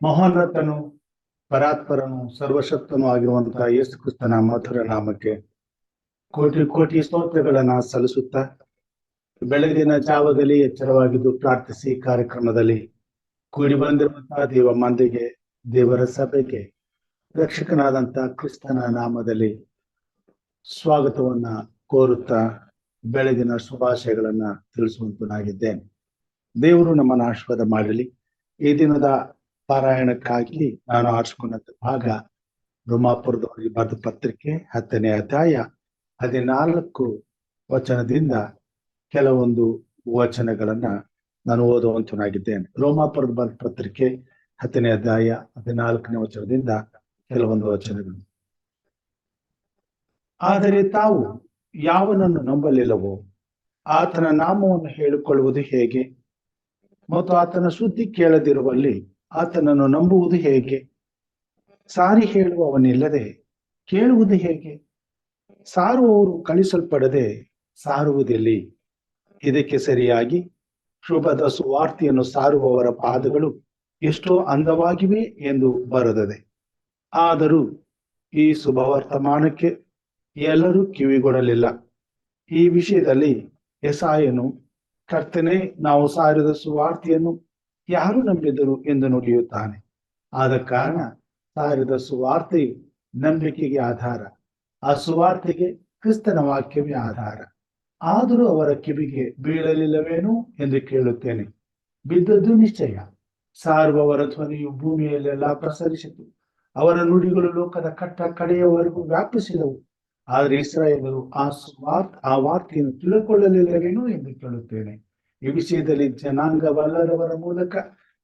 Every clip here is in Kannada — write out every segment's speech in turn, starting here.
ಮಹೋನ್ನತನು, ಪರಾತ್ಪರನು, ಸರ್ವಶಕ್ತನೂ ಆಗಿರುವಂತಹ ಯೇಸು ಕ್ರಿಸ್ತನ ಮಧುರ ನಾಮಕ್ಕೆ ಕೋಟಿ ಕೋಟಿ ಸ್ತೋತ್ರಗಳನ್ನ ಸಲ್ಲಿಸುತ್ತಾ, ಬೆಳಗಿನ ಜಾವದಲ್ಲಿ ಎಚ್ಚರವಾಗಿದ್ದು ಪ್ರಾರ್ಥಿಸಿ ಕಾರ್ಯಕ್ರಮದಲ್ಲಿ ಕೂಡಿ ಬಂದಿರುವಂತಹ ದೇವ ಮಂದಿಗೆ, ದೇವರ ಸಭೆಗೆ ರಕ್ಷಕನಾದಂತ ಕ್ರಿಸ್ತನ ನಾಮದಲ್ಲಿ ಸ್ವಾಗತವನ್ನ ಕೋರುತ್ತಾ ಬೆಳಗಿನ ಶುಭಾಶಯಗಳನ್ನ ತಿಳಿಸುವಂತನಾಗಿದ್ದೇನೆ. ದೇವರು ನಮ್ಮನ್ನು ಆಶೀರ್ವಾದ ಮಾಡಲಿ. ಈ ದಿನದ ಪಾರಾಯಣಕ್ಕಾಗಿ ನಾನು ಆರಿಸಿಕೊಂಡಂತ ಭಾಗ ರೋಮಾಪುರದವರಿಗೆ ಬರೆದ ಪತ್ರಿಕೆ 10ನೇ ಅಧ್ಯಾಯ 14 ವಚನದಿಂದ ಕೆಲವೊಂದು ವಚನಗಳನ್ನ ನಾನು ಓದುವಂತನಾಗಿದ್ದೇನೆ. ರೋಮಾಪುರದ ಬರೆದ ಪತ್ರಿಕೆ 10ನೇ ಅಧ್ಯಾಯ 14ನೇ ವಚನದಿಂದ ಕೆಲವೊಂದು ವಚನಗಳು. ಆದರೆ ತಾವು ಯಾವನನ್ನು ನಂಬಲಿಲ್ಲವೋ ಆತನ ನಾಮವನ್ನು ಹೇಳಿಕೊಳ್ಳುವುದು ಹೇಗೆ? ಮತ್ತು ಆತನ ಸುದ್ದಿ ಕೇಳದಿರುವಲ್ಲಿ ಆತನನ್ನು ನಂಬುವುದು ಹೇಗೆ? ಸಾರಿ ಹೇಳುವವನಿಲ್ಲದೆ ಕೇಳುವುದು ಹೇಗೆ? ಸಾರುವವರು ಕಳಿಸಲ್ಪಡದೆ ಸಾರುವುದಿಲ್ಲಿ. ಇದಕ್ಕೆ ಸರಿಯಾಗಿ ಶುಭದ ಸುವಾರ್ತೆಯನ್ನು ಸಾರುವವರ ಪಾದಗಳು ಎಷ್ಟೋ ಅಂದವಾಗಿವೆ ಎಂದು ಬರೆದದೆ. ಆದರೂ ಈ ಶುಭವರ್ತಮಾನಕ್ಕೆ ಎಲ್ಲರೂ ಕಿವಿಗೊಡಲಿಲ್ಲ. ಈ ವಿಷಯದಲ್ಲಿ ಯೆಶಾಯನು, ಕರ್ತನೇ, ನಾವು ಸಾರಿದ ಸುವಾರ್ತೆಯನ್ನು ಯಾರು ನಂಬಿದರು ಎಂದು ನುಡಿಯುತ್ತಾನೆ. ಆದ ಕಾರಣ ಸಾರಿದ ಸುವಾರ್ತೆಯು ನಂಬಿಕೆಗೆ ಆಧಾರ, ಆ ಸುವಾರ್ತೆಗೆ ಕ್ರಿಸ್ತನ ವಾಕ್ಯವೇ ಆಧಾರ. ಆದರೂ ಅವರ ಕಿವಿಗೆ ಬೀಳಲಿಲ್ಲವೇನೋ ಎಂದು ಕೇಳುತ್ತೇನೆ. ಬಿದ್ದದ್ದು ನಿಶ್ಚಯ. ಸಾರುವವರ ಧ್ವನಿಯು ಭೂಮಿಯಲ್ಲೆಲ್ಲ ಪ್ರಸರಿಸಿತು, ಅವರ ನುಡಿಗಳು ಲೋಕದ ಕಟ್ಟ ಕಡೆಯವರೆಗೂ ವ್ಯಾಪಿಸಿದವು. ಆದರೆ ಇಸ್ರಾಯೇಲರು ಆ ವಾರ್ತೆಯನ್ನು ತಿಳ್ಕೊಳ್ಳಲಿಲ್ಲವೇನೋ ಎಂದು ಕೇಳುತ್ತೇನೆ. ಈ ವಿಷಯದಲ್ಲಿ ಜನಾಂಗವಲ್ಲದವರ ಮೂಲಕ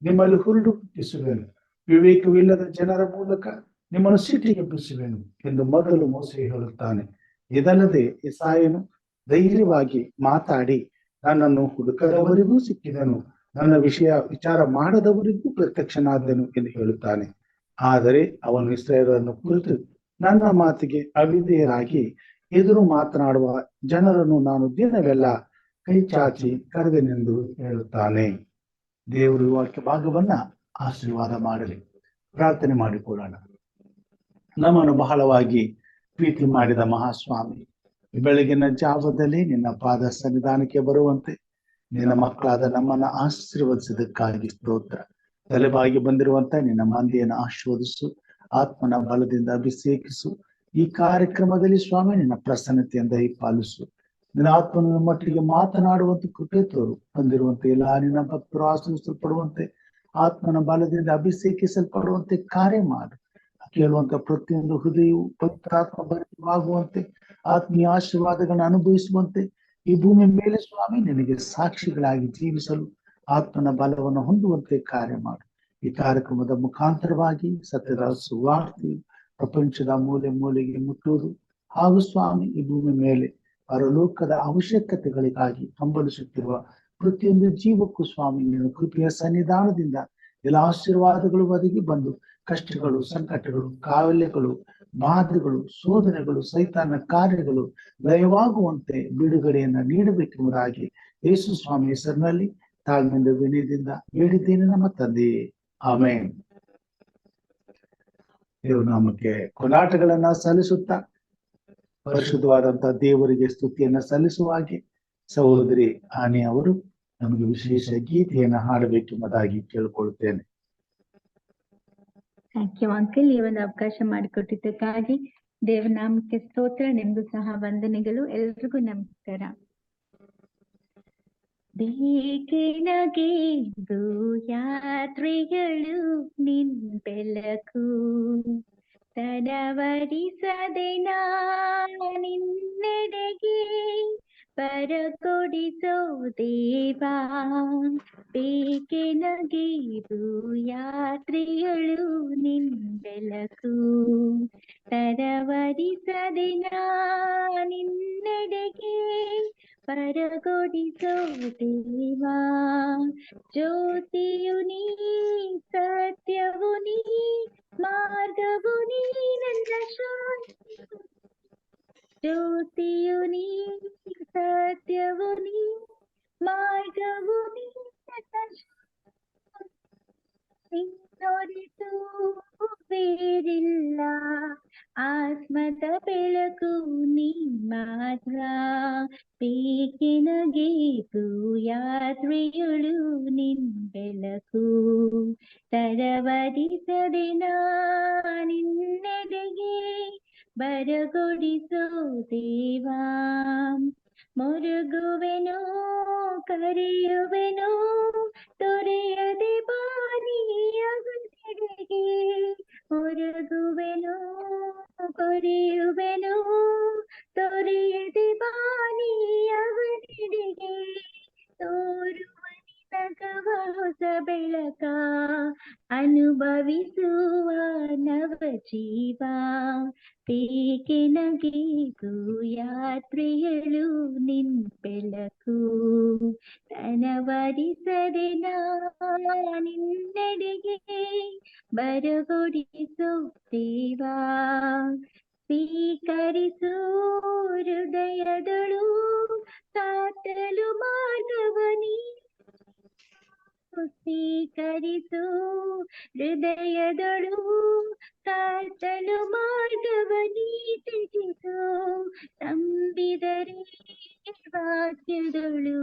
ನಿಮ್ಮಲ್ಲಿ ಹುರುಡು ಹುಟ್ಟಿಸುವೆನು, ವಿವೇಕವಿಲ್ಲದ ಜನರ ಮೂಲಕ ನಿಮ್ಮನ್ನು ಸಿಟ್ಟಿಗೆಬ್ಬಿಸುವೆನು ಎಂದು ಮೊದಲು ಮೋಶೆ ಹೇಳುತ್ತಾನೆ. ಇದಲ್ಲದೆ ಯೆಶಾಯನು ಧೈರ್ಯವಾಗಿ ಮಾತಾಡಿ, ನನ್ನನ್ನು ಹುಡುಕದವರಿಗೂ ಸಿಕ್ಕಿದನು, ನನ್ನ ವಿಚಾರ ಮಾಡದವರಿಗೂ ಪ್ರತ್ಯಕ್ಷನಾದನು ಎಂದು ಹೇಳುತ್ತಾನೆ. ಆದರೆ ಅವನು ಇಸ್ರಾಯೇಲರನ್ನು ಕುರಿತು, ನನ್ನ ಮಾತಿಗೆ ಅವಿಧೇಯರಾಗಿ ಎದುರು ಮಾತನಾಡುವ ಜನರನ್ನು ನಾನು ದಿನವೆಲ್ಲ ಕೈ ಚಾಚಿ ಕರೆದೆನೆಂದು ಹೇಳುತ್ತಾನೆ. ದೇವರು ವಾಕ್ಯ ಭಾಗವನ್ನ ಆಶೀರ್ವಾದ ಮಾಡಲಿ. ಪ್ರಾರ್ಥನೆ ಮಾಡಿಕೊಳ್ಳೋಣ. ನಮ್ಮನ್ನು ಬಹಳವಾಗಿ ಪ್ರೀತಿ ಮಾಡಿದ ಮಹಾಸ್ವಾಮಿ, ಬೆಳಗಿನ ಜಾವದಲ್ಲಿ ನಿನ್ನ ಪಾದ ಸನ್ನಿಧಾನಕ್ಕೆ ಬರುವಂತೆ ನಿನ್ನ ಮಕ್ಕಳಾದ ನಮ್ಮನ್ನು ಆಶೀರ್ವದಿಸಿದಕ್ಕಾಗಿ ಸ್ತೋತ್ರ. ತಲೆಬಾಗಿ ಬಂದಿರುವಂತ ನಿನ್ನ ಮಂದಿಯನ್ನು ಆಶೀರ್ವದಿಸು, ಆತ್ಮನ ಬಲದಿಂದ ಅಭಿಷೇಕಿಸು. ಈ ಕಾರ್ಯಕ್ರಮದಲ್ಲಿ ಸ್ವಾಮಿ ನಿನ್ನ ಪ್ರಸನ್ನತೆಯಿಂದ ಪಾಲಿಸು. ನಿನ್ನ ಆತ್ಮನ ಮಟ್ಟಿಗೆ ಮಾತನಾಡುವಂತೆ ಕೃಪೆ ತೋರು. ಬಂದಿರುವಂತೆ ಎಲ್ಲ ನಿನ್ನ ಭಕ್ತರು ಆಶೀರ್ವಿಸಲ್ಪಡುವಂತೆ, ಆತ್ಮನ ಬಲದಿಂದ ಅಭಿಷೇಕಿಸಲ್ಪಡುವಂತೆ ಕಾರ್ಯ ಮಾಡು. ಕೇಳುವಂತ ಪ್ರತಿಯೊಂದು ಹೃದಯವು ಪವಿತ್ರಾತ್ಮ ಭರಿತವಾಗುವಂತೆ, ಆತ್ಮೀಯ ಆಶೀರ್ವಾದಗಳನ್ನು ಅನುಭವಿಸುವಂತೆ, ಈ ಭೂಮಿ ಮೇಲೆ ಸ್ವಾಮಿ ನಿನಗೆ ಸಾಕ್ಷಿಗಳಾಗಿ ಜೀವಿಸಲು ಆತ್ಮನ ಬಲವನ್ನು ಹೊಂದುವಂತೆ ಕಾರ್ಯ ಮಾಡು. ಈ ಕಾರ್ಯಕ್ರಮದ ಮುಖಾಂತರವಾಗಿ ಸತ್ಯದ ಸುವಾರ್ತೆ ಪ್ರಪಂಚದ ಮೂಲೆ ಮೂಲೆಗೆ ಮುಟ್ಟುವುದು ಹಾಗೂ ಸ್ವಾಮಿ ಈ ಭೂಮಿ ಮೇಲೆ ಪರಲೋಕದ ಅವಶ್ಯಕತೆಗಳಿಗಾಗಿ ಹಂಬಲಿಸುತ್ತಿರುವ ಪ್ರತಿಯೊಂದು ಜೀವಕ್ಕೂ ಸ್ವಾಮಿ ನಿನ್ನ ಕೃಪೆಯ ಸನ್ನಿಧಾನದಿಂದ ಎಲ್ಲ ಆಶೀರ್ವಾದಗಳು ಒದಗಿ ಬಂದು ಕಷ್ಟಗಳು, ಸಂಕಟಗಳು, ಕಾಯಿಲೆಗಳು, ಬಾಧೆಗಳು, ಶೋಧನೆಗಳು, ಸೈತಾನ ಕಾರ್ಯಗಳು ಲಯವಾಗುವಂತೆ ಬಿಡುಗಡೆಯನ್ನ ನೀಡಬೇಕೆಂಬುದಾಗಿ ಯೇಸು ಸ್ವಾಮಿ ಹೆಸರಿನಲ್ಲಿ ತಾಳ್ಮೆಯಿಂದ ವಿನಯದಿಂದ ಬೇಡಿದ್ದೇನೆ ನಮ್ಮ ತಂದೆಯೇ, ಆಮೆನ್. ದೇವರ ನಾಮಕ್ಕೆ ಕೊಂಡಾಟಗಳನ್ನ ಸಲ್ಲಿಸುತ್ತಾ ಪರಿಶುದ್ಧವಾದಂತಹ ದೇವರಿಗೆ ಸ್ತುತಿಯನ್ನ ಸಲ್ಲಿಸುವ ಹಾಗೆ ಸಹೋದರಿ ಆನಿ ಅವರು ನಮಗೆ ವಿಶೇಷ ಗೀತೆಯನ್ನ ಹಾಡಬೇಕೆಂಬುದಾಗಿ ಕೇಳಿಕೊಳ್ಳುತ್ತೇನೆ. Thank you uncle. ಈ ಒಂದು ಅವಕಾಶ ಮಾಡಿಕೊಟ್ಟಿದ್ದಕ್ಕಾಗಿ ದೇವನಾಮಕ್ಕೆ ಸ್ತೋತ್ರ. ನಿಮ್ಗೂ ಸಹ ವಂದನೆಗಳು. ಎಲ್ರಿಗೂ ನಮಸ್ಕಾರ. ಬೇಕೆನಗೆ ಯಾತ್ರೆಗಳು ನಿನ್ ಬೆಳಕು, ತಡವರಿಸದೆ ನಿನ್ನೆಡೆಗೆ ಪರಕೊಡಿಸೋ ದೇವಾ. ಬೇಕೆನಗೆ ಯಾತ್ರೆಗಳು ನಿನ್ ಬೆಳಕು, ತಡವರಿಸದೆ ನಿನ್ನೆಡೆಗೆ ಪರಗೊಡಿಸೋ ದೇವಾ. ಜ್ಯೋತಿಯು ನೀ, ಸತ್ಯವು ನೀ, ಮಾರ್ಗವು ನೀ ನನ್ನ ಶಾಂತಿ. ಜ್ಯೋತಿಯು ನೀ, ಸತ್ಯವು ನೀ, ಮಾರ್ಗವು ನೀ ನನ್ನ ಶಾಂತಿ. ಬೇರಿಲ್ಲ, ಆತ್ಮದ ಬೆಳಕು ನೀ ಮಾತ್ರ. ಬೇಕೆನಗೇತು ಯಾತ್ರೆಯೊಳು ನಿನ್ ಬೆಳಕು, ತರವರಿಸದೆ ನಿನ್ನೆಡೆಗೆ ಬರಗೊಡಿಸೋ ದೇವಾ. ಮೊರಗುವೆನು ಕರೆಯುವೆನು ತೊರೆಯದೆ ಬಾನಿಯಗನೆಡೆಗೆ. ಮೊರಗುವೆನು ಕೊರೆಯುವೆನು ತೊರೆಯದೆ ಬಾನಿಯಗನೆಡೆಗೆ. ತೋರುವ ನಿನಗವ ಹೊಸ ಬೆಳಕ, ಅನುಭವಿಸುವ ನವ ಜೀವ. ಬೇಕೆನಗೇತು ಯಾತ್ರೆಯಳು ನಿನ್ ಬೆಳಕು, ತನವರಿಸದೆ ನಿನ್ನೆಡೆಗೆ ಬರಗೊಡಿಸೋ ದೇವಾ. ಸ್ವೀಕರಿಸು ಹೃದಯದಳು ಸಾತಲು ಮಾರ್ಗವನಿ, ಸ್ವೀಕರಿಸು ಹೃದಯದಳು ಸಾತಲು ಮಾರ್ಗವನಿ ತೆಗೆದು. ನಂಬಿದರೆ ವಾಕ್ಯದಳು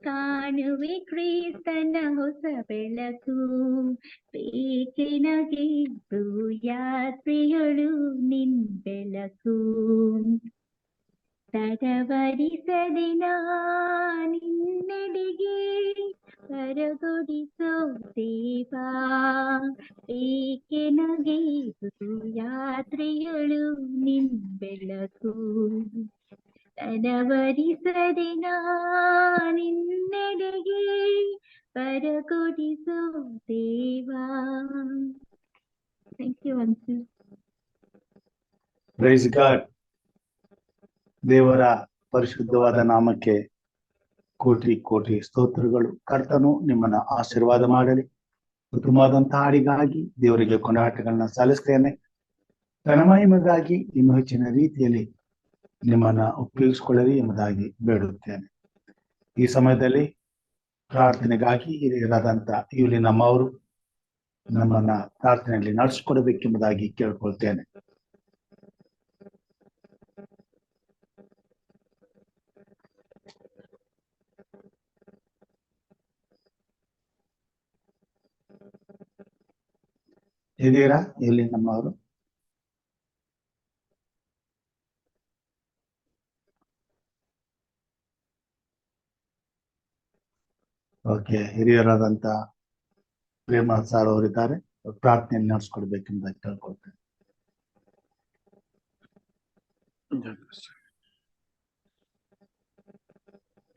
ಕಾಣುವೆ ಕ್ರಿಸ್ತನ ಹೊಸ ಬೆಳಕು. ಬೇಕೆನಗೇತು ಯಾತ್ರೆಯಳು ನಿನ್ ಬೆಳಕು, ತರವರಿಸದೆ ನಿನ್ನೆಡೆಗೆ ಬರಗೊಡಿಸೋ ದೇವಾ. ಬೇಕೆನಗೇತು ಯಾತ್ರೆಯಳು ನಿನ್ ಬೆಳಕು, ತರವರಿಸದೆ ನಿನ್ನೆಡೆಗೆ ಬರಗೊಡಿಸೋ ದೇವಾ. Thank you uncle. Praise God. ದೇವರ ಪರಿಶುದ್ಧವಾದ ನಾಮಕ್ಕೆ ಕೋಟಿ ಕೋಟಿ ಸ್ತೋತ್ರಗಳು. ಕರ್ತನು ನಿಮ್ಮನ್ನ ಆಶೀರ್ವಾದ ಮಾಡಲಿ. ಉತ್ತಮವಾದಂತಹ ಹಾಡಿಗಾಗಿ ದೇವರಿಗೆ ಕೊಂಡಾಟಗಳನ್ನ ಸಲ್ಲಿಸ್ತೇನೆ. ಘನಮಹಿಮೆಗಾಗಿ ಇನ್ನೂ ಹೆಚ್ಚಿನ ರೀತಿಯಲ್ಲಿ ನಿಮ್ಮನ್ನ ಉಪಯೋಗಿಸಿಕೊಳ್ಳಲಿ ಎಂಬುದಾಗಿ ಬೇಡುತ್ತೇನೆ. ಈ ಸಮಯದಲ್ಲಿ ಪ್ರಾರ್ಥನೆಗಾಗಿ ಹಿರಿಯರಾದಂತ ಇವಲಿ ನಮ್ಮವರು ನಮ್ಮನ್ನ ಪ್ರಾರ್ಥನೆಯಲ್ಲಿ ನಡೆಸಿಕೊಡಬೇಕೆಂಬುದಾಗಿ ಕೇಳ್ಕೊಳ್ತೇನೆ. ಇದೀರಾ ಇಲ್ಲಿ ನಮ್ಮವರು? ಓಕೆ, ಹಿರಿಯರಾದಂತ ಪ್ರೇಮ ಸಾರ್ ಅವರಿದ್ದಾರೆ, ಪ್ರಾರ್ಥನೆಯನ್ನು ನಡೆಸ್ಕೊಡ್ಬೇಕೆಂಬುದಾಗಿ ಕೇಳ್ಕೊಳ್ತೇನೆ.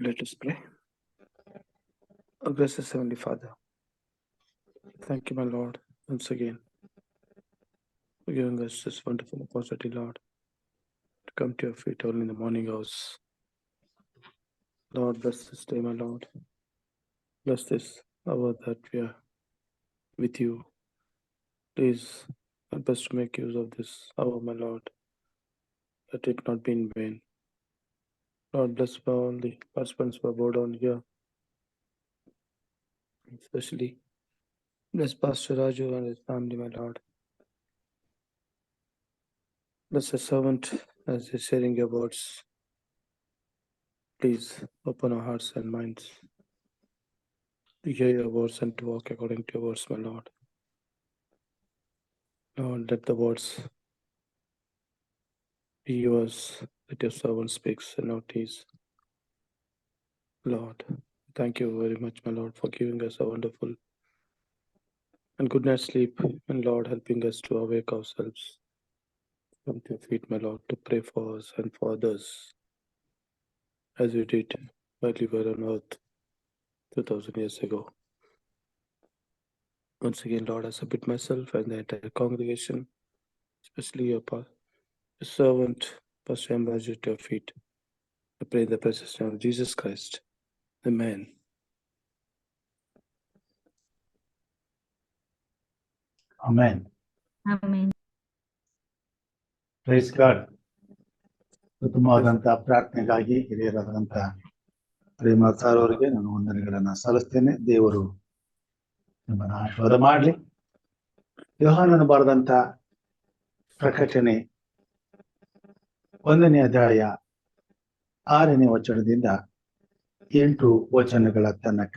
Let us pray. Our gracious Heavenly Father, thank you, my Lord, once again for giving us this wonderful opportunity, Lord, to come to your feet early in the morning hours. Lord, bless this day, my Lord. Bless this hour that we are with you. Please help us to make use of this hour, my Lord, that it not be in vain. Lord, bless all the participants who are bowed down here, especially bless Pastor Raju and his family, my Lord. Bless the servant as he's sharing your words. Please open our hearts and minds to hear your words and to walk according to your words, my Lord. Lord, let the words be yours that your servant speaks and not his. Lord, thank you very much, my Lord, for giving us a wonderful and good night's sleep, and Lord, helping us to awake ourselves. Come to your feet, my Lord, to pray for us and for others, as we did while we were on earth 2000 years ago. Once again, Lord, I submit myself and the entire congregation, especially your servant, Pastor Ambassador, to your feet. I pray in the precious name of Jesus Christ. Amen. Amen. Amen. Praise God. ಉತ್ತಮವಾದಂತಹ ಪ್ರಾರ್ಥನೆಗಾಗಿ ಹಿರಿಯರಾದಂತ ಪ್ರೇಮ ಸಾರ್ ಅವರಿಗೆ ನಾನು ವಂದನೆಗಳನ್ನ ಸಲ್ಲಿಸ್ತೇನೆ. ದೇವರು ನಿಮ್ಮನ್ನ ಆಶೀರ್ವಾದ ಮಾಡಲಿ. ಯೋಹಾನನು ಬರೆದಂತ ಪ್ರಕಟಣೆ 1ನೇ ಅಧ್ಯಾಯ 6ನೇ ವಚನದಿಂದ 8 ವಚನಗಳ ತನಕ.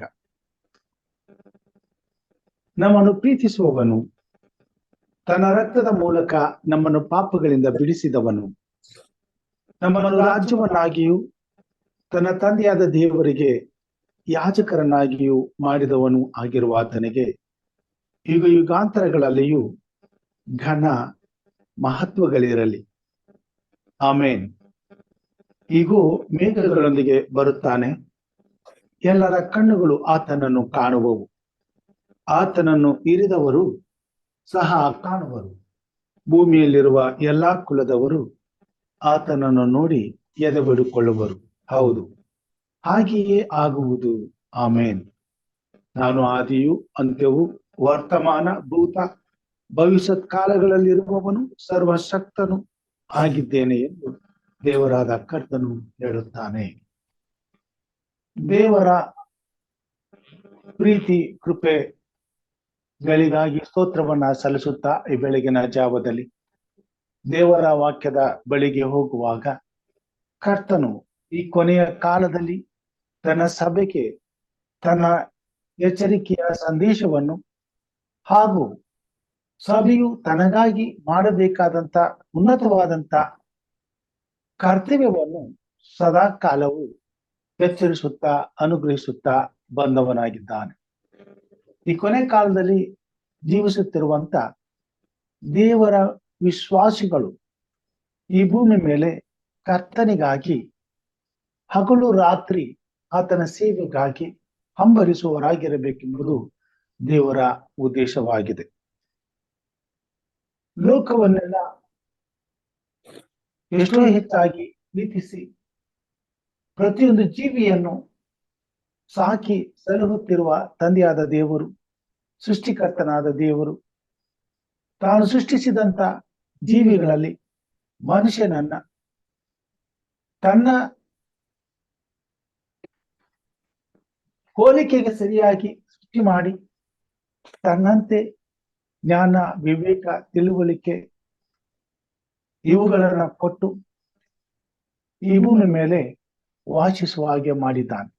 ನಮ್ಮನ್ನು ಪ್ರೀತಿಸುವವನು, ತನ್ನ ರಕ್ತದ ಮೂಲಕ ನಮ್ಮನ್ನು ಪಾಪಗಳಿಂದ ಬಿಡಿಸಿದವನು, ನಮ್ಮನ್ನು ರಾಜ್ಯವನ್ನಾಗಿಯೂ ತನ್ನ ತಂದೆಯಾದ ದೇವರಿಗೆ ಯಾಜಕರನ್ನಾಗಿಯೂ ಮಾಡಿದವನು ಆಗಿರುವ ಆತನಿಗೆ ಯುಗ ಯುಗಾಂತರಗಳಲ್ಲಿಯೂ ಘನ ಮಹತ್ವಗಳಿರಲಿ. ಆಮೇನ್. ಈಗೂ ಮೇಘಗಳೊಂದಿಗೆ ಬರುತ್ತಾನೆ, ಎಲ್ಲರ ಕಣ್ಣುಗಳು ಆತನನ್ನು ಕಾಣುವವು, ಆತನನ್ನು ಇರಿದವರು ಸಹ ಕಾಣುವರು, ಭೂಮಿಯಲ್ಲಿರುವ ಎಲ್ಲಾ ಕುಲದವರು ಆತನನ್ನು ನೋಡಿ ಎದೆಬಿಡಿಕೊಳ್ಳುವರು. ಹೌದು, ಹಾಗೆಯೇ ಆಗುವುದು. ಆಮೇನ್. ನಾನು ಆದಿಯೂ ಅಂತ್ಯವೂ ವರ್ತಮಾನ ಭೂತ ಭವಿಷ್ಯತ್ ಕಾಲಗಳಲ್ಲಿರುವವನು ಸರ್ವಶಕ್ತನು ಆಗಿದ್ದೇನೆ ಎಂದು ದೇವರಾದ ಕರ್ತನು ಹೇಳುತ್ತಾನೆ. ದೇವರ ಪ್ರೀತಿ ಕೃಪೆಗಳಿಗಾಗಿ ಸ್ತೋತ್ರವನ್ನ ಸಲ್ಲಿಸುತ್ತಾ ಈ ಬೆಳಗಿನ ಜಾವದಲ್ಲಿ ದೇವರ ವಾಕ್ಯದ ಬಳಿಗೆ ಹೋಗುವಾಗ ಕರ್ತನು ಈ ಕೊನೆಯ ಕಾಲದಲ್ಲಿ ತನ್ನ ಸಭೆಗೆ ತನ್ನ ಎಚ್ಚರಿಕೆಯ ಸಂದೇಶವನ್ನು ಹಾಗೂ ಸಭೆಯು ತನಗಾಗಿ ಮಾಡಬೇಕಾದಂತ ಉನ್ನತವಾದಂತ ಕರ್ತವ್ಯವನ್ನು ಸದಾ ಕಾಲವು ಎಚ್ಚರಿಸುತ್ತಾ ಅನುಗ್ರಹಿಸುತ್ತಾ ಬಂದವನಾಗಿದ್ದಾನೆ. ಈ ಕೊನೆ ಕಾಲದಲ್ಲಿ ಜೀವಿಸುತ್ತಿರುವಂತ ದೇವರ ವಿಶ್ವಾಸಿಗಳು ಈ ಭೂಮಿ ಮೇಲೆ ಕರ್ತನಿಗಾಗಿ ಹಗಲು ರಾತ್ರಿ ಆತನ ಸೇವೆಗಾಗಿ ಹಂಬಲಿಸುವವರಾಗಿರಬೇಕೆಂಬುದು ದೇವರ ಉದ್ದೇಶವಾಗಿದೆ. ಲೋಕವನ್ನೆಲ್ಲ ಎಷ್ಟೋ ಹೆಚ್ಚಾಗಿ ಪ್ರೀತಿಸಿ ಪ್ರತಿಯೊಂದು ಜೀವಿಯನ್ನು ಸಾಕಿ ಸಲಹುತ್ತಿರುವ ತಂದೆಯಾದ ದೇವರು, ಸೃಷ್ಟಿಕರ್ತನಾದ ದೇವರು, ತಾನು ಸೃಷ್ಟಿಸಿದಂತ ಜೀವಿಗಳಲ್ಲಿ ಮನುಷ್ಯನನ್ನ ತನ್ನ ಹೋಲಿಕೆಗೆ ಸರಿಯಾಗಿ ಸೃಷ್ಟಿ ಮಾಡಿ ತನ್ನಂತೆ ಜ್ಞಾನ, ವಿವೇಕ, ತಿಳುವಳಿಕೆ ಇವುಗಳನ್ನ ಕೊಟ್ಟು ಈ ಭೂಮಿ ಮೇಲೆ ವಾಸಿಸುವ ಹಾಗೆ ಮಾಡಿದ್ದಾನೆ.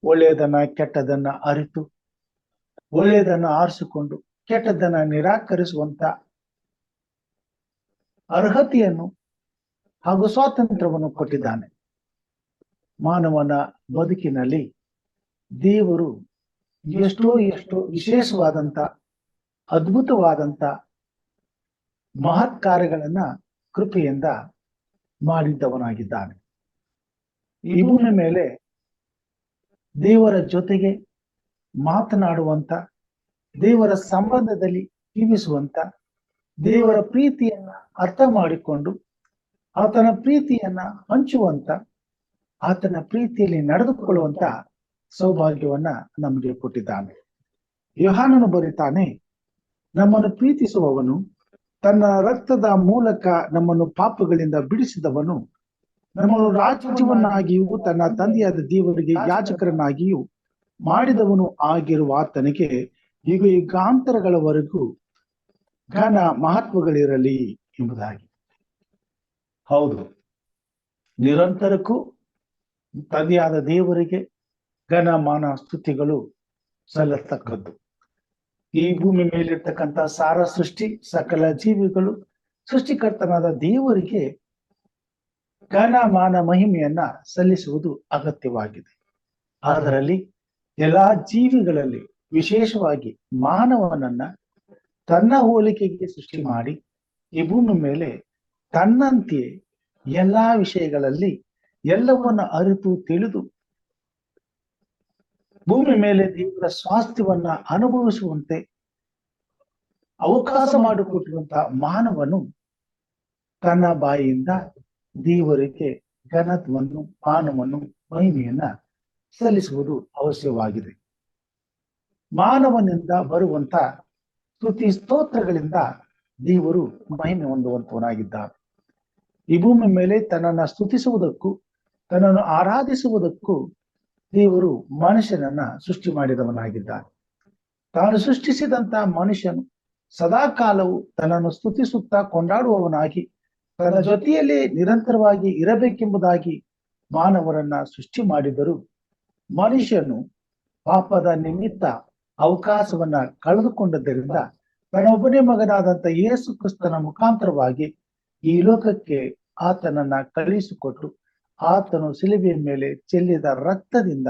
ಒಳ್ಳೆಯದನ್ನ ಕೆಟ್ಟದನ್ನ ಅರಿತು ಒಳ್ಳೆಯದನ್ನ ಆರಿಸಿಕೊಂಡು ಕೆಟ್ಟದನ್ನ ನಿರಾಕರಿಸುವಂತ ಅರ್ಹತೆಯನ್ನು ಹಾಗೂ ಸ್ವಾತಂತ್ರ್ಯವನ್ನು ಕೊಟ್ಟಿದ್ದಾನೆ. ಮಾನವನ ಬದುಕಿನಲ್ಲಿ ದೇವರು ಎಷ್ಟೋ ವಿಶೇಷವಾದಂತ ಅದ್ಭುತವಾದಂತ ಮಹತ್ ಕಾರ್ಯಗಳನ್ನ ಕೃಪೆಯಿಂದ ಮಾಡಿದ್ದವನಾಗಿದ್ದಾನೆ. ಈ ಭೂಮಿ ಮೇಲೆ ದೇವರ ಜೊತೆಗೆ ಮಾತನಾಡುವಂತ, ದೇವರ ಸಂಬಂಧದಲ್ಲಿ ಜೀವಿಸುವಂತ, ದೇವರ ಪ್ರೀತಿಯನ್ನ ಅರ್ಥ ಮಾಡಿಕೊಂಡು ಆತನ ಪ್ರೀತಿಯನ್ನ ಹಂಚುವಂತ, ಆತನ ಪ್ರೀತಿಯಲ್ಲಿ ನಡೆದುಕೊಳ್ಳುವಂತ ಸೌಭಾಗ್ಯವನ್ನ ನಮಗೆ ಕೊಟ್ಟಿದ್ದಾನೆ. ಯೋಹಾನನು ಬರೀತಾನೆ, ನಮ್ಮನ್ನು ಪ್ರೀತಿಸುವವನು, ತನ್ನ ರಕ್ತದ ಮೂಲಕ ನಮ್ಮನ್ನು ಪಾಪಗಳಿಂದ ಬಿಡಿಸಿದವನು, ನಮ್ಮನ್ನು ರಾಜ್ಯವನ್ನಾಗಿಯೂ ತನ್ನ ತಂದೆಯಾದ ದೇವರಿಗೆ ಯಾಜಕರನ್ನಾಗಿಯೂ ಮಾಡಿದವನು ಆಗಿರುವ ಆತನಿಗೆ ಈಗ ಯುಗಾಂತರಗಳವರೆಗೂ ಘನ ಮಹತ್ವಗಳಿರಲಿ ಎಂಬುದಾಗಿ. ಹೌದು, ನಿರಂತರಕ್ಕೂ ತಂದೆಯಾದ ದೇವರಿಗೆ ಘನ ಮಾನ ಸ್ತುತಿಗಳು ಸಲ್ಲತಕ್ಕದ್ದು. ಈ ಭೂಮಿ ಮೇಲಿರ್ತಕ್ಕಂಥ ಸಾರ ಸೃಷ್ಟಿ, ಸಕಲ ಜೀವಿಗಳು ಸೃಷ್ಟಿಕರ್ತನಾದ ದೇವರಿಗೆ ಘನ ಮಾನ ಮಹಿಮೆಯನ್ನ ಸಲ್ಲಿಸುವುದು ಅಗತ್ಯವಾಗಿದೆ. ಅದರಲ್ಲಿ ಎಲ್ಲಾ ಜೀವಿಗಳಲ್ಲಿ ವಿಶೇಷವಾಗಿ ಮಾನವನನ್ನ ತನ್ನ ಹೋಲಿಕೆಗೆ ಸೃಷ್ಟಿ ಮಾಡಿ ಈ ಭೂಮಿ ಮೇಲೆ ತನ್ನಂತೆಯೇ ಎಲ್ಲಾ ವಿಷಯಗಳಲ್ಲಿ ಎಲ್ಲವನ್ನ ಅರಿತು ತಿಳಿದು ಭೂಮಿ ಮೇಲೆ ದೇವರ ಸ್ವಾಸ್ಥ್ಯವನ್ನ ಅನುಭವಿಸುವಂತೆ ಅವಕಾಶ ಮಾಡಿಕೊಟ್ಟಿರುವಂತಹ ಮಾನವನು ತನ್ನ ಬಾಯಿಯಿಂದ ದೇವರಿಗೆ ಘನತ್ವವನ್ನು, ಮಾನವನ್ನು, ಮಹಿಮೆಯನ್ನ ಸಲ್ಲಿಸುವುದು ಅವಶ್ಯವಾಗಿದೆ. ಮಾನವನಿಂದ ಬರುವಂತ ಸ್ತುತಿ ಸ್ತೋತ್ರಗಳಿಂದ ದೇವರು ಮಹಿಮೆ ಹೊಂದುವಂತವನಾಗಿದ್ದಾನೆ. ಈ ಭೂಮಿ ಮೇಲೆ ತನ್ನನ್ನು ಸ್ತುತಿಸುವುದಕ್ಕೂ ತನ್ನನ್ನು ಆರಾಧಿಸುವುದಕ್ಕೂ ದೇವರು ಮನುಷ್ಯನನ್ನ ಸೃಷ್ಟಿ ಮಾಡಿದವನಾಗಿದ್ದಾನೆ. ತಾನು ಸೃಷ್ಟಿಸಿದಂತ ಮನುಷ್ಯನು ಸದಾಕಾಲವು ತನ್ನನ್ನು ಸ್ತುತಿಸುತ್ತಾ ಕೊಂಡಾಡುವವನಾಗಿ ತನ್ನ ಜೊತೆಯಲ್ಲಿ ನಿರಂತರವಾಗಿ ಇರಬೇಕೆಂಬುದಾಗಿ ಮಾನವರನ್ನ ಸೃಷ್ಟಿ ಮಾಡಿದರು. ಮನುಷ್ಯನು ಪಾಪದ ನಿಮಿತ್ತ ಅವಕಾಶವನ್ನ ಕಳೆದುಕೊಂಡದ್ದರಿಂದ ತನ್ನ ಒಬ್ಬನೇ ಮಗನಾದಂತ ಯೇಸು ಕ್ರಿಸ್ತನ ಮುಖಾಂತರವಾಗಿ ಈ ಲೋಕಕ್ಕೆ ಆತನನ್ನ ಕಳುಹಿಸಿಕೊಟ್ಟು ಆತನು ಶಿಲುಬೆಯ ಮೇಲೆ ಚೆಲ್ಲಿದ ರಕ್ತದಿಂದ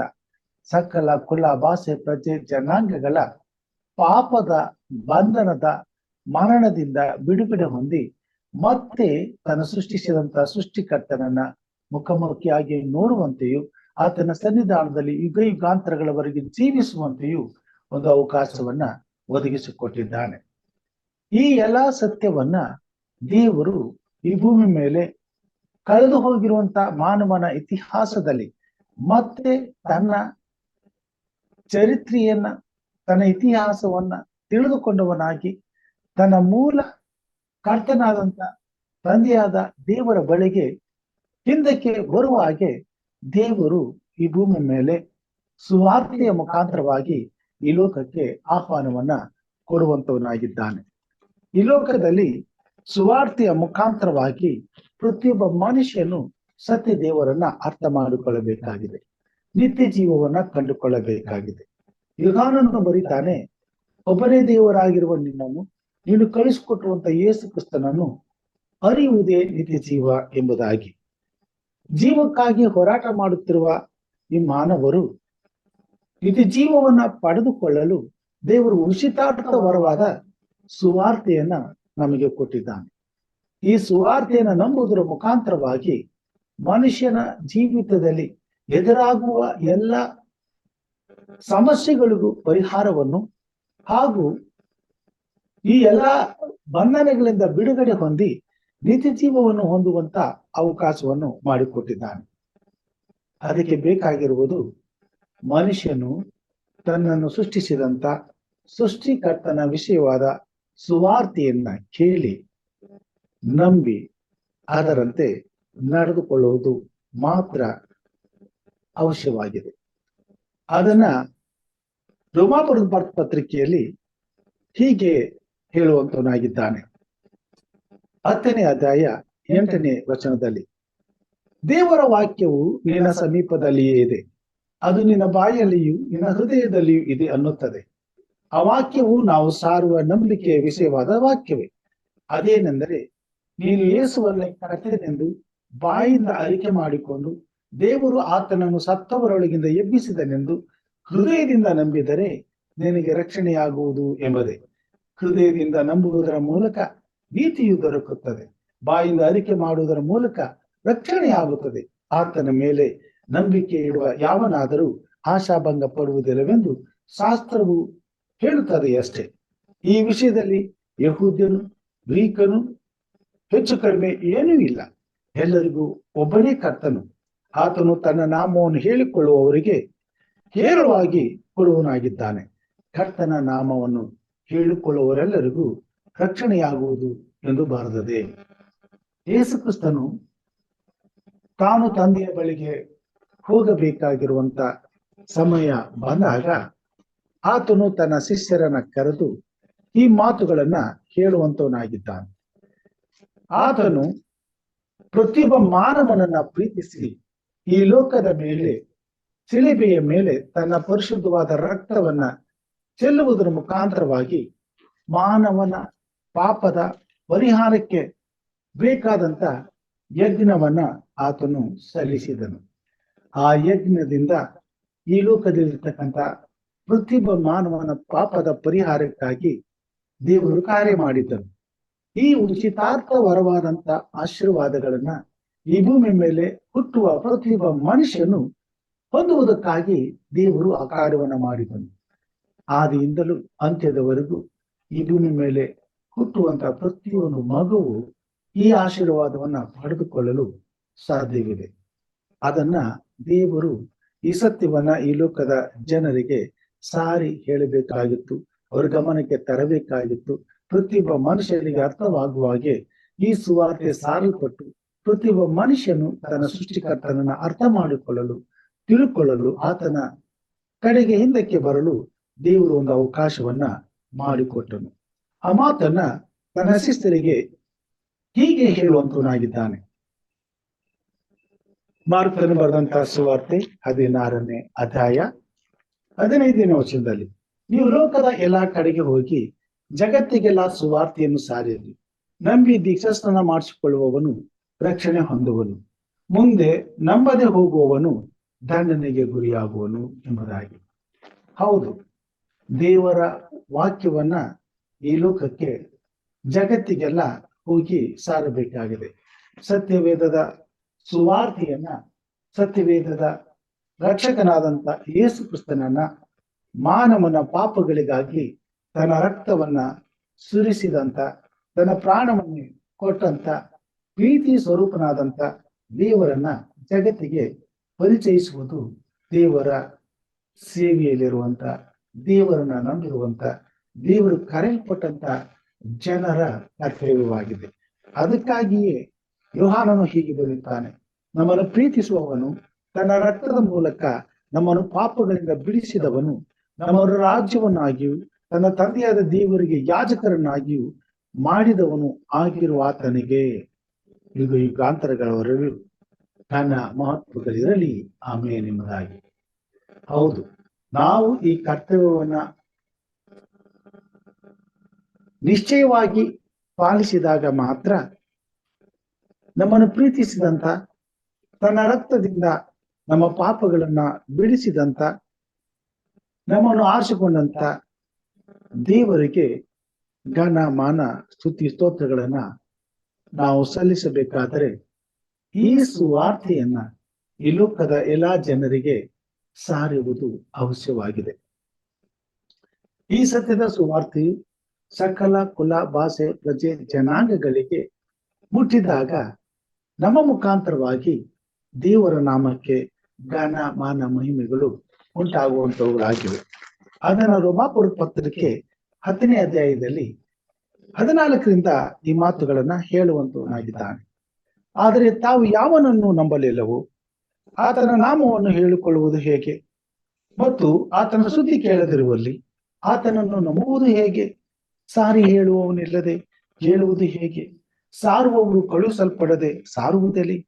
ಸಕಲ ಕುಲ ಭಾಷೆ ಪ್ರಜೆ ಜನಾಂಗಗಳ ಪಾಪದ ಬಂಧನದ ಮರಣದಿಂದ ಬಿಡುಗಡೆ ಹೊಂದಿ ಮತ್ತೆ ತನ್ನ ಸೃಷ್ಟಿಸಿದಂತ ಸೃಷ್ಟಿಕರ್ತನನ್ನ ಮುಖಾಮುಖಿಯಾಗಿ ನೋಡುವಂತೆಯೂ ಆತನ ಸನ್ನಿಧಾನದಲ್ಲಿ ಯುಗ ಯುಗಾಂತರಗಳವರೆಗೆ ಜೀವಿಸುವಂತೆಯೂ ಒಂದು ಅವಕಾಶವನ್ನ ಒದಗಿಸಿಕೊಟ್ಟಿದ್ದಾನೆ. ಈ ಎಲ್ಲಾ ಸತ್ಯವನ್ನ ದೇವರು ಈ ಭೂಮಿ ಮೇಲೆ ಕಳೆದು ಹೋಗಿರುವಂತ ಮಾನವನ ಇತಿಹಾಸದಲ್ಲಿ ಮತ್ತೆ ತನ್ನ ಚರಿತ್ರೆಯನ್ನ ತನ್ನ ಇತಿಹಾಸವನ್ನ ತಿಳಿದುಕೊಂಡವನಾಗಿ ತನ್ನ ಮೂಲ ಕರ್ತನಾದಂತ ತಂದೆಯಾದ ದೇವರ ಬಳಿಗೆ ಹಿಂದಕ್ಕೆ ಬರುವ ಹಾಗೆ ದೇವರು ಈ ಭೂಮಿ ಮೇಲೆ ಸುವಾರ್ತೆಯ ಮುಖಾಂತರವಾಗಿ ಈ ಲೋಕಕ್ಕೆ ಆಹ್ವಾನವನ್ನ ಕೊಡುವಂತವನಾಗಿದ್ದಾನೆ. ಈ ಲೋಕದಲ್ಲಿ ಸುವಾರ್ತೆಯ ಮುಖಾಂತರವಾಗಿ ಪ್ರತಿಯೊಬ್ಬ ಮನುಷ್ಯನು ಸತ್ಯ ದೇವರನ್ನ ಅರ್ಥ ಮಾಡಿಕೊಳ್ಳಬೇಕಾಗಿದೆ, ನಿತ್ಯ ಜೀವವನ್ನ ಕಂಡುಕೊಳ್ಳಬೇಕಾಗಿದೆ. ಯೋಹಾನನು ಬರೀತಾನೆ, ಒಬ್ಬನೇ ದೇವರಾಗಿರುವ ನಿನ್ನನ್ನು ನೀನು ಕಳಿಸಿಕೊಟ್ಟುವಂತ ಯೇಸು ಕ್ರಿಸ್ತನನ್ನು ಅರಿಯುವುದೇ ನಿತ್ಯ ಜೀವ ಎಂಬುದಾಗಿ. ಜೀವಕ್ಕಾಗಿ ಹೋರಾಟ ಮಾಡುತ್ತಿರುವ ಈ ಮಾನವರು ನಿತ್ಯ ಜೀವವನ್ನ ಪಡೆದುಕೊಳ್ಳಲು ದೇವರು ಉಚಿತಾರ್ಥ ವರವಾದ ಸುವಾರ್ತೆಯನ್ನ ನಮಗೆ ಕೊಟ್ಟಿದ್ದಾನೆ. ಈ ಸುವಾರ್ತೆಯನ್ನ ನಂಬುವುದರ ಮುಖಾಂತರವಾಗಿ ಮನುಷ್ಯನ ಜೀವಿತದಲ್ಲಿ ಎದುರಾಗುವ ಎಲ್ಲ ಸಮಸ್ಯೆಗಳಿಗೂ ಪರಿಹಾರವನ್ನು ಹಾಗೂ ಈ ಎಲ್ಲ ಬಂಧನಗಳಿಂದ ಬಿಡುಗಡೆ ಹೊಂದಿ ನಿತ್ಯ ಜೀವವನ್ನು ಹೊಂದುವಂತ ಅವಕಾಶವನ್ನು ಮಾಡಿಕೊಟ್ಟಿದ್ದಾನೆ. ಅದಕ್ಕೆ ಬೇಕಾಗಿರುವುದು ಮನುಷ್ಯನು ತನ್ನನ್ನು ಸೃಷ್ಟಿಸಿದಂತ ಸೃಷ್ಟಿಕರ್ತನ ವಿಷಯವಾದ ಸುವಾರ್ತೆಯನ್ನ ಕೇಳಿ ನಂಬಿ ಅದರಂತೆ ನಡೆದುಕೊಳ್ಳುವುದು ಮಾತ್ರ ಅವಶ್ಯವಾಗಿದೆ. ಅದನ್ನ ರೋಮಾಪುರದ ಪತ್ರಿಕೆಯಲ್ಲಿ ಹೀಗೆ ಹೇಳುವಂತವನಾಗಿದ್ದಾನೆ. 10ನೇ ಅಧ್ಯಾಯ 8ನೇ ವಚನದಲ್ಲಿ, ದೇವರ ವಾಕ್ಯವು ನಿನ್ನ ಸಮೀಪದಲ್ಲಿಯೇ ಇದೆ, ಅದು ನಿನ್ನ ಬಾಯಲ್ಲಿಯೂ ನಿನ್ನ ಹೃದಯದಲ್ಲಿಯೂ ಇದೆ ಅನ್ನುತ್ತದೆ. ಆ ವಾಕ್ಯವು ನಾವು ಸಾರುವ ನಂಬಿಕೆಯ ವಿಷಯವಾದ ವಾಕ್ಯವೇ. ಅದೇನೆಂದರೆ, ನೀನು ಯೇಸುವನ್ನೇ ಕರ್ತನೆಂದು ಬಾಯಿಂದ ಅರಿಕೆ ಮಾಡಿಕೊಂಡು ದೇವರು ಆತನನ್ನು ಸತ್ತವರೊಳಗಿಂದ ಎಬ್ಬಿಸಿದನೆಂದು ಹೃದಯದಿಂದ ನಂಬಿದರೆ ನಿನಗೆ ರಕ್ಷಣೆಯಾಗುವುದು ಎಂಬುದೇ. ಹೃದಯದಿಂದ ನಂಬುವುದರ ಮೂಲಕ ನೀತಿಯು ದೊರಕುತ್ತದೆ, ಬಾಯಿಂದ ಅರಿಕೆ ಮಾಡುವುದರ ಮೂಲಕ ರಕ್ಷಣೆಯಾಗುತ್ತದೆ. ಆತನ ಮೇಲೆ ನಂಬಿಕೆ ಇಡುವ ಯಾವನಾದರೂ ಆಶಾಭಂಗ ಪಡುವುದಿಲ್ಲವೆಂದು ಶಾಸ್ತ್ರವು ಹೇಳುತ್ತದೆ ಅಷ್ಟೇ. ಈ ವಿಷಯದಲ್ಲಿ ಯಹೂದ್ಯನು ಗ್ರೀಕನು ಹೆಚ್ಚು ಕಡಿಮೆ ಏನೂ ಇಲ್ಲ, ಎಲ್ಲರಿಗೂ ಒಬ್ಬನೇ ಕರ್ತನು. ಆತನು ತನ್ನ ನಾಮವನ್ನು ಹೇಳಿಕೊಳ್ಳುವವರಿಗೆ ಹೇರಳವಾಗಿ ಕೊಡುವನಾಗಿದ್ದಾನೆ. ಕರ್ತನ ನಾಮವನ್ನು ಹೇಳಿಕೊಳ್ಳುವವರೆಲ್ಲರಿಗೂ ರಕ್ಷಣೆಯಾಗುವುದು ಎಂದು ಬರೆದದೆ. ಯೇಸು ಕ್ರಿಸ್ತನು ತಾನು ತಂದೆಯ ಬಳಿಗೆ ಹೋಗಬೇಕಾಗಿರುವಂತ ಸಮಯ ಬಂದಾಗ ಆತನು ತನ್ನ ಶಿಷ್ಯರನ್ನ ಕರೆದು ಈ ಮಾತುಗಳನ್ನ ಹೇಳುವಂತವನಾಗಿದ್ದಾನೆ. ಆತನು ಪ್ರತಿಯೊಬ್ಬ ಮಾನವನನ್ನ ಪ್ರೀತಿಸಿ ಈ ಲೋಕದ ಮೇಲೆ ಶಿಲುಬೆಯ ಮೇಲೆ ತನ್ನ ಪರಿಶುದ್ಧವಾದ ರಕ್ತವನ್ನ ಚೆಲ್ಲುವುದರ ಮುಖಾಂತರವಾಗಿ ಮಾನವನ ಪಾಪದ ಪರಿಹಾರಕ್ಕೆ ಬೇಕಾದಂತ ಯಜ್ಞವನ್ನ ಆತನು ಸಲ್ಲಿಸಿದನು. ಆ ಯಜ್ಞದಿಂದ ಈ ಲೋಕದಲ್ಲಿರ್ತಕ್ಕಂಥ ಪ್ರತಿಯೊಬ್ಬ ಮಾನವನ ಪಾಪದ ಪರಿಹಾರಕ್ಕಾಗಿ ದೇವರು ಕಾರ್ಯ ಮಾಡಿದ್ದನು. ಈ ಉಚಿತಾರ್ಥ ವರವಾದಂತ ಆಶೀರ್ವಾದಗಳನ್ನ ಈ ಭೂಮಿ ಮೇಲೆ ಹುಟ್ಟುವ ಪ್ರತಿಯೊಬ್ಬ ಮನುಷ್ಯನು ಹೊಂದುವುದಕ್ಕಾಗಿ ದೇವರು ಆ ಕಾರ್ಯವನ್ನ ಮಾಡಿದನು. ಆದಿಯಿಂದಲೂ ಅಂತ್ಯದವರೆಗೂ ಈ ಭೂಮಿ ಮೇಲೆ ಹುಟ್ಟುವಂತ ಪ್ರತಿಯೊಂದು ಮಗುವು ಈ ಆಶೀರ್ವಾದವನ್ನ ಪಡೆದುಕೊಳ್ಳಲು ಸಾಧ್ಯವಿದೆ. ಅದನ್ನ ದೇವರು ಈ ಸತ್ಯವನ್ನ ಈ ಲೋಕದ ಜನರಿಗೆ ಸಾರಿ ಹೇಳಬೇಕಾಗಿತ್ತು, ಅವರ ಗಮನಕ್ಕೆ ತರಬೇಕಾಗಿತ್ತು. ಪ್ರತಿಯೊಬ್ಬ ಮನುಷ್ಯನಿಗೆ ಅರ್ಥವಾಗುವ ಹಾಗೆ ಈ ಸುವಾರ್ತೆ ಸಾರಲ್ಪಟ್ಟು ಪ್ರತಿಯೊಬ್ಬ ಮನುಷ್ಯನು ತನ್ನ ಸೃಷ್ಟಿಕರ್ತನನ್ನ ಅರ್ಥ ಮಾಡಿಕೊಳ್ಳಲು ತಿಳ್ಕೊಳ್ಳಲು ಆತನ ಕಡೆಗೆ ಹಿಂದಕ್ಕೆ ಬರಲು ದೇವರು ಒಂದು ಅವಕಾಶವನ್ನ ಮಾಡಿಕೊಟ್ಟನು. ಆ ಮಾತನ್ನ ತನ್ನ ಶಿಷ್ಯರಿಗೆ ಹೀಗೆ ಹೇಳುವಂತನಾಗಿದ್ದಾನೆ. ಮಾರ್ಕನು ಬರೆದಂತಹ ಸುವಾರ್ತೆ 16ನೇ ಅಧ್ಯಾಯ 15ನೇ ವಚನದಲ್ಲಿ, ನೀವು ಲೋಕದ ಎಲ್ಲಾ ಕಡೆಗೆ ಹೋಗಿ ಜಗತ್ತಿಗೆಲ್ಲ ಸುವಾರ್ತೆಯನ್ನು ಸಾರಿರಿ. ನಂಬಿ ದೀಕ್ಷಾಸ್ನಾನ ಮಾಡಿಸಿಕೊಳ್ಳುವವನು ರಕ್ಷಣೆ ಹೊಂದುವನು, ಮುಂದೆ ನಂಬದೆ ಹೋಗುವವನು ದಂಡನೆಗೆ ಗುರಿಯಾಗುವನು ಎಂಬುದಾಗಿ. ಹೌದು, ದೇವರ ವಾಕ್ಯವನ್ನ ಈ ಲೋಕಕ್ಕೆ ಜಗತ್ತಿಗೆಲ್ಲ ಹೋಗಿ ಸಾರಬೇಕಾಗಿದೆ. ಸತ್ಯವೇದದ ಸುವಾರ್ತೆಯನ್ನ, ಸತ್ಯವೇದದ ರಕ್ಷಕನಾದಂತ ಯೇಸು ಕ್ರಿಸ್ತನನ್ನ, ಮಾನವನ ಪಾಪಗಳಿಗಾಗಿ ತನ್ನ ರಕ್ತವನ್ನ ಸುರಿಸಿದಂತ, ತನ್ನ ಪ್ರಾಣವನ್ನು ಕೊಟ್ಟಂತ ಪ್ರೀತಿ ಸ್ವರೂಪನಾದಂತ ದೇವರನ್ನ ಜಗತ್ತಿಗೆ ಪರಿಚಯಿಸುವುದು ದೇವರ ಸೇವೆಯಲ್ಲಿರುವಂತ, ದೇವರನ್ನ ನಂಬಿರುವಂತ, ದೇವರು ಕರೆಯಲ್ಪಟ್ಟಂತ ಜನರ ಕರ್ತವ್ಯವಾಗಿದೆ. ಅದಕ್ಕಾಗಿಯೇ ಯೋಹಾನನು ಹೀಗೆ ಬರೆಯುತ್ತಾನೆ, ನಮ್ಮನ್ನು ಪ್ರೀತಿಸುವವನು ತನ್ನ ರಕ್ತದ ಮೂಲಕ ನಮ್ಮನ್ನು ಪಾಪಗಳಿಂದ ಬಿಡಿಸಿದವನು, ನಮ್ಮ ರಾಜ್ಯವನ್ನಾಗಿಯೂ ತನ್ನ ತಂದೆಯಾದ ದೇವರಿಗೆ ಯಾಜಕರನ್ನಾಗಿಯೂ ಮಾಡಿದವನು ಆಗಿರುವ ಆತನಿಗೆ ಯುಗ ಯುಗಾಂತರಗಳವರೆಗೂ ನನ್ನ ಮಹತ್ವಗಳಿರಲಿ, ಆಮೇಲೆ ಎಂಬುದಾಗಿ. ಹೌದು, ನಾವು ಈ ಕರ್ತವ್ಯವನ್ನ ನಿಶ್ಚಯವಾಗಿ ಪಾಲಿಸಿದಾಗ ಮಾತ್ರ ನಮ್ಮನ್ನು ಪ್ರೀತಿಸಿದಂತ, ತನ್ನ ರಕ್ತದಿಂದ ನಮ್ಮ ಪಾಪಗಳನ್ನ ಬಿಡಿಸಿದಂತ, ನಮ್ಮನ್ನು ಆರಿಸಿಕೊಂಡಂತ ದೇವರಿಗೆ ಘನ ಮಾನ ಸ್ತುತಿ ಸ್ತೋತ್ರಗಳನ್ನ ನಾವು ಸಲ್ಲಿಸಬೇಕಾದರೆ ಈ ಸುವಾರ್ತೆಯನ್ನ ಈ ಲೋಕದ ಎಲ್ಲಾ ಜನರಿಗೆ ಸಾರುವುದು ಅವಶ್ಯವಾಗಿದೆ. ಈ ಸತ್ಯದ ಸುವಾರ್ತೆಯು ಸಕಲ ಕುಲ, ಭಾಷೆ, ಪ್ರಜೆ, ಜನಾಂಗಗಳಿಗೆ ಮುಟ್ಟಿದಾಗ ನಮ್ಮ ಮುಖಾಂತರವಾಗಿ ದೇವರ ನಾಮಕ್ಕೆ ಘನ ಮಾನ ಮಹಿಮೆಗಳು ಉಂಟಾಗುವಂತವುಗಳಾಗಿವೆ. ಅದನ್ನು ರೋಮಾಪುರ ಪತ್ರಿಕೆ 10ನೇ ಅಧ್ಯಾಯದಲ್ಲಿ 14ರಿಂದ ಈ ಮಾತುಗಳನ್ನ ಹೇಳುವಂತವನಾಗಿದ್ದಾನೆ. ಆದರೆ ತಾವು ಯಾವನನ್ನು ನಂಬಲಿಲ್ಲವೋ ಆತನ ನಾಮವನ್ನು ಹೇಳಿಕೊಳ್ಳುವುದು ಹೇಗೆ? ಮತ್ತು ಆತನ ಸುದ್ದಿ ಕೇಳದಿರುವಲ್ಲಿ ಆತನನ್ನು ನಂಬುವುದು ಹೇಗೆ? ಸಾರಿ ಹೇಳುವವನಿಲ್ಲದೆ ಹೇಳುವುದು ಹೇಗೆ? ಸಾರುವವರು ಕಳುಹಿಸಲ್ಪಡದೆ ಸಾರುವುದೆಲ್ಲಿ?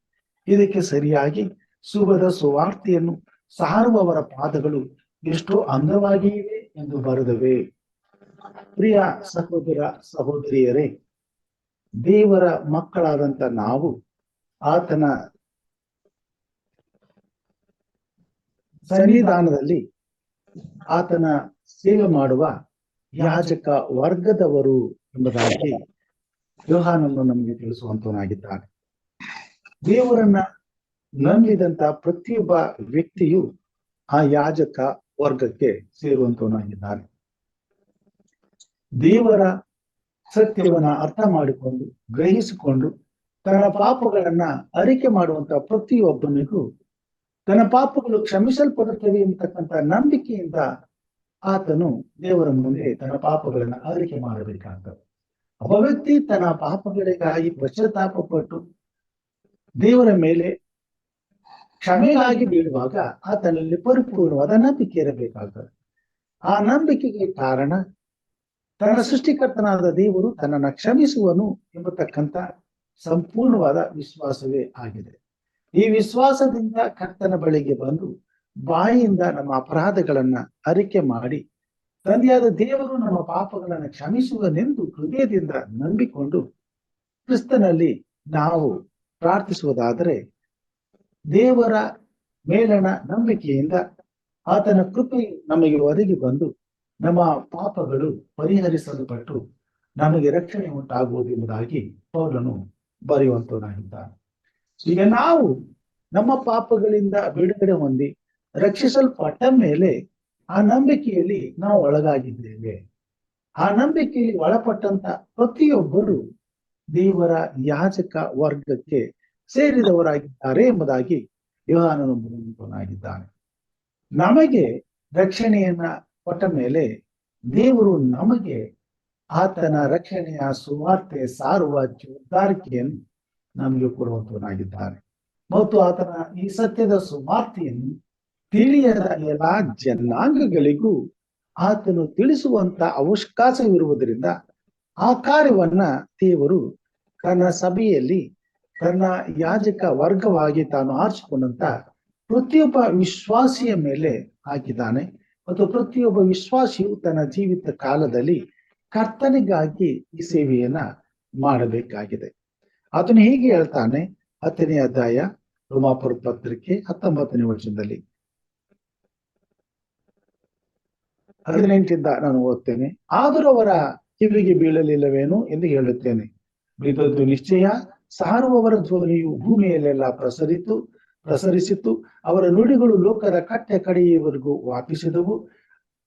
ಇದಕ್ಕೆ ಸರಿಯಾಗಿ ಶುಭದ ಸುವಾರ್ತೆಯನ್ನು ಸಾರುವವರ ಪಾದಗಳು ಎಷ್ಟೋ ಅಂದವಾಗಿವೆ ಎಂದು ಬರೆದವೆ. ಪ್ರಿಯ ಸಹೋದರ ಸಹೋದರಿಯರೇ, ದೇವರ ಮಕ್ಕಳಾದಂತ ನಾವು ಆತನ ಸನ್ನಿಧಾನದಲ್ಲಿ ಆತನ ಸೇವೆ ಮಾಡುವ ಯಾಜಕ ವರ್ಗದವರು ಎಂಬುದಾಗಿ ಯೋಹಾನನು ನಮಗೆ ತಿಳಿಸುವಂತವನಾಗಿದ್ದಾನೆ. ದೇವರನ್ನ ನಂಬಿದಂತ ಪ್ರತಿಯೊಬ್ಬ ವ್ಯಕ್ತಿಯು ಆ ಯಾಜಕ ವರ್ಗಕ್ಕೆ ಸೇರುವಂತವನಾಗಿದ್ದಾನೆ. ದೇವರ ಸತ್ಯವನ್ನ ಅರ್ಥ ಮಾಡಿಕೊಂಡು ಗ್ರಹಿಸಿಕೊಂಡು ತನ್ನ ಪಾಪಗಳನ್ನ ಅರಿಕೆ ಮಾಡುವಂತ ಪ್ರತಿಯೊಬ್ಬನಿಗೂ ತನ್ನ ಪಾಪಗಳು ಕ್ಷಮಿಸಲ್ಪಡುತ್ತವೆ ಎಂಬತಕ್ಕಂಥ ನಂಬಿಕೆಯಿಂದ ಆತನು ದೇವರ ಮುಂದೆ ತನ್ನ ಪಾಪಗಳನ್ನ ಅರಿಕೆ ಮಾಡಬೇಕಾಗ್ತದೆ. ಒಬ್ಬ ವ್ಯಕ್ತಿ ತನ್ನ ಪಾಪಗಳಿಗಾಗಿ ಪಶ್ಚಾತ್ತಾಪ ಪಟ್ಟು ದೇವರ ಮೇಲೆ ಕ್ಷಮೆಗಾಗಿ ಬೀಳುವಾಗ ಆತನಲ್ಲಿ ಪರಿಪೂರ್ಣವಾದ ನಂಬಿಕೆ ಇರಬೇಕಾಗ್ತದೆ. ಆ ನಂಬಿಕೆಗೆ ಕಾರಣ ತನ್ನ ಸೃಷ್ಟಿಕರ್ತನಾದ ದೇವರು ತನ್ನನ್ನ ಕ್ಷಮಿಸುವನು ಎಂಬತಕ್ಕಂಥ ಸಂಪೂರ್ಣವಾದ ವಿಶ್ವಾಸವೇ ಆಗಿದೆ. ಈ ವಿಶ್ವಾಸದಿಂದ ಕರ್ತನ ಬಳಿಗೆ ಬಂದು ಬಾಯಿಯಿಂದ ನಮ್ಮ ಅಪರಾಧಗಳನ್ನ ಅರಿಕೆ ಮಾಡಿ ತಂದೆಯಾದ ದೇವರು ನಮ್ಮ ಪಾಪಗಳನ್ನ ಕ್ಷಮಿಸುವನೆಂದು ಹೃದಯದಿಂದ ನಂಬಿಕೊಂಡು ಕ್ರಿಸ್ತನಲ್ಲಿ ನಾವು ಪ್ರಾರ್ಥಿಸುವುದಾದರೆ ದೇವರ ಮೇಲಣ ನಂಬಿಕೆಯಿಂದ ಆತನ ಕೃಪೆಯು ನಮಗೆ ಒದಗಿ ಬಂದು ನಮ್ಮ ಪಾಪಗಳು ಪರಿಹರಿಸಲ್ಪಟ್ಟು ನಮಗೆ ರಕ್ಷಣೆ ಉಂಟಾಗುವುದು ಎಂಬುದಾಗಿ ಪೌಲನು ಬರೆಯುವಂತವನಾಗಿದ್ದಾನೆ. ಈಗ ನಾವು ನಮ್ಮ ಪಾಪಗಳಿಂದ ಬಿಡುಗಡೆ ಹೊಂದಿ ರಕ್ಷಿಸಲ್ಪಟ್ಟ ಮೇಲೆ ಆ ನಂಬಿಕೆಯಲ್ಲಿ ನಾವು ಒಳಗಾಗಿದ್ದೇವೆ. ಆ ನಂಬಿಕೆಯಲ್ಲಿ ಒಳಪಟ್ಟಂತ ಪ್ರತಿಯೊಬ್ಬರು ದೇವರ ಯಾಜಕ ವರ್ಗಕ್ಕೆ ಸೇರಿದವರಾಗಿದ್ದಾರೆ ಎಂಬುದಾಗಿ ಯೋಹಾನನು ಬರೆಯುವಂತವನಾಗಿದ್ದಾನೆ. ನಮಗೆ ರಕ್ಷಣೆಯನ್ನ ಕೊಟ್ಟ ಮೇಲೆ ದೇವರು ನಮಗೆ ಆತನ ರಕ್ಷಣೆಯ ಸುವಾರ್ತೆ ಸಾರುವ ಜವಾಬ್ದಾರಿಕೆಯನ್ನು ನಮಗೆ ಕೊಡುವಂತವನಾಗಿದ್ದಾನೆ. ಮತ್ತು ಆತನ ಈ ಸತ್ಯದ ಸುವಾರ್ತೆಯನ್ನು ತಿಳಿಯದ ಎಲ್ಲಾ ಜನಾಂಗಗಳಿಗೂ ಆತನು ತಿಳಿಸುವಂತ ಅವಕಾಶವಿರುವುದರಿಂದ ಆ ಕಾರ್ಯವನ್ನ ದೇವರು ತನ್ನ ಸಭೆಯಲ್ಲಿ ತನ್ನ ಯಾಜಕ ವರ್ಗವಾಗಿ ತಾನು ಆರಿಸಿಕೊಂಡಂತ ಪ್ರತಿಯೊಬ್ಬ ವಿಶ್ವಾಸಿಯ ಮೇಲೆ ಹಾಕಿದ್ದಾನೆ. ಮತ್ತು ಪ್ರತಿಯೊಬ್ಬ ವಿಶ್ವಾಸಿಯು ತನ್ನ ಜೀವಿತ ಕಾಲದಲ್ಲಿ ಕರ್ತನಿಗಾಗಿ ಈ ಸೇವೆಯನ್ನ ಮಾಡಬೇಕಾಗಿದೆ. ಅದನ್ನು ಹೀಗೆ ಹೇಳ್ತಾನೆ 10ನೇ ಅಧ್ಯಾಯ ರೋಮಾಪುರ ಪತ್ರಿಕೆ 19ನೇ ವಚನದಲ್ಲಿ. 18 ನಾನು ಓದ್ತೇನೆ. ಆದರೂ ಅವರ ಕಿವಿಗೆ ಬೀಳಲಿಲ್ಲವೇನು ಎಂದು ಹೇಳುತ್ತೇನೆ. ಬಿದ್ದದ್ದು ನಿಶ್ಚಯ, ಸಾರುವವರ ಧ್ವನಿಯು ಭೂಮಿಯಲ್ಲೆಲ್ಲ ಪ್ರಸರಿಸಿತು. ಅವರ ನುಡಿಗಳು ಲೋಕದ ಕಟ್ಟೆ ಕಡೆಯವರೆಗೂ ವ್ಯಾಪಿಸಿದವು.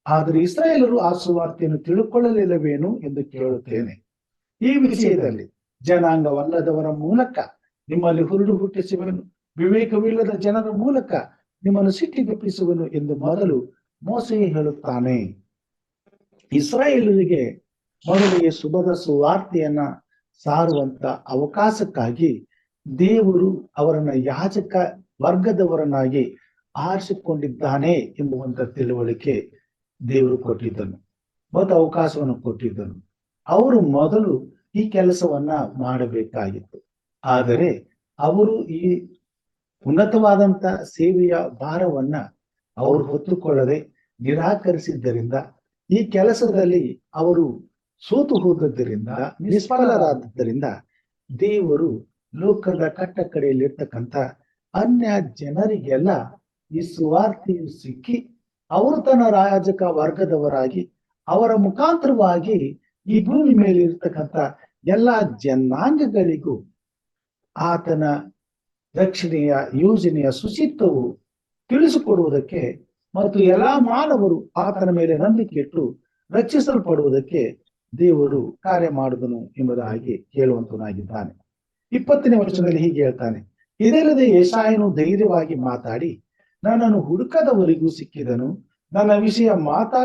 ಆದರೆ ಇಸ್ರಾಯೇಲರು ಆ ಸುವಾರ್ತೆಯನ್ನು ತಿಳುಕೊಳ್ಳಲಿಲ್ಲವೇನು ಎಂದು ಕೇಳುತ್ತೇನೆ. ಈ ವಿಷಯದಲ್ಲಿ ಜನಾಂಗವಲ್ಲದವರ ಮೂಲಕ ನಿಮ್ಮಲ್ಲಿ ಹುರುಡು ಹುಟ್ಟಿಸುವನು, ವಿವೇಕವಿಲ್ಲದ ಜನರ ಮೂಲಕ ನಿಮ್ಮನ್ನು ಸಿಟ್ಟಿಗೆಪ್ಪಿಸುವನು ಎಂದು ಮೊದಲು ಮೋಸೆಯೇ ಹೇಳುತ್ತಾನೆ. ಇಸ್ರಾಯೇಲರಿಗೆ ಮೊದಲಿಗೆ ಶುಭದ ಸುವಾರ್ತೆಯನ್ನ ಸಾರುವಂತ ಅವಕಾಶಕ್ಕಾಗಿ ದೇವರು ಅವರನ್ನ ಯಾಜಕ ವರ್ಗದವರನ್ನಾಗಿ ಆರಿಸಿಕೊಂಡಿದ್ದಾನೆ ಎಂಬುವಂತ ತಿಳುವಳಿಕೆ ದೇವರು ಕೊಟ್ಟಿದ್ದನು ಮತ್ತು ಅವಕಾಶವನ್ನು ಕೊಟ್ಟಿದ್ದನು. ಅವರು ಮೊದಲು ಈ ಕೆಲಸವನ್ನ ಮಾಡಬೇಕಾಗಿತ್ತು. ಆದರೆ ಅವರು ಈ ಉನ್ನತವಾದಂತ ಸೇವೆಯ ಭಾರವನ್ನ ಅವರು ಹೊತ್ತುಕೊಳ್ಳದೆ ನಿರಾಕರಿಸಿದ್ದರಿಂದ, ಈ ಕೆಲಸದಲ್ಲಿ ಅವರು ಸೋತು ಹೋದದ್ದರಿಂದ, ನಿಷ್ಫಲರಾದದ್ದರಿಂದ ದೇವರು ಲೋಕದ ಕಟ್ಟ ಕಡೆಯಲ್ಲಿರ್ತಕ್ಕಂಥ ಅನ್ಯ ಜನರಿಗೆಲ್ಲ ಈ ಸುವಾರ್ತೆಯು ಸಿಕ್ಕಿ ಅವರು ತನ್ನ ರಾಜಕ ವರ್ಗದವರಾಗಿ ಅವರ ಮುಖಾಂತರವಾಗಿ ಈ ಭೂಮಿ ಮೇಲೆ ಇರ್ತಕ್ಕಂಥ ಎಲ್ಲಾ ಜನಾಂಗಗಳಿಗೂ ಆತನ ರಕ್ಷಣೆಯ ಯೋಜನೆಯ ಶುಚಿತ್ವವು ತಿಳಿಸಿಕೊಡುವುದಕ್ಕೆ ಮತ್ತು ಎಲ್ಲಾ ಮಾನವರು ಆತನ ಮೇಲೆ ನಂಬಿಕೆ ಇಟ್ಟು ರಕ್ಷಿಸಲ್ಪಡುವುದಕ್ಕೆ ದೇವರು ಕಾರ್ಯ ಮಾಡುದನು ಎಂಬುದಾಗಿ ಹೇಳುವಂತನಾಗಿದ್ದಾನೆ. 20ನೇ ವಚನದಲ್ಲಿ ಹೀಗೆ ಹೇಳ್ತಾನೆ. ಇದಲ್ಲದೆ ಯೆಶಾಯನು ಧೈರ್ಯವಾಗಿ ಮಾತಾಡಿ, ನನ್ನನ್ನು ಹುಡುಕದವರಿಗೂ ಸಿಕ್ಕಿದನು, ನನ್ನ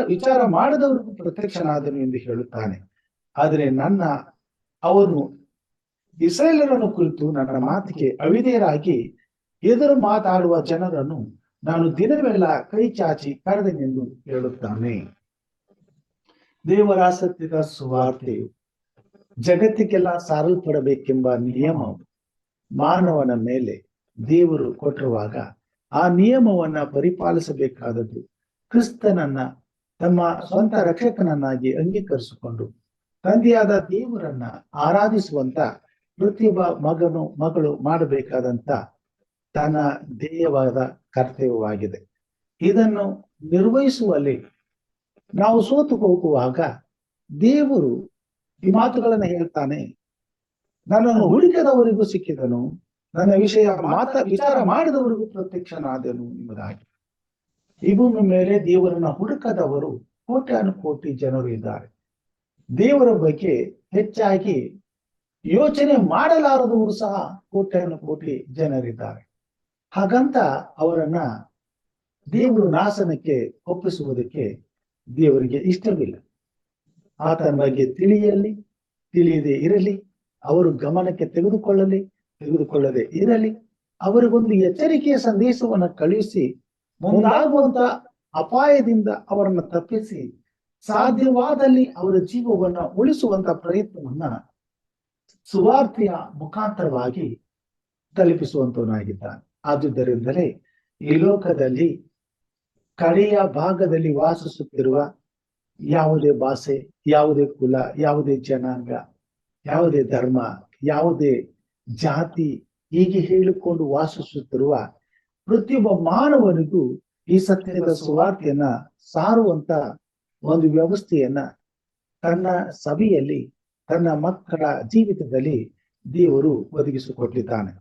ವಿಚಾರ ಮಾಡದವರಿಗೂ ಪ್ರತ್ಯಕ್ಷನಾದನು ಎಂದು ಹೇಳುತ್ತಾನೆ. ಆದರೆ ಅವನು ಇಸ್ರಾಯೇಲರನ್ನು ಕುರಿತು ನನ್ನ ಮಾತಿಗೆ ಅವಿಧೇಯರಾಗಿ ಎದುರು ಮಾತಾಡುವ ಜನರನ್ನು ನಾನು ದಿನವೆಲ್ಲ ಕೈ ಚಾಚಿ ಕರೆದನೆಂದು ಹೇಳುತ್ತಾನೆ. ದೇವರ ಸತ್ಯದ ಸುವಾರ್ತೆಯು ಜಗತ್ತಿಗೆಲ್ಲ ಸಾರಲ್ಪಡಬೇಕೆಂಬ ನಿಯಮ ಮಾನವನ ಮೇಲೆ ದೇವರು ಕೊಟ್ಟಿರುವಾಗ ಆ ನಿಯಮವನ್ನ ಪರಿಪಾಲಿಸಬೇಕಾದದ್ದು ಕ್ರಿಸ್ತನನ್ನ ತಮ್ಮ ಸ್ವಂತ ರಕ್ಷಕನನ್ನಾಗಿ ಅಂಗೀಕರಿಸಿಕೊಂಡು ತಂದೆಯಾದ ದೇವರನ್ನ ಆರಾಧಿಸುವಂತ ಪ್ರತಿಯೊಬ್ಬ ಮಗಳು ಮಾಡಬೇಕಾದಂತ ತನ್ನ ಧ್ಯೇಯವಾದ ಕರ್ತವ್ಯವಾಗಿದೆ. ಇದನ್ನು ನಿರ್ವಹಿಸುವಲ್ಲಿ ನಾವು ಸೋತು ಹೋಗುವಾಗ ದೇವರು ಈ ಮಾತುಗಳನ್ನ ಹೇಳ್ತಾನೆ. ನನ್ನನ್ನು ಹುಡುಕದವರಿಗೂ ಸಿಕ್ಕಿದನು, ನನ್ನ ವಿಚಾರ ಮಾಡಿದವರಿಗೂ ಪ್ರತ್ಯಕ್ಷನಾದನು ಎಂಬುದಾಗಿ. ಈ ಭೂಮಿ ಮೇಲೆ ದೇವರನ್ನ ಹುಡುಕದವರು ಕೋಟ್ಯಾನುಕೋಟಿ ಜನರು ಇದ್ದಾರೆ. ದೇವರ ಬಗ್ಗೆ ಹೆಚ್ಚಾಗಿ ಯೋಚನೆ ಮಾಡಲಾರದವರು ಸಹ ಕೋಟ್ಯಾನುಕೋಟಿ ಜನರಿದ್ದಾರೆ. ಹಾಗಂತ ಅವರನ್ನ ದೇವರು ನಾಶನಕ್ಕೆ ಒಪ್ಪಿಸುವುದಕ್ಕೆ ದೇವರಿಗೆ ಇಷ್ಟವಿಲ್ಲ. ಆತನ ಬಗ್ಗೆ ತಿಳಿಯದೆ ಇರಲಿ, ಅವರು ಗಮನಕ್ಕೆ ತೆಗೆದುಕೊಳ್ಳದೆ ಇರಲಿ, ಅವರಿಗೊಂದು ಎಚ್ಚರಿಕೆಯ ಸಂದೇಶವನ್ನ ಕಳುಹಿಸಿ ಮುಂದಾಗುವಂತ ಅಪಾಯದಿಂದ ಅವರನ್ನ ತಪ್ಪಿಸಿ ಸಾಧ್ಯವಾದಲ್ಲಿ ಅವರ ಜೀವವನ್ನ ಉಳಿಸುವಂತ ಪ್ರಯತ್ನವನ್ನ ಸುವಾರ್ತೆಯ ಮುಖಾಂತರವಾಗಿ ತಲುಪಿಸುವಂತವನಾಗಿದ್ದಾನೆ. ಆದುದರಿಂದಲೇ ಈ ಲೋಕದಲ್ಲಿ ಕಡೆಯ ಭಾಗದಲ್ಲಿ ವಾಸಿಸುತ್ತಿರುವ ಯಾವುದೇ ಭಾಷೆ, ಯಾವುದೇ ಕುಲ, ಯಾವುದೇ ಜನಾಂಗ, ಯಾವುದೇ ಧರ್ಮ, ಯಾವುದೇ ಜಾತಿ ಹೀಗೆ ಹೇಳಿಕೊಂಡು ವಾಸಿಸುತ್ತಿರುವ ಪ್ರತಿಯೊಬ್ಬ ಮಾನವನಿಗೂ ಈ ಸತ್ಯದ ಸುವಾರ್ತೆಯನ್ನ ಸಾರುವಂತ ಒಂದು ವ್ಯವಸ್ಥೆಯನ್ನ ತನ್ನ ಸಭೆಯಲ್ಲಿ, ತನ್ನ ಮಕ್ಕಳ ಜೀವಿತದಲ್ಲಿ ದೇವರು ಒದಗಿಸಿಕೊಟ್ಟಿದ್ದಾನೆ.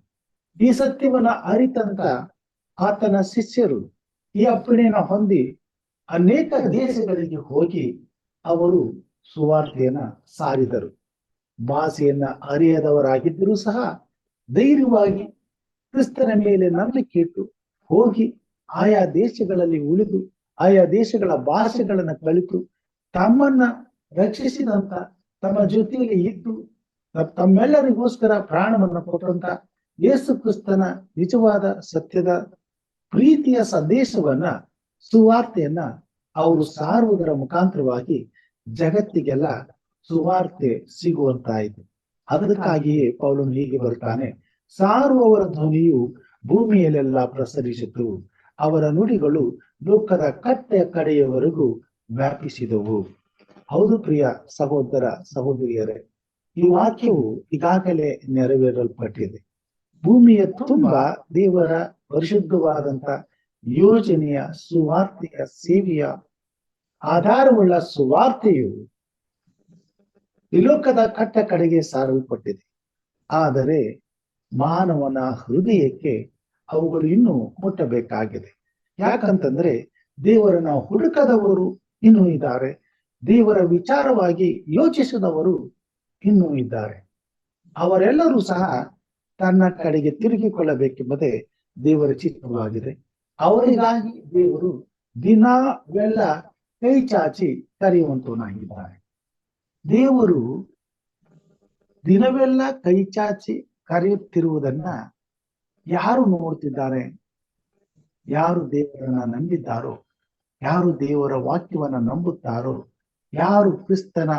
ಈ ಸತ್ಯವನ್ನ ಅರಿತಂತ ಆತನ ಶಿಷ್ಯರು ಈ ಅಪ್ಪಣೆಯನ್ನ ಹೊಂದಿ ಅನೇಕ ದೇಶಗಳಿಗೆ ಹೋಗಿ ಅವರು ಸುವಾರ್ತೆಯನ್ನ ಸಾರಿದರು. ಭಾಷೆಯನ್ನ ಅರಿಯದವರಾಗಿದ್ದರೂ ಸಹ ಧೈರ್ಯವಾಗಿ ಕ್ರಿಸ್ತನ ಮೇಲೆ ನಂಬಿಕೆ ಇಟ್ಟು ಹೋಗಿ ಆಯಾ ದೇಶಗಳಲ್ಲಿ ಉಳಿದು ಆಯಾ ದೇಶಗಳ ಭಾಷೆಗಳನ್ನ ಕಲಿತು ತಮ್ಮನ್ನ ರಕ್ಷಿಸಿದಂತ, ತಮ್ಮ ಜೊತೆಯಲ್ಲಿ ಇದ್ದು ತಮ್ಮೆಲ್ಲರಿಗೋಸ್ಕರ ಪ್ರಾಣವನ್ನ ಕೊಟ್ಟಂತ ಯೇಸು ಕ್ರಿಸ್ತನ ನಿಜವಾದ ಸತ್ಯದ ಪ್ರೀತಿಯ ಸಂದೇಶವನ್ನ, ಸುವಾರ್ತೆಯನ್ನ ಅವರು ಸಾರುವುದರ ಮುಖಾಂತರವಾಗಿ ಜಗತ್ತಿಗೆಲ್ಲ ಸುವಾರ್ತೆ ಸಿಗುವಂತಾಯಿತು. ಅದಕ್ಕಾಗಿಯೇ ಪೌಲನು ಹೀಗೆ ಬರುತ್ತಾನೆ, ಸಾರುವವರ ಧ್ವನಿಯು ಭೂಮಿಯಲ್ಲೆಲ್ಲ ಪ್ರಸರಿಸಿತು, ಅವರ ನುಡಿಗಳು ಲೋಕದ ಕಟ್ಟೆಯ ಕಡೆಯವರೆಗೂ ವ್ಯಾಪಿಸಿದವು. ಹೌದು ಪ್ರಿಯ ಸಹೋದರ ಸಹೋದರಿಯರೇ, ಈ ವಾಕ್ಯವು ಈಗಾಗಲೇ ನೆರವೇರಲ್ಪಟ್ಟಿದೆ. ಭೂಮಿಯ ತುಂಬ ದೇವರ ಪರಿಶುದ್ಧವಾದಂತ ಯೋಜನೆಯ ಸುವಾರ್ತೆಯ ಸೇವೆಯ ಆಧಾರವುಳ್ಳ ಸುವಾರ್ತೆಯು ಈ ಲೋಕದ ಕಟ್ಟ ಕಡೆಗೆ ಸಾರಲ್ಪಟ್ಟಿದೆ. ಆದರೆ ಮಾನವನ ಹೃದಯಕ್ಕೆ ಅವುಗಳು ಇನ್ನೂ ಮುಟ್ಟಬೇಕಾಗಿದೆ. ಯಾಕಂತಂದ್ರೆ ದೇವರನ್ನ ಹುಡುಕದವರು ಇನ್ನೂ ಇದ್ದಾರೆ, ದೇವರ ವಿಚಾರವಾಗಿ ಯೋಚಿಸಿದವರು ಇನ್ನೂ ಇದ್ದಾರೆ. ಅವರೆಲ್ಲರೂ ಸಹ ತನ್ನ ಕಡೆಗೆ ತಿರುಗಿಕೊಳ್ಳಬೇಕೆಂಬುದೇ ದೇವರ ಚಿತ್ತವಾಗಿದೆ. ಅವರಿಗಾಗಿ ದೇವರು ದಿನವೆಲ್ಲ ಕೈ ಚಾಚಿ ಕರೆಯುವಂತವನಾಗಿದ್ದಾನೆ. ದೇವರು ದಿನವೆಲ್ಲ ಕೈ ಚಾಚಿ ಕರೆಯುತ್ತಿರುವುದನ್ನ ಯಾರು ನೋಡ್ತಿದ್ದಾರೆ? ಯಾರು ದೇವರನ್ನ ನಂಬಿದ್ದಾರೋ, ಯಾರು ದೇವರ ವಾಕ್ಯವನ್ನ ನಂಬುತ್ತಾರೋ, ಯಾರು ಕ್ರಿಸ್ತನ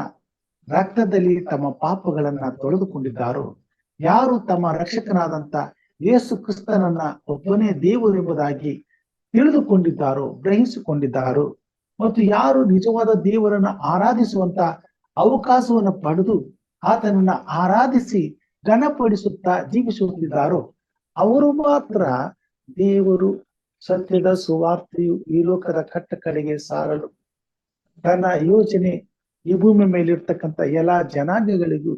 ರಕ್ತದಲ್ಲಿ ತಮ್ಮ ಪಾಪಗಳನ್ನ ತೊಳೆದುಕೊಂಡಿದ್ದಾರೋ, ಯಾರು ತಮ್ಮ ರಕ್ಷಕನಾದಂತ ಯೇಸು ಕ್ರಿಸ್ತನನ್ನ ಒಬ್ಬನೇ ದೇವರು ಎಂಬುದಾಗಿ ತಿಳಿದುಕೊಂಡಿದ್ದಾರೋ, ಗ್ರಹಿಸಿಕೊಂಡಿದ್ದಾರೋ, ಮತ್ತು ಯಾರು ನಿಜವಾದ ದೇವರನ್ನ ಆರಾಧಿಸುವಂತ ಅವಕಾಶವನ್ನು ಪಡೆದು ಆತನನ್ನ ಆರಾಧಿಸಿ ಘನಪಡಿಸುತ್ತಾ ಜೀವಿಸುತ್ತಿದ್ದಾರೋ, ಅವರು ಮಾತ್ರ ದೇವರು ಸತ್ಯದ ಸುವಾರ್ತೆಯು ಈ ಲೋಕದ ಕಟ್ಟ ಕಡೆಗೆ ಸಾರಲು ತನ್ನ ಯೋಚನೆ ಈ ಭೂಮಿ ಮೇಲಿರ್ತಕ್ಕಂಥ ಎಲ್ಲಾ ಜನಾಂಗಗಳಿಗೂ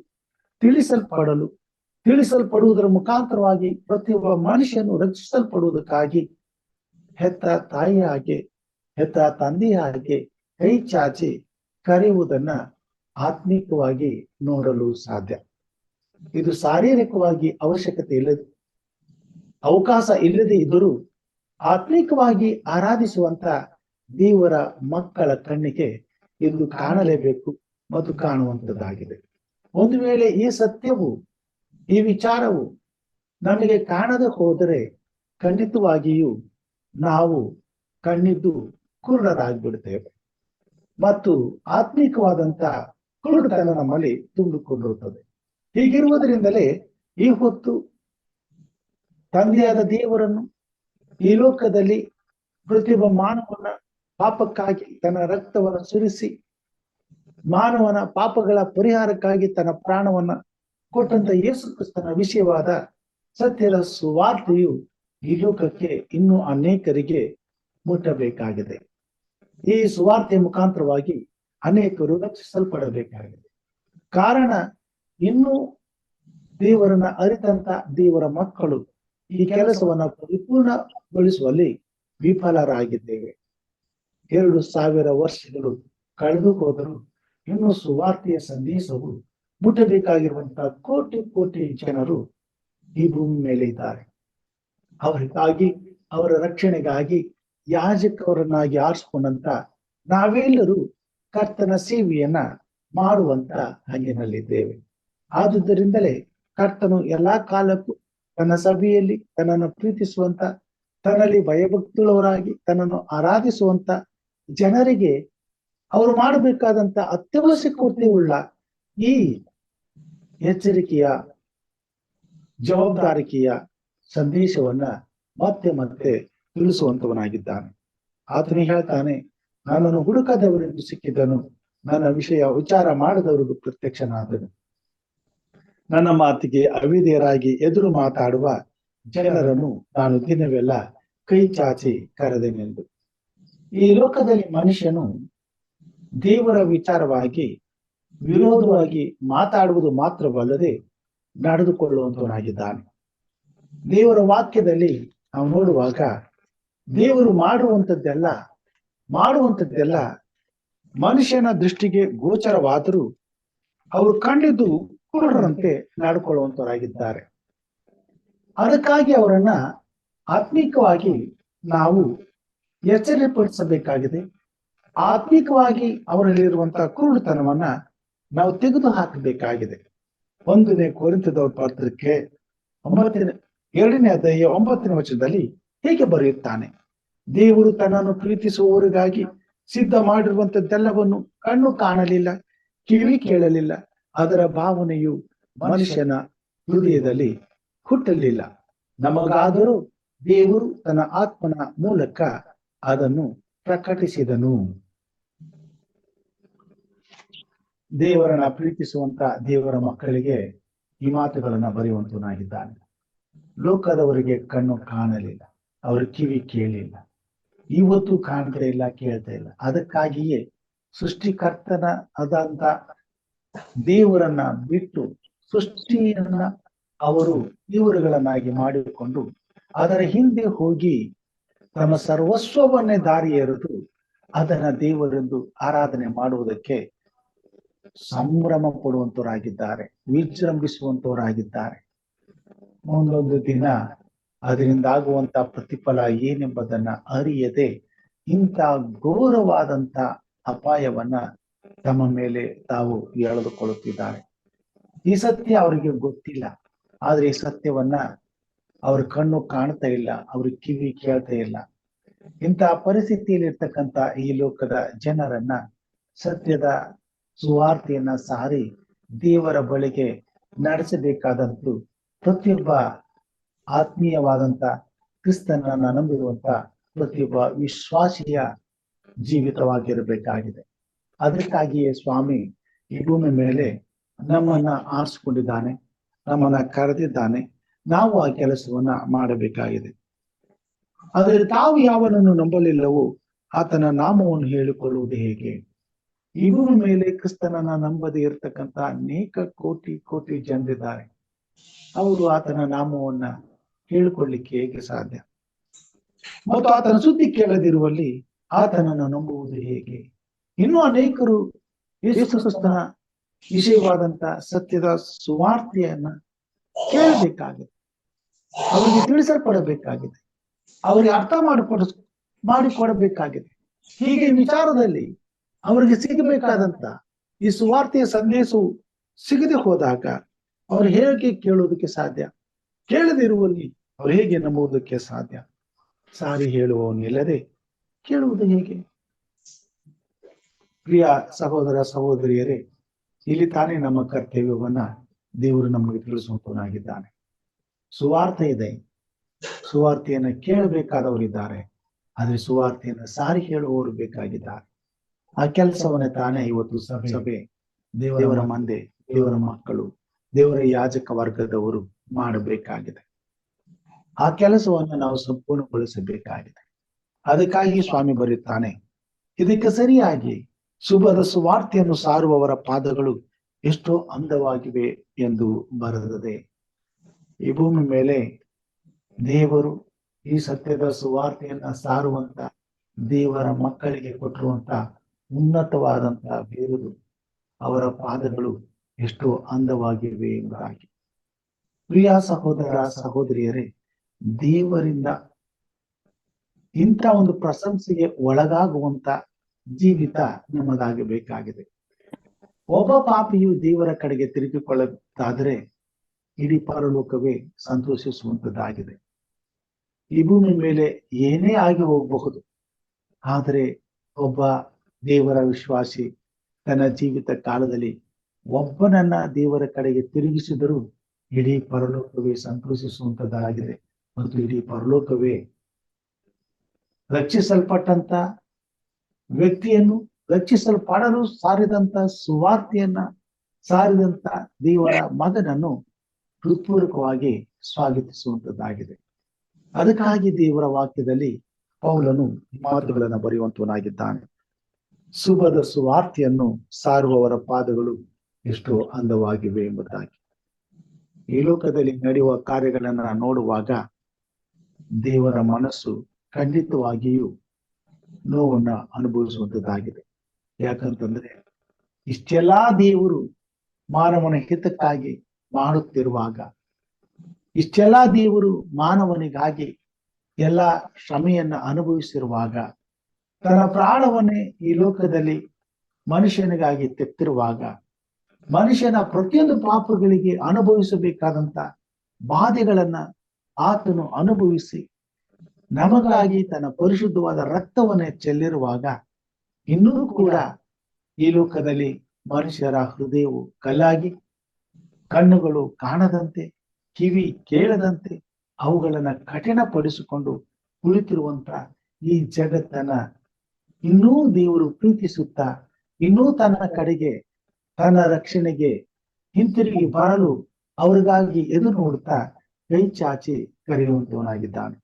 ತಿಳಿಸಲ್ಪಡುವುದರ ಮುಖಾಂತರವಾಗಿ ಪ್ರತಿಯೊಬ್ಬ ಮನುಷ್ಯನು ರಕ್ಷಿಸಲ್ಪಡುವುದಕ್ಕಾಗಿ ಹೆತ್ತ ತಾಯಿಯ ಹಾಗೆ, ಹೆತ್ತ ತಂದೆಯ ಹಾಗೆ ಕೈ ಚಾಚಿ ಕರೆಯುವುದನ್ನ ಆತ್ಮಿಕವಾಗಿ ನೋಡಲು ಸಾಧ್ಯ. ಇದು ಶಾರೀರಿಕವಾಗಿ ಅವಕಾಶ ಇಲ್ಲದೆ ಇದ್ದರೂ ಆತ್ಮಿಕವಾಗಿ ಆರಾಧಿಸುವಂತ ದೇವರ ಮಕ್ಕಳ ಕಣ್ಣಿಗೆ ಇದು ಕಾಣಲೇಬೇಕು ಮತ್ತು ಕಾಣುವಂತದ್ದಾಗಿದೆ. ಒಂದು ವೇಳೆ ಈ ಸತ್ಯವು, ಈ ವಿಚಾರವು ನಮಗೆ ಕಾಣದೆ ಹೋದರೆ ಖಂಡಿತವಾಗಿಯೂ ನಾವು ಕಣ್ಣಿದ್ದು ಕುರುಡರಾಗ್ಬಿಡ್ತೇವೆ ಮತ್ತು ಆತ್ಮಿಕವಾದಂತ ಕುರುಡತನ ನಮ್ಮಲ್ಲಿ ತುಂಬಿಕೊಂಡಿರುತ್ತದೆ. ಹೀಗಿರುವುದರಿಂದಲೇ ಈ ಹೊತ್ತು ತಂದೆಯಾದ ದೇವರನ್ನು ಈ ಲೋಕದಲ್ಲಿ ಪ್ರತಿಯೊಬ್ಬ ಮಾನವನ ಪಾಪಕ್ಕಾಗಿ ತನ್ನ ರಕ್ತವನ್ನು ಸುರಿಸಿ ಮಾನವನ ಪಾಪಗಳ ಪರಿಹಾರಕ್ಕಾಗಿ ತನ್ನ ಪ್ರಾಣವನ್ನ ಕೊಟ್ಟಂತ ಯೇಸು ಕ್ರಿಸ್ತನ ವಿಷಯವಾದ ಸತ್ಯದ ಸುವಾರ್ತೆಯು ಈ ಲೋಕಕ್ಕೆ ಇನ್ನೂ ಅನೇಕರಿಗೆ ಮುಟ್ಟಬೇಕಾಗಿದೆ. ಈ ಸುವಾರ್ತೆಯ ಮುಖಾಂತರವಾಗಿ ಅನೇಕರು ರಕ್ಷಿಸಲ್ಪಡಬೇಕಾಗಿದೆ. ಕಾರಣ ಇನ್ನೂ ದೇವರನ್ನ ಅರಿತಂತ ದೇವರ ಮಕ್ಕಳು ಈ ಕೆಲಸವನ್ನ ಪರಿಪೂರ್ಣಗೊಳಿಸುವಲ್ಲಿ ವಿಫಲರಾಗಿದ್ದೇವೆ. 2000 ವರ್ಷಗಳು ಕಳೆದು ಹೋದರೂ ಇನ್ನೂ ಸುವಾರ್ತೆಯ ಸಂದೇಶವು ಮುಟ್ಟಬೇಕಾಗಿರುವಂತಹ ಕೋಟಿ ಕೋಟಿ ಜನರು ಈ ಭೂಮಿ ಮೇಲೆ ಇದ್ದಾರೆ. ಅವರಿಗಾಗಿ, ಅವರ ರಕ್ಷಣೆಗಾಗಿ ಯಾಜಕರನ್ನಾಗಿ ಆರಿಸಿಕೊಂಡಂತ ನಾವೆಲ್ಲರೂ ಕರ್ತನ ಸೇವೆಯನ್ನ ಮಾಡುವಂತ ಹಂಗಿನಲ್ಲಿದ್ದೇವೆ. ಆದುದರಿಂದಲೇ ಕರ್ತನು ಎಲ್ಲಾ ಕಾಲಕ್ಕೂ ತನ್ನ ಸಭೆಯಲ್ಲಿ ತನ್ನನ್ನು ಪ್ರೀತಿಸುವಂತ, ತನ್ನಲ್ಲಿ ಭಯಭಕ್ತುಳ್ಳವರಾಗಿ ತನ್ನನ್ನು ಆರಾಧಿಸುವಂತ ಜನರಿಗೆ ಅವರು ಮಾಡಬೇಕಾದಂತ ಅತ್ಯವಶ್ಯಕತೆಯುಳ್ಳ ಈ ಎಚ್ಚರಿಕೆಯ ಜವಾಬ್ದಾರಿಕೆಯ ಸಂದೇಶವನ್ನ ಮತ್ತೆ ಮತ್ತೆ ತಿಳಿಸುವಂತವನಾಗಿದ್ದಾನೆ. ಆತನು ಹೇಳ್ತಾನೆ, ನನ್ನನ್ನು ಹುಡುಕದವರಿಗೂ ಸಿಕ್ಕಿದನು, ನನ್ನ ವಿಚಾರ ಮಾಡದವರಿಗೂ ಪ್ರತ್ಯಕ್ಷನಾದನು. ನನ್ನ ಮಾತಿಗೆ ಅವಿಧೇಯರಾಗಿ ಎದುರು ಮಾತಾಡುವ ಜನರನ್ನು ನಾನು ದಿನವೆಲ್ಲ ಕೈ ಚಾಚಿ ಕರೆದೆನೆಂದು. ಈ ಲೋಕದಲ್ಲಿ ಮನುಷ್ಯನು ದೇವರ ವಿಚಾರವಾಗಿ ವಿರೋಧವಾಗಿ ಮಾತಾಡುವುದು ಮಾತ್ರವಲ್ಲದೆ ನಡೆದುಕೊಳ್ಳುವಂತವನಾಗಿದ್ದಾನೆ. ದೇವರ ವಾಕ್ಯದಲ್ಲಿ ನಾವು ನೋಡುವಾಗ ದೇವರು ಮಾಡುವಂಥದ್ದೆಲ್ಲ ಮನುಷ್ಯನ ದೃಷ್ಟಿಗೆ ಗೋಚರವಾದರೂ ಅವರು ಕಂಡಿದ್ದು ಕುರುಡರಂತೆ ನಡ್ಕೊಳ್ಳುವಂತವರಾಗಿದ್ದಾರೆ. ಅದಕ್ಕಾಗಿ ಅವರನ್ನ ಆತ್ಮಿಕವಾಗಿ ನಾವು ಎಚ್ಚರಿಪಡಿಸಬೇಕಾಗಿದೆ. ಆತ್ಮಿಕವಾಗಿ ಅವರಲ್ಲಿರುವಂತಹ ಕುರುಡುತನವನ್ನ ನಾವು ತೆಗೆದು ಹಾಕಬೇಕಾಗಿದೆ. 1 ಕೊರಿಂಥದವರ ಪತ್ರಕ್ಕೆ 2ನೇ ಅಧ್ಯಾಯ 9ನೇ ವಚನದಲ್ಲಿ ಹೀಗೆ ಬರೆಯುತ್ತಾನೆ, ದೇವರು ತನ್ನನ್ನು ಪ್ರೀತಿಸುವವರಿಗಾಗಿ ಸಿದ್ಧ ಮಾಡಿರುವಂತದ್ದೆಲ್ಲವನ್ನು ಕಣ್ಣು ಕಾಣಲಿಲ್ಲ, ಕಿವಿ ಕೇಳಲಿಲ್ಲ, ಅದರ ಭಾವನೆಯು ಮನುಷ್ಯನ ಹೃದಯದಲ್ಲಿ ಹುಟ್ಟಲಿಲ್ಲ. ನಮಗಾದರೂ ದೇವರು ತನ್ನ ಆತ್ಮನ ಮೂಲಕ ಅದನ್ನು ಪ್ರಕಟಿಸಿದನು. ದೇವರನ್ನ ಪ್ರೀತಿಸುವಂತ ದೇವರ ಮಕ್ಕಳಿಗೆ ಈ ಮಾತುಗಳನ್ನ ಬರೆಯುವಂತನಾಗಿದ್ದಾನೆ. ಲೋಕದವರಿಗೆ ಕಣ್ಣು ಕಾಣಲಿಲ್ಲ, ಅವರ ಕಿವಿ ಕೇಳಿಲ್ಲ, ಇವತ್ತು ಕಾಣ್ತಾ ಇಲ್ಲ, ಕೇಳ್ತಾ ಇಲ್ಲ. ಅದಕ್ಕಾಗಿಯೇ ಸೃಷ್ಟಿಕರ್ತನ ಆದಂತ ದೇವರನ್ನ ಬಿಟ್ಟು ಸೃಷ್ಟಿಯನ್ನ ಅವರು ದೇವರುಗಳನ್ನಾಗಿ ಮಾಡಿಕೊಂಡು ಅದರ ಹಿಂದೆ ಹೋಗಿ ತಮ್ಮ ಸರ್ವಸ್ವವನ್ನೇ ದಾರಿ ಎರೆದು ಅದನ್ನ ದೇವರೆಂದು ಆರಾಧನೆ ಮಾಡುವುದಕ್ಕೆ ಸಂಭ್ರಮ ಪಡುವಂತವರಾಗಿದ್ದಾರೆ, ವಿಜೃಂಭಿಸುವಂತವರಾಗಿದ್ದಾರೆ. ಮುಂದೊಂದು ದಿನ ಅದರಿಂದ ಆಗುವಂತ ಪ್ರತಿಫಲ ಏನೆಂಬುದನ್ನ ಅರಿಯದೆ ಇಂಥ ಘೋರವಾದಂತ ಅಪಾಯವನ್ನ ತಮ್ಮ ಮೇಲೆ ತಾವು ಎಳೆದುಕೊಳ್ಳುತ್ತಿದ್ದಾರೆ. ಈ ಸತ್ಯ ಅವರಿಗೆ ಗೊತ್ತಿಲ್ಲ, ಆದ್ರೆ ಈ ಸತ್ಯವನ್ನ ಅವ್ರ ಕಣ್ಣು ಕಾಣ್ತಾ ಇಲ್ಲ, ಅವ್ರ ಕಿವಿ ಕೇಳ್ತಾ ಇಲ್ಲ. ಇಂತಹ ಪರಿಸ್ಥಿತಿಯಲ್ಲಿ ಇರ್ತಕ್ಕಂಥ ಈ ಲೋಕದ ಜನರನ್ನ ಸತ್ಯದ ಸುವಾರ್ತೆಯನ್ನ ಸಾರಿ ದೇವರ ಬಳಿಗೆ ನಡೆಸಬೇಕಾದಂತೂ ಪ್ರತಿಯೊಬ್ಬ ಆತ್ಮೀಯವಾದಂತ ಕ್ರಿಸ್ತನನ್ನ ನಂಬಿರುವಂತ ಪ್ರತಿಯೊಬ್ಬ ವಿಶ್ವಾಸಿಯ ಜೀವಿತವಾಗಿರಬೇಕಾಗಿದೆ. ಅದಕ್ಕಾಗಿಯೇ ಸ್ವಾಮಿ ಈ ಭೂಮಿ ಮೇಲೆ ನಮ್ಮನ್ನ ಆರಿಸಿಕೊಂಡಿದ್ದಾನೆ, ನಮ್ಮನ್ನ ಕರೆದಿದ್ದಾನೆ. ನಾವು ಆ ಕೆಲಸವನ್ನ ಮಾಡಬೇಕಾಗಿದೆ. ಆದರೆ ತಾವು ಯಾವನನ್ನು ನಂಬಲಿಲ್ಲವೋ ಆತನ ನಾಮವನ್ನು ಹೇಳಿಕೊಳ್ಳುವುದು ಹೇಗೆ? ಈ ಭೂಮಿ ಮೇಲೆ ಕ್ರಿಸ್ತನನ್ನ ನಂಬದೇ ಇರತಕ್ಕಂತ ಅನೇಕ ಕೋಟಿ ಕೋಟಿ ಜನರಿದ್ದಾರೆ. ಅವರು ಆತನ ನಾಮವನ್ನ ಹೇಳಿಕೊಳ್ಳಿಕ್ಕೆ ಹೇಗೆ ಸಾಧ್ಯ? ಮತ್ತು ಆತನ ಸುದ್ದಿ ಕೇಳದಿರುವಲ್ಲಿ ಆತನನ್ನು ನಂಬುವುದು ಹೇಗೆ? ಇನ್ನೂ ಅನೇಕರು ಯೇಸು ಕ್ರಿಸ್ತನ ವಿಷಯವಾದಂತ ಸತ್ಯದ ಸುವಾರ್ತೆಯನ್ನ ಕೇಳಬೇಕಾಗಿದೆ, ಅವರಿಗೆ ತಿಳಿಸಲ್ಪಡಬೇಕಾಗಿದೆ, ಅವರಿಗೆ ಅರ್ಥ ಮಾಡಿಕೊಡಬೇಕಾಗಿದೆ. ಹೀಗೆ ವಿಚಾರದಲ್ಲಿ ಅವರಿಗೆ ಸಿಗಬೇಕಾದಂತ ಈ ಸುವಾರ್ತೆಯ ಸಂದೇಶವು ಸಿಗದೆ ಹೋದಾಗ ಅವರು ಹೇಗೆ ಕೇಳುವುದಕ್ಕೆ ಸಾಧ್ಯ? ಕೇಳದಿರುವಲ್ಲಿ ಅವ್ರು ಹೇಗೆ ನಂಬುವುದಕ್ಕೆ ಸಾಧ್ಯ? ಸಾರಿ ಹೇಳುವವನಿಲ್ಲದೆ ಕೇಳುವುದು ಹೇಗೆ? ಪ್ರಿಯ ಸಹೋದರ ಸಹೋದರಿಯರೇ, ಇಲ್ಲಿ ತಾನೇ ನಮ್ಮ ಕರ್ತವ್ಯವನ್ನ ದೇವರು ನಮಗೆ ತಿಳಿಸುವಂತವನಾಗಿದ್ದಾನೆ. ಸುವಾರ್ತೆ ಇದೆ, ಸುವಾರ್ತೆಯನ್ನ ಕೇಳಬೇಕಾದವರಿದ್ದಾರೆ, ಆದ್ರೆ ಸುವಾರ್ತೆಯನ್ನ ಸಾರಿ ಹೇಳುವವರು ಬೇಕಾಗಿದ್ದಾರೆ. ಆ ಕೆಲಸವನ್ನ ತಾನೇ ಇವತ್ತು ಸಭೆ, ದೇವರ ಮಂದೆ, ದೇವರ ಮಕ್ಕಳು, ದೇವರ ಯಾಜಕ ವರ್ಗದವರು ಮಾಡಬೇಕಾಗಿದೆ. ಆ ಕೆಲಸವನ್ನು ನಾವು ಸಂಪೂರ್ಣಗೊಳಿಸಬೇಕಾಗಿದೆ. ಅದಕ್ಕಾಗಿ ಸ್ವಾಮಿ ಬರೆಯುತ್ತಾನೆ, ಇದಕ್ಕೆ ಸರಿಯಾಗಿ ಶುಭದ ಸುವಾರ್ತೆಯನ್ನು ಸಾರುವವರ ಪಾದಗಳು ಎಷ್ಟೋ ಅಂದವಾಗಿವೆ ಎಂದು ಬರೆದಿದೆ. ಈ ಭೂಮಿ ಮೇಲೆ ದೇವರು ಈ ಸತ್ಯದ ಸುವಾರ್ತೆಯನ್ನ ಸಾರುವಂತ ದೇವರ ಮಕ್ಕಳಿಗೆ ಕೊಟ್ಟಿರುವಂತ ಉನ್ನತವಾದಂತ ಬಿರುದು, ಅವರ ಪಾದಗಳು ಎಷ್ಟೋ ಅಂದವಾಗಿವೆ ಎಂಬುದಾಗಿ. ಪ್ರಿಯ ಸಹೋದರ ಸಹೋದರಿಯರೇ, ದೇವರಿಂದ ಇಂಥ ಒಂದು ಪ್ರಶಂಸೆಗೆ ಒಳಗಾಗುವಂತ ಜೀವಿತ ನಮಗಾಗಬೇಕಾಗಿದೆ. ಒಬ್ಬ ಪಾಪಿಯು ದೇವರ ಕಡೆಗೆ ತಿರುಗಿಕೊಳ್ಳುತ್ತಾದರೆ ಇಡೀ ಪರಲೋಕವೇ ಸಂತೋಷಿಸುವಂತದ್ದಾಗಿದೆ. ಈ ಭೂಮಿ ಮೇಲೆ ಏನೇ ಆಗಿ ಹೋಗಬಹುದು, ಆದರೆ ಒಬ್ಬ ದೇವರ ವಿಶ್ವಾಸಿ ತನ್ನ ಜೀವಿತ ಕಾಲದಲ್ಲಿ ಒಬ್ಬನನ್ನ ದೇವರ ಕಡೆಗೆ ತಿರುಗಿಸಿದರೂ ಇಡೀ ಪರಲೋಕವೇ ಸಂತೋಷಿಸುವಂತದ್ದಾಗಿದೆ. ಮತ್ತು ಇಡೀ ಪರಲೋಕವೇ ರಕ್ಷಿಸಲ್ಪಟ್ಟಂತ ವ್ಯಕ್ತಿಯನ್ನು ರಕ್ಷಿಸಲ್ಪಡಲು ಸಾರಿದಂತ ಸುವಾರ್ತೆಯನ್ನ ಸಾರಿದಂತ ದೇವರ ಮಗನನ್ನು ಹೃತ್ಪೂರ್ವಕವಾಗಿ ಸ್ವಾಗತಿಸುವಂತದ್ದಾಗಿದೆ. ಅದಕ್ಕಾಗಿ ದೇವರ ವಾಕ್ಯದಲ್ಲಿ ಪೌಲನು ಮಾತುಗಳನ್ನು ಬರೆಯುವಂತವನಾಗಿದ್ದಾನೆ. ಶುಭದ ಸುವಾರ್ತೆಯನ್ನು ಸಾರುವವರ ಪಾದಗಳು ಎಷ್ಟೋ ಅಂದವಾಗಿವೆ ಎಂಬುದಾಗಿ. ಈ ಲೋಕದಲ್ಲಿ ನಡೆಯುವ ಕಾರ್ಯಗಳನ್ನ ನೋಡುವಾಗ ದೇವರ ಮನಸ್ಸು ಖಂಡಿತವಾಗಿಯೂ ನೋವನ್ನ ಅನುಭವಿಸುವಂತದ್ದಾಗಿದೆ. ಯಾಕಂತಂದ್ರೆ ಇಷ್ಟೆಲ್ಲಾ ದೇವರು ಮಾನವನ ಹಿತಕ್ಕಾಗಿ ಮಾಡುತ್ತಿರುವಾಗ, ಇಷ್ಟೆಲ್ಲಾ ದೇವರು ಮಾನವನಿಗಾಗಿ ಎಲ್ಲ ಶ್ರಮೆಯನ್ನ ಅನುಭವಿಸಿರುವಾಗ, ತನ್ನ ಪ್ರಾಣವನ್ನೇ ಈ ಲೋಕದಲ್ಲಿ ಮನುಷ್ಯನಿಗಾಗಿ ತೆತ್ತಿರುವಾಗ, ಮನುಷ್ಯನ ಪ್ರತಿಯೊಂದು ಪಾಪಗಳಿಗೆ ಅನುಭವಿಸಬೇಕಾದಂತ ಬಾಧೆಗಳನ್ನ ಆತನು ಅನುಭವಿಸಿ ನಮಗಾಗಿ ತನ್ನ ಪರಿಶುದ್ಧವಾದ ರಕ್ತವನ್ನೇ ಚೆಲ್ಲಿರುವಾಗ, ಇನ್ನೂ ಕೂಡ ಈ ಲೋಕದಲ್ಲಿ ಮನುಷ್ಯರ ಹೃದಯವು ಕಲ್ಲಾಗಿ, ಕಣ್ಣುಗಳು ಕಾಣದಂತೆ, ಕಿವಿ ಕೇಳದಂತೆ ಅವುಗಳನ್ನ ಕಠಿಣಪಡಿಸಿಕೊಂಡು ಕುಳಿತಿರುವಂತ ಈ ಜಗತ್ತನ್ನ ಇನ್ನೂ ದೇವರು ಪ್ರೀತಿಸುತ್ತಾ, ಇನ್ನೂ ತನ್ನ ಕಡೆಗೆ, ತನ್ನ ರಕ್ಷಣೆಗೆ ಹಿಂತಿರುಗಿ ಬರಲು ಅವರಿಗಾಗಿ ಎದುರು ನೋಡುತ್ತಾ ಕೈ ಚಾಚಿ ಕರೆಯುವಂತವನಾಗಿದ್ದಾನೆ.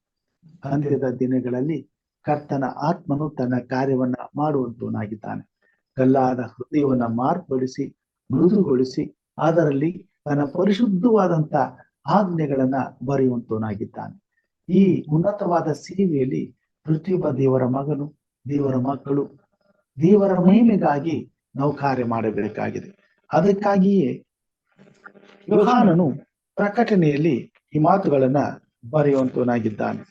ಅಂತ್ಯದ ದಿನಗಳಲ್ಲಿ ಕರ್ತನ ಆತ್ಮನು ತನ್ನ ಕಾರ್ಯವನ್ನ ಮಾಡುವಂತವನಾಗಿದ್ದಾನೆ. ಕಲ್ಲಾದ ಹೃದಯವನ್ನ ಮಾರ್ಪಡಿಸಿ, ಮೃದುಗೊಳಿಸಿ, ಅದರಲ್ಲಿ ತನ್ನ ಪರಿಶುದ್ಧವಾದಂತ ಆಜ್ಞೆಗಳನ್ನ ಬರೆಯುವಂತವನಾಗಿದ್ದಾನೆ. ಈ ಉನ್ನತವಾದ ಸೇವೆಯಲ್ಲಿ ಪ್ರತಿಯೊಬ್ಬ ದೇವರ ಮಗನು, ದೇವರ ಮಕ್ಕಳು ದೇವರ ಮಹಿಮೆಗಾಗಿ ನಾವು ಕಾರ್ಯ ಮಾಡಬೇಕಾಗಿದೆ. ಅದಕ್ಕಾಗಿಯೇ ಯೋಹಾನನು ಪ್ರಕಟಣೆಯಲ್ಲಿ ಈ ಮಾತುಗಳನ್ನ ಬರೆಯುವಂತವನಾಗಿದ್ದಾನೆ.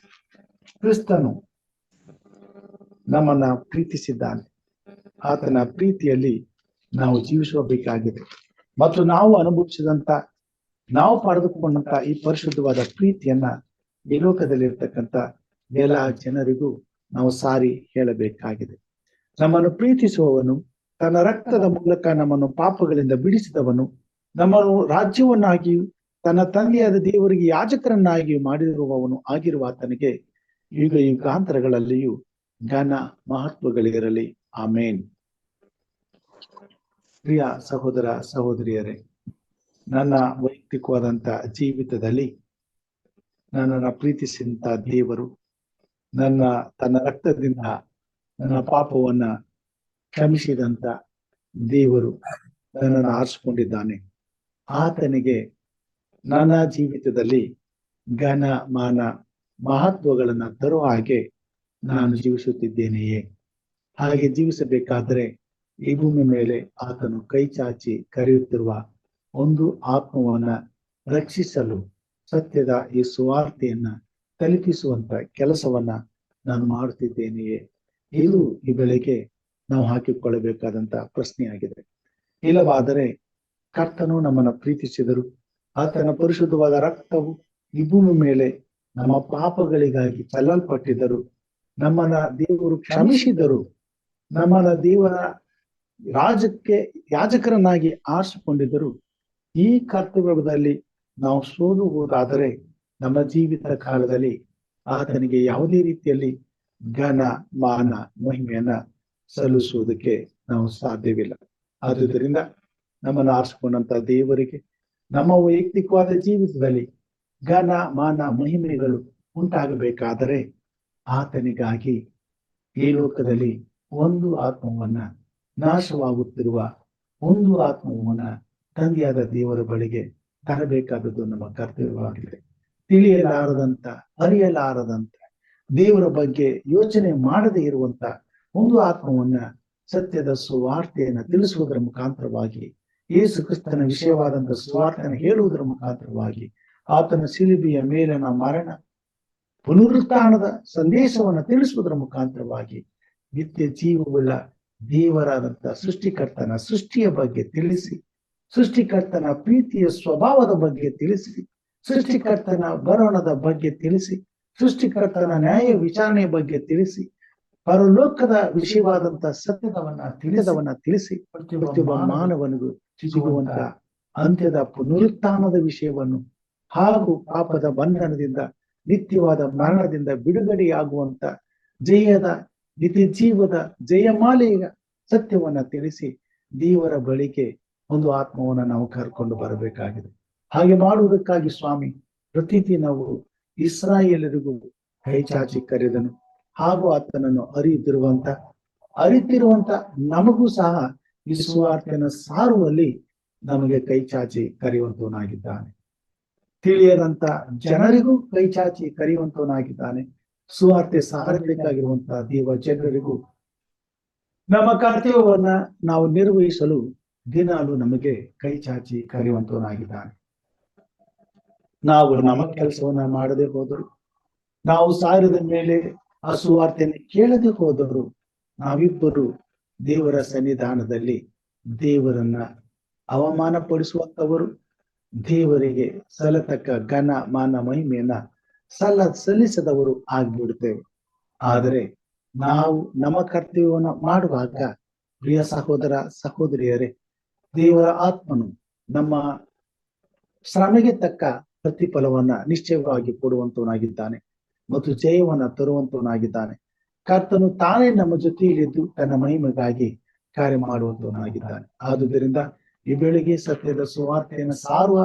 ಕ್ರಿಸ್ತನು ನಮ್ಮನ್ನ ಪ್ರೀತಿಸಿದ್ದಾನೆ. ಆತನ ಪ್ರೀತಿಯಲ್ಲಿ ನಾವು ಜೀವಿಸಬೇಕಾಗಿದೆ. ಮತ್ತು ನಾವು ಅನುಭವಿಸಿದಂತ, ನಾವು ಪಡೆದುಕೊಂಡಂತ ಈ ಪರಿಶುದ್ಧವಾದ ಪ್ರೀತಿಯನ್ನ ಈ ಲೋಕದಲ್ಲಿರ್ತಕ್ಕಂಥ ಎಲ್ಲ ಜನರಿಗೂ ನಾವು ಸಾರಿ ಹೇಳಬೇಕಾಗಿದೆ. ನಮ್ಮನ್ನು ಪ್ರೀತಿಸುವವನು, ತನ್ನ ರಕ್ತದ ಮೂಲಕ ನಮ್ಮನ್ನು ಪಾಪಗಳಿಂದ ಬಿಡಿಸಿದವನು, ನಮ್ಮನ್ನು ರಾಜ್ಯವನ್ನಾಗಿಯೂ ತನ್ನ ತಂದೆಯಾದ ದೇವರಿಗೆ ಯಾಜಕರನ್ನಾಗಿಯೂ ಮಾಡಿರುವವನು ಆಗಿರುವ ಆತನಿಗೆ ಯುಗ ಯುಗಾಂತರಗಳಲ್ಲಿಯೂ ಘನ ಮಹತ್ವಗಳಿರಲಿ. ಆಮೇನ್. ಪ್ರಿಯ ಸಹೋದರ ಸಹೋದರಿಯರೇ, ನನ್ನ ವೈಯಕ್ತಿಕವಾದಂತ ಜೀವಿತದಲ್ಲಿ ನನ್ನನ್ನು ಪ್ರೀತಿಸಿದಂತ ದೇವರು ತನ್ನ ರಕ್ತದಿಂದ ನನ್ನ ಪಾಪವನ್ನ ಕ್ಷಮಿಸಿದಂತ ದೇವರು ನನ್ನನ್ನು ಆರಿಸಿಕೊಂಡಿದ್ದಾನೆ. ಆತನಿಗೆ ನನ್ನ ಜೀವಿತದಲ್ಲಿ ಘನ ಮಾನ ಮಹತ್ವಗಳನ್ನ ತರುವ ಹಾಗೆ ನಾನು ಜೀವಿಸುತ್ತಿದ್ದೇನೆಯೇ? ಹಾಗೆ ಜೀವಿಸಬೇಕಾದ್ರೆ ಈ ಭೂಮಿ ಮೇಲೆ ಆತನು ಕೈ ಚಾಚಿ ಕರೆಯುತ್ತಿರುವ ಒಂದು ಆತ್ಮವನ್ನ ರಕ್ಷಿಸಲು, ಸತ್ಯದ ಈ ಸುವಾರ್ತೆಯನ್ನ ತಲುಪಿಸುವಂತ ಕೆಲಸವನ್ನ ನಾನು ಮಾಡುತ್ತಿದ್ದೇನೆಯೇ? ಇದು ಈ ಬೆಳೆಗೆ ನಾವು ಹಾಕಿಕೊಳ್ಳಬೇಕಾದಂತ ಪ್ರಶ್ನೆಯಾಗಿದೆ. ಇಲ್ಲವಾದರೆ ಕರ್ತನು ನಮ್ಮನ್ನ ಪ್ರೀತಿಸಿದರು, ಆತನ ಪರಿಶುದ್ಧವಾದ ರಕ್ತವು ಈ ಭೂಮಿ ಮೇಲೆ ನಮ್ಮ ಪಾಪಗಳಿಗಾಗಿ ಚೆಲ್ಲಲ್ಪಟ್ಟಿದ್ದರು, ನಮ್ಮನ್ನ ದೇವರು ಕ್ಷಮಿಸಿದರು, ನಮ್ಮನ್ನ ದೇವರ ಯಾಜಕರನ್ನಾಗಿ ಆರಿಸಿಕೊಂಡಿದ್ದರು. ಈ ಕರ್ತವ್ಯದಲ್ಲಿ ನಾವು ಸೋಲುವುದಾದರೆ ನಮ್ಮ ಜೀವಿತ ಕಾಲದಲ್ಲಿ ಆತನಿಗೆ ಯಾವುದೇ ರೀತಿಯಲ್ಲಿ ಘನ ಮಾನ ಮಹಿಮೆಯನ್ನ ಸಲ್ಲಿಸುವುದಕ್ಕೆ ನಾವು ಸಾಧ್ಯವಿಲ್ಲ. ಆದುದರಿಂದ ನಮ್ಮನ್ನು ಆರಿಸಿಕೊಂಡಂತ ದೇವರಿಗೆ ನಮ್ಮ ವೈಯಕ್ತಿಕವಾದ ಜೀವಿತದಲ್ಲಿ ಘನ ಮಾನ ಮಹಿಮೆಗಳು ಉಂಟಾಗಬೇಕಾದರೆ ಆತನಿಗಾಗಿ ಈ ಲೋಕದಲ್ಲಿ ಒಂದು ಆತ್ಮವನ್ನ, ನಾಶವಾಗುತ್ತಿರುವ ಒಂದು ಆತ್ಮವನ್ನ ತಂದೆಯಾದ ದೇವರ ಬಳಿಗೆ ತರಬೇಕಾದದ್ದು ನಮ್ಮ ಕರ್ತವ್ಯವಾಗಿದೆ. ತಿಳಿಯಲಾರದಂತ, ಅರಿಯಲಾರದಂತ, ದೇವರ ಬಗ್ಗೆ ಯೋಚನೆ ಮಾಡದೇ ಇರುವಂತ ಒಂದು ಆತ್ಮವನ್ನ ಸತ್ಯದ ಸುವಾರ್ತೆಯನ್ನ ತಿಳಿಸುವುದರ ಮುಖಾಂತರವಾಗಿ, ಯೇಸು ಕ್ರಿಸ್ತನ ವಿಷಯವಾದಂತ ಸುವಾರ್ತೆಯನ್ನು ಹೇಳುವುದರ ಮುಖಾಂತರವಾಗಿ, ಆತನ ಶಿಲುಬೆಯ ಮೇಲಿನ ಮರಣ ಪುನರುತ್ಥಾನದ ಸಂದೇಶವನ್ನ ತಿಳಿಸುವುದರ ಮುಖಾಂತರವಾಗಿ ನಿತ್ಯ ಜೀವವುಳ್ಳ ದೇವರಾದಂತ ಸೃಷ್ಟಿಕರ್ತನ ಸೃಷ್ಟಿಯ ಬಗ್ಗೆ ತಿಳಿಸಿ, ಸೃಷ್ಟಿಕರ್ತನ ಪ್ರೀತಿಯ ಸ್ವಭಾವದ ಬಗ್ಗೆ ತಿಳಿಸಿ, ಸೃಷ್ಟಿಕರ್ತನ ಬರೋಣದ ಬಗ್ಗೆ ತಿಳಿಸಿ, ಸೃಷ್ಟಿಕರ್ತನ ನ್ಯಾಯ ವಿಚಾರಣೆಯ ಬಗ್ಗೆ ತಿಳಿಸಿ, ಪರಲೋಕದ ವಿಷಯವಾದಂತ ಸತ್ಯದವನ್ನ ತಿಳಿಸಿ ಪ್ರತಿಯೊಬ್ಬ ಮಾನವನಿಗೂ ಸಿಗುವಂತ ಅಂತ್ಯದ ಪುನರುತ್ಥಾನದ ವಿಷಯವನ್ನು ಹಾಗೂ ಪಾಪದ ಬಂಧನದಿಂದ, ನಿತ್ಯವಾದ ಮರಣದಿಂದ ಬಿಡುಗಡೆಯಾಗುವಂತ ಜಯದ ನಿತ್ಯ ಜೀವದ ಜಯಮಾಲೆಯ ಸತ್ಯವನ್ನ ತಿಳಿಸಿ ದೇವರ ಬಳಿಗೆ ಒಂದು ಆತ್ಮವನ್ನ ನಾವು ಕರ್ಕೊಂಡು ಬರಬೇಕಾಗಿದೆ. ಹಾಗೆ ಮಾಡುವುದಕ್ಕಾಗಿ ಸ್ವಾಮಿ ಪ್ರತಿದಿನವೂ ಇಸ್ರಾಯೇಲರಿಗೂ ಕೈ ಚಾಚಿ ಕರೆದನು. ಹಾಗೂ ಆತನನ್ನು ಅರಿತಿರುವಂತ ನಮಗೂ ಸಹ ಈ ಸುವಾರ್ತೆಯನ್ನು ಸಾರುವಲ್ಲಿ ನಮಗೆ ಕೈ ಚಾಚಿ ಕರೆಯುವಂತವನಾಗಿದ್ದಾನೆ. ತಿಳಿಯದಂತ ಜನರಿಗೂ ಕೈ ಚಾಚಿ ಕರೆಯುವಂತವನಾಗಿದ್ದಾನೆ. ಸುವಾರ್ತೆ ಸಾರಬೇಕಾಗಿರುವಂತಹ ದೇವ ಜನರಿಗೂ ನಮ್ಮ ಕರ್ತವ್ಯವನ್ನ ನಾವು ನಿರ್ವಹಿಸಲು ದಿನಾಲು ನಮಗೆ ಕೈ ಚಾಚಿ ಕರೆಯುವಂತವನಾಗಿದ್ದಾನೆ. ನಾವು ನಮ್ಮ ಕೆಲಸವನ್ನ ಮಾಡದೆ ಹೋದರು, ನಾವು ಸಾರದ ಮೇಲೆ ಆ ಸುವಾರ್ತೆಯನ್ನು ಕೇಳದೆ ಹೋದರು, ನಾವಿಬ್ಬರು ದೇವರ ಸನ್ನಿಧಾನದಲ್ಲಿ ದೇವರನ್ನ ಅವಮಾನ ಪಡಿಸುವಂತವರು, ದೇವರಿಗೆ ಸಲ್ಲತಕ್ಕ ಘನ ಮಾನ ಮಹಿಮೆಯನ್ನ ಸಲ್ಲಿಸದವರು ಆಗ್ಬಿಡುತ್ತೇವೆ. ಆದರೆ ನಾವು ನಮ್ಮ ಕರ್ತವ್ಯವನ್ನ ಮಾಡುವಾಗ ಪ್ರಿಯ ಸಹೋದರ ಸಹೋದರಿಯರೇ, ದೇವರ ಆತ್ಮನು ನಮ್ಮ ಶ್ರಮೆಗೆ ತಕ್ಕ ಪ್ರತಿಫಲವನ್ನ ನಿಶ್ಚಯವಾಗಿ ಕೊಡುವಂತವನಾಗಿದ್ದಾನೆ ಮತ್ತು ಜಯವನ್ನ ತರುವಂತವನಾಗಿದ್ದಾನೆ. ಕರ್ತನು ತಾನೇ ನಮ್ಮ ಜೊತೆಯಲ್ಲಿದ್ದು ತನ್ನ ಮಹಿಮೆಗಾಗಿ ಕಾರ್ಯ ಮಾಡುವಂತವನಾಗಿದ್ದಾನೆ. ಆದುದರಿಂದ ಈ ಬೆಳಿಗ್ಗೆ ಸತ್ಯದ ಸುವಾರ್ತೆಯನ್ನು ಸಾರುವ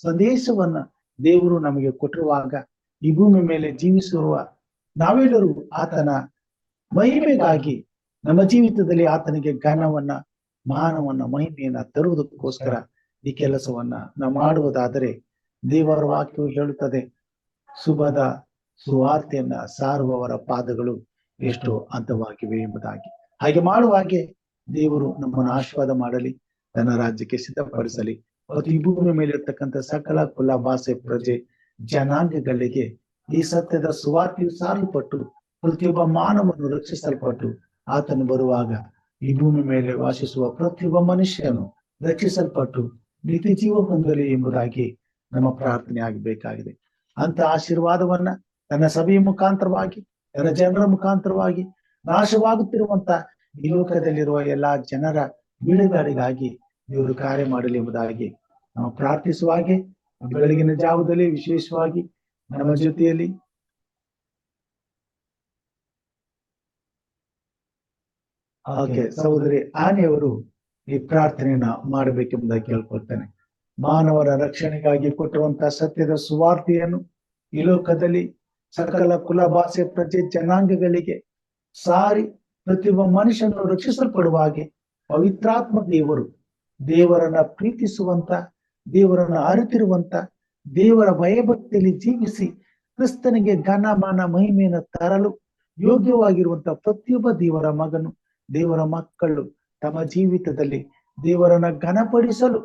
ಸಂದೇಶವನ್ನ ದೇವರು ನಮಗೆ ಕೊಟ್ಟಿರುವಾಗ ಈ ಭೂಮಿ ಮೇಲೆ ಜೀವಿಸಿರುವ ನಾವೆಲ್ಲರೂ ಆತನ ಮಹಿಮೆಗಾಗಿ ನಮ್ಮ ಜೀವಿತದಲ್ಲಿ ಆತನಿಗೆ ಘನವನ್ನ, ಮಾನವನ್ನ, ಮಹಿಮೆಯನ್ನ ತರುವುದಕ್ಕೋಸ್ಕರ ಈ ಕೆಲಸವನ್ನ ನಾವು ಮಾಡುವುದಾದರೆ ದೇವರ ವಾಕ್ಯವು ಹೇಳುತ್ತದೆ, ಶುಭದ ಸುವಾರ್ತೆಯನ್ನ ಸಾರುವವರ ಪಾದಗಳು ಎಷ್ಟು ಅಂತವಾಗಿವೆ ಎಂಬುದಾಗಿ. ಹಾಗೆ ಮಾಡುವಾಗೆ ದೇವರು ನಮ್ಮನ್ನು ಆಶೀರ್ವಾದ ಮಾಡಲಿ, ತನ್ನ ರಾಜ್ಯಕ್ಕೆ ಸಿದ್ಧಪಡಿಸಲಿ ಮತ್ತು ಈ ಭೂಮಿ ಮೇಲೆ ಇರ್ತಕ್ಕಂಥ ಸಕಲ ಕುಲ, ಭಾಷೆ, ಪ್ರಜೆ, ಜನಾಂಗಗಳಿಗೆ ಈ ಸತ್ಯದ ಸುವಾರ್ತೆಯು ಸಾರಲ್ಪಟ್ಟು ಪ್ರತಿಯೊಬ್ಬ ಮಾನವನು ರಕ್ಷಿಸಲ್ಪಟ್ಟು ಆತನು ಬರುವಾಗ ಈ ಭೂಮಿ ಮೇಲೆ ವಾಸಿಸುವ ಪ್ರತಿಯೊಬ್ಬ ಮನುಷ್ಯನು ರಕ್ಷಿಸಲ್ಪಟ್ಟು ನಿತ್ಯ ಜೀವ ಹೊಂದಲಿ ಎಂಬುದಾಗಿ ನಮ್ಮ ಪ್ರಾರ್ಥನೆ ಆಗಬೇಕಾಗಿದೆ. ಅಂತ ಆಶೀರ್ವಾದವನ್ನ ತನ್ನ ಸಭೆಯ ಮುಖಾಂತರವಾಗಿ, ತನ್ನ ಜನರ ಮುಖಾಂತರವಾಗಿ, ನಾಶವಾಗುತ್ತಿರುವಂತ ಈ ಲೋಕದಲ್ಲಿರುವ ಎಲ್ಲಾ ಜನರ ಬಿಡುಗಡೆಗಾಗಿ ಇವರು ಕಾರ್ಯ ಮಾಡಲಿ ಎಂಬುದಾಗಿ ನಾವು ಪ್ರಾರ್ಥಿಸುವ ಹಾಗೆ ಬೆಳಗಿನ ಜಾವದಲ್ಲಿ ವಿಶೇಷವಾಗಿ ನಮ್ಮ ಜೊತೆಯಲ್ಲಿ ಸಹೋದರಿ ಆನೆಯವರು ಈ ಪ್ರಾರ್ಥನೆಯನ್ನ ಮಾಡಬೇಕೆಂಬುದಾಗಿ ಕೇಳ್ಕೊಳ್ತೇನೆ. ಮಾನವರ ರಕ್ಷಣೆಗಾಗಿ ಕೊಟ್ಟಿರುವಂತಹ ಸತ್ಯದ ಸುವಾರ್ತೆಯನ್ನು ಈ ಲೋಕದಲ್ಲಿ ಸಕಲ ಕುಲ, ಭಾಷೆ, ಪ್ರಜೆ, ಜನಾಂಗಗಳಿಗೆ ಸಾರಿ ಪ್ರತಿಯೊಬ್ಬ ಮನುಷ್ಯನು ರಕ್ಷಿಸಲ್ಪಡುವ ಹಾಗೆ ಪವಿತ್ರಾತ್ಮ ದೇವರು ದೇವರನ್ನ ಪ್ರೀತಿಸುವಂತ, ದೇವರನ್ನ ಅರಿತಿರುವಂತ, ದೇವರ ಭಯಭಕ್ತಿಯಲ್ಲಿ ಜೀವಿಸಿ ಕ್ರಿಸ್ತನಿಗೆ ಘನ, ಮಾನ, ಮಹಿಮೆಯನ್ನು ತರಲು ಯೋಗ್ಯವಾಗಿರುವಂತ ಪ್ರತಿಯೊಬ್ಬ ದೇವರ ಮಗನು, ದೇವರ ಮಕ್ಕಳು ತಮ್ಮ ಜೀವಿತದಲ್ಲಿ ದೇವರನ್ನ ಘನಪಡಿಸಲು,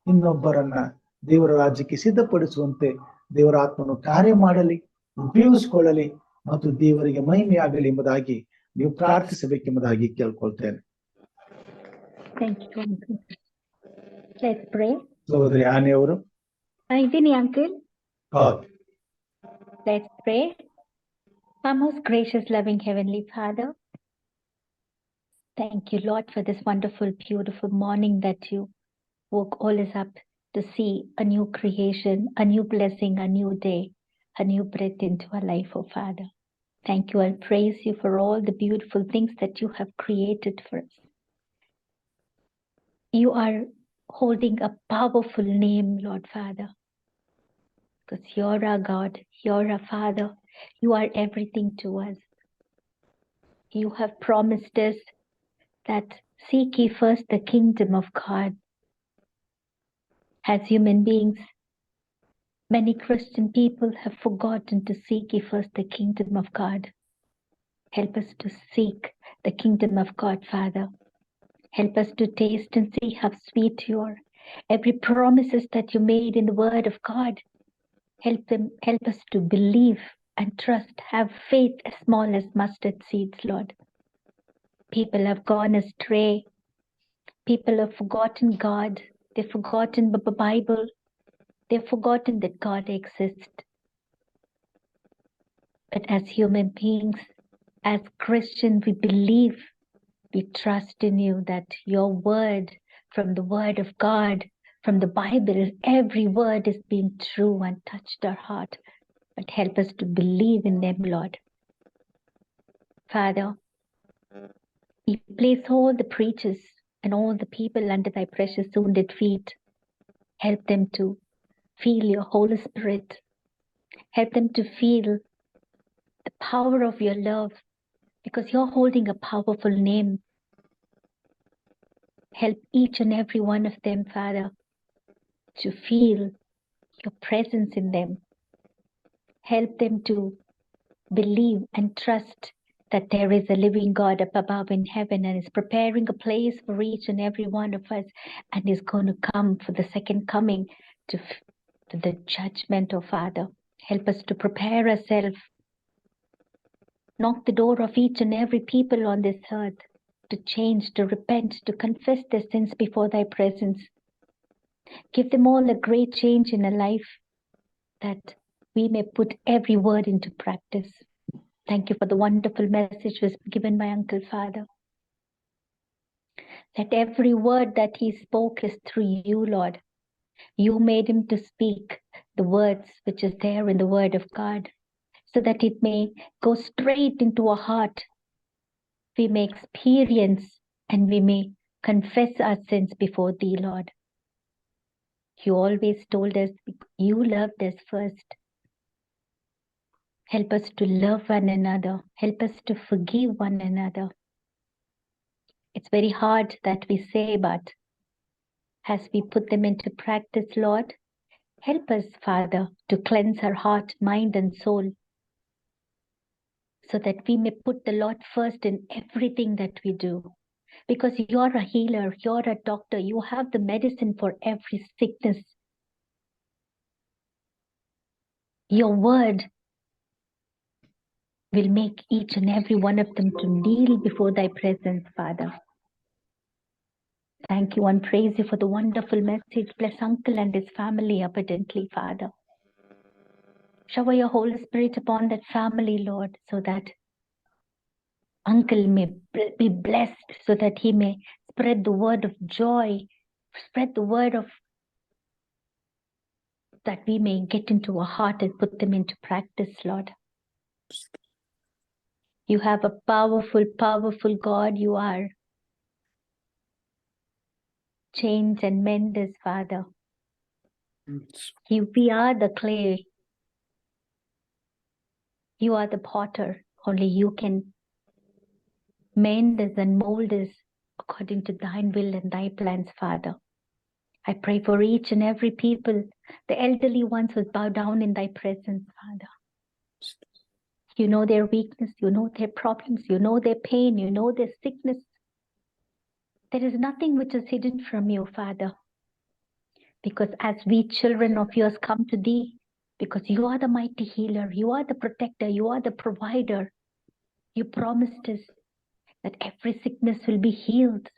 ಇನ್ನೊಬ್ಬರನ್ನ ದೇವರ ರಾಜ್ಯಕ್ಕೆ ಸಿದ್ಧಪಡಿಸುವಂತೆ ದೇವರ ಆತ್ಮನು ಕಾರ್ಯ ಮಾಡಲಿ, ಉಪಯೋಗಿಸಿಕೊಳ್ಳಲಿ ಮತ್ತು ದೇವರಿಗೆ ಮಹಿಮೆಯಾಗಲಿ ಎಂಬುದಾಗಿ ನೀವು ಪ್ರಾರ್ಥಿಸಬೇಕೆಂಬುದಾಗಿ ಕೇಳ್ಕೊಳ್ತೇನೆ. ಸಹೋದರಿ ಆನೆಯವರು. ಇದ್ದೀನಿ uncle. Let's pray. Our most gracious, loving Heavenly Father, thank you, Lord, for this wonderful, beautiful morning that you woke all us up to see a new creation, a new blessing, a new day, a new breath into our life, oh Father. Thank you. I praise you for all the beautiful things that you have created for us. You are holding a powerful name, Lord Father, because you're our God, you're our Father, you are everything to us. You have promised us that seek ye first the kingdom of God. As human beings, many Christian people have forgotten to seek ye first the kingdom of God. Help us to seek the kingdom of God, Father. Help us to taste and see how sweet you are. Every promises that you made in the word of God, help us to believe and trust, have faith as small as mustard seeds, Lord. People have gone astray. People have forgotten God. They've forgotten the Bible. They've forgotten that God exists. But as human beings, as Christians, we believe, we trust in you that your word, from the word of God, from the Bible, every word is being true and touched our heart. But help us to believe in them, Lord. Father, we place all the preachers and all the people under thy precious wounded feet. Help them to feel your Holy Spirit. Help them to feel the power of your love, because you're holding a powerful name. Help each and every one of them, Father, to feel your presence in them. Help them to believe and trust that there is a living God up above in heaven and is preparing a place for each and every one of us and is going to come for the second coming to the judgment, oh Father. Help us to prepare ourselves. Knock the door of each and every people on this earth to change, to repent, to confess their sins before thy presence. Give them all a great change in a life that we may put every word into practice. Thank you for the wonderful message was given by Uncle Father. that every word that he spoke is through you, Lord. You made him to speak the words which is there in the word of God, so that it may go straight into our heart. We may experience and we may confess our sins before thee, Lord. You always told us you loved us first. Help us to love one another. Help us to forgive one another. It's very hard that we say, but as we put them into practice, Lord, help us, Father, to cleanse our heart, mind, and soul, so that we may put the Lord first in everything that we do. Because you're a healer, you're a doctor, you have the medicine for every sickness. Your word will make each and every one of them to kneel before thy presence, Father. Thank you and praise you for the wonderful message. Bless Uncle and his family abundantly, Father. Shower your Holy Spirit upon that family, Lord, so that Uncle may be blessed, so that he may spread the word of joy, spread the word of that we may get into our heart and put them into practice, Lord. You have a powerful, powerful God you are. Change and mend us, Father. We are the clay. You are the potter. Only you can mend us and mold us according to thine will and thy plans, Father. I pray for each and every people, the elderly ones who bow down in thy presence, Father. You know their weakness, you know their problems, you know their pain, you know their sickness. There is nothing which is hidden from you, Father. Because as we children of yours come to thee, because you are the mighty healer, you are the protector, you are the provider. You promised us that every sickness will be healed.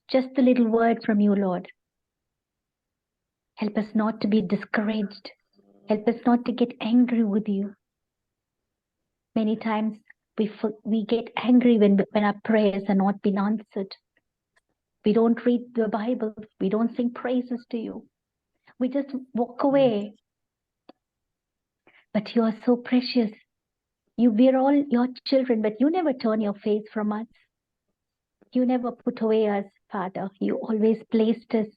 Just a little word from you, Lord. Help us not to be discouraged. Help us not to get angry with you. Many times we get angry when our prayers are not being answered. We don't read the Bible. We don't sing praises to you. We just walk away. But you are so precious. We're all your children, but you never turn your face from us. You never put away us, Father. You always placed us.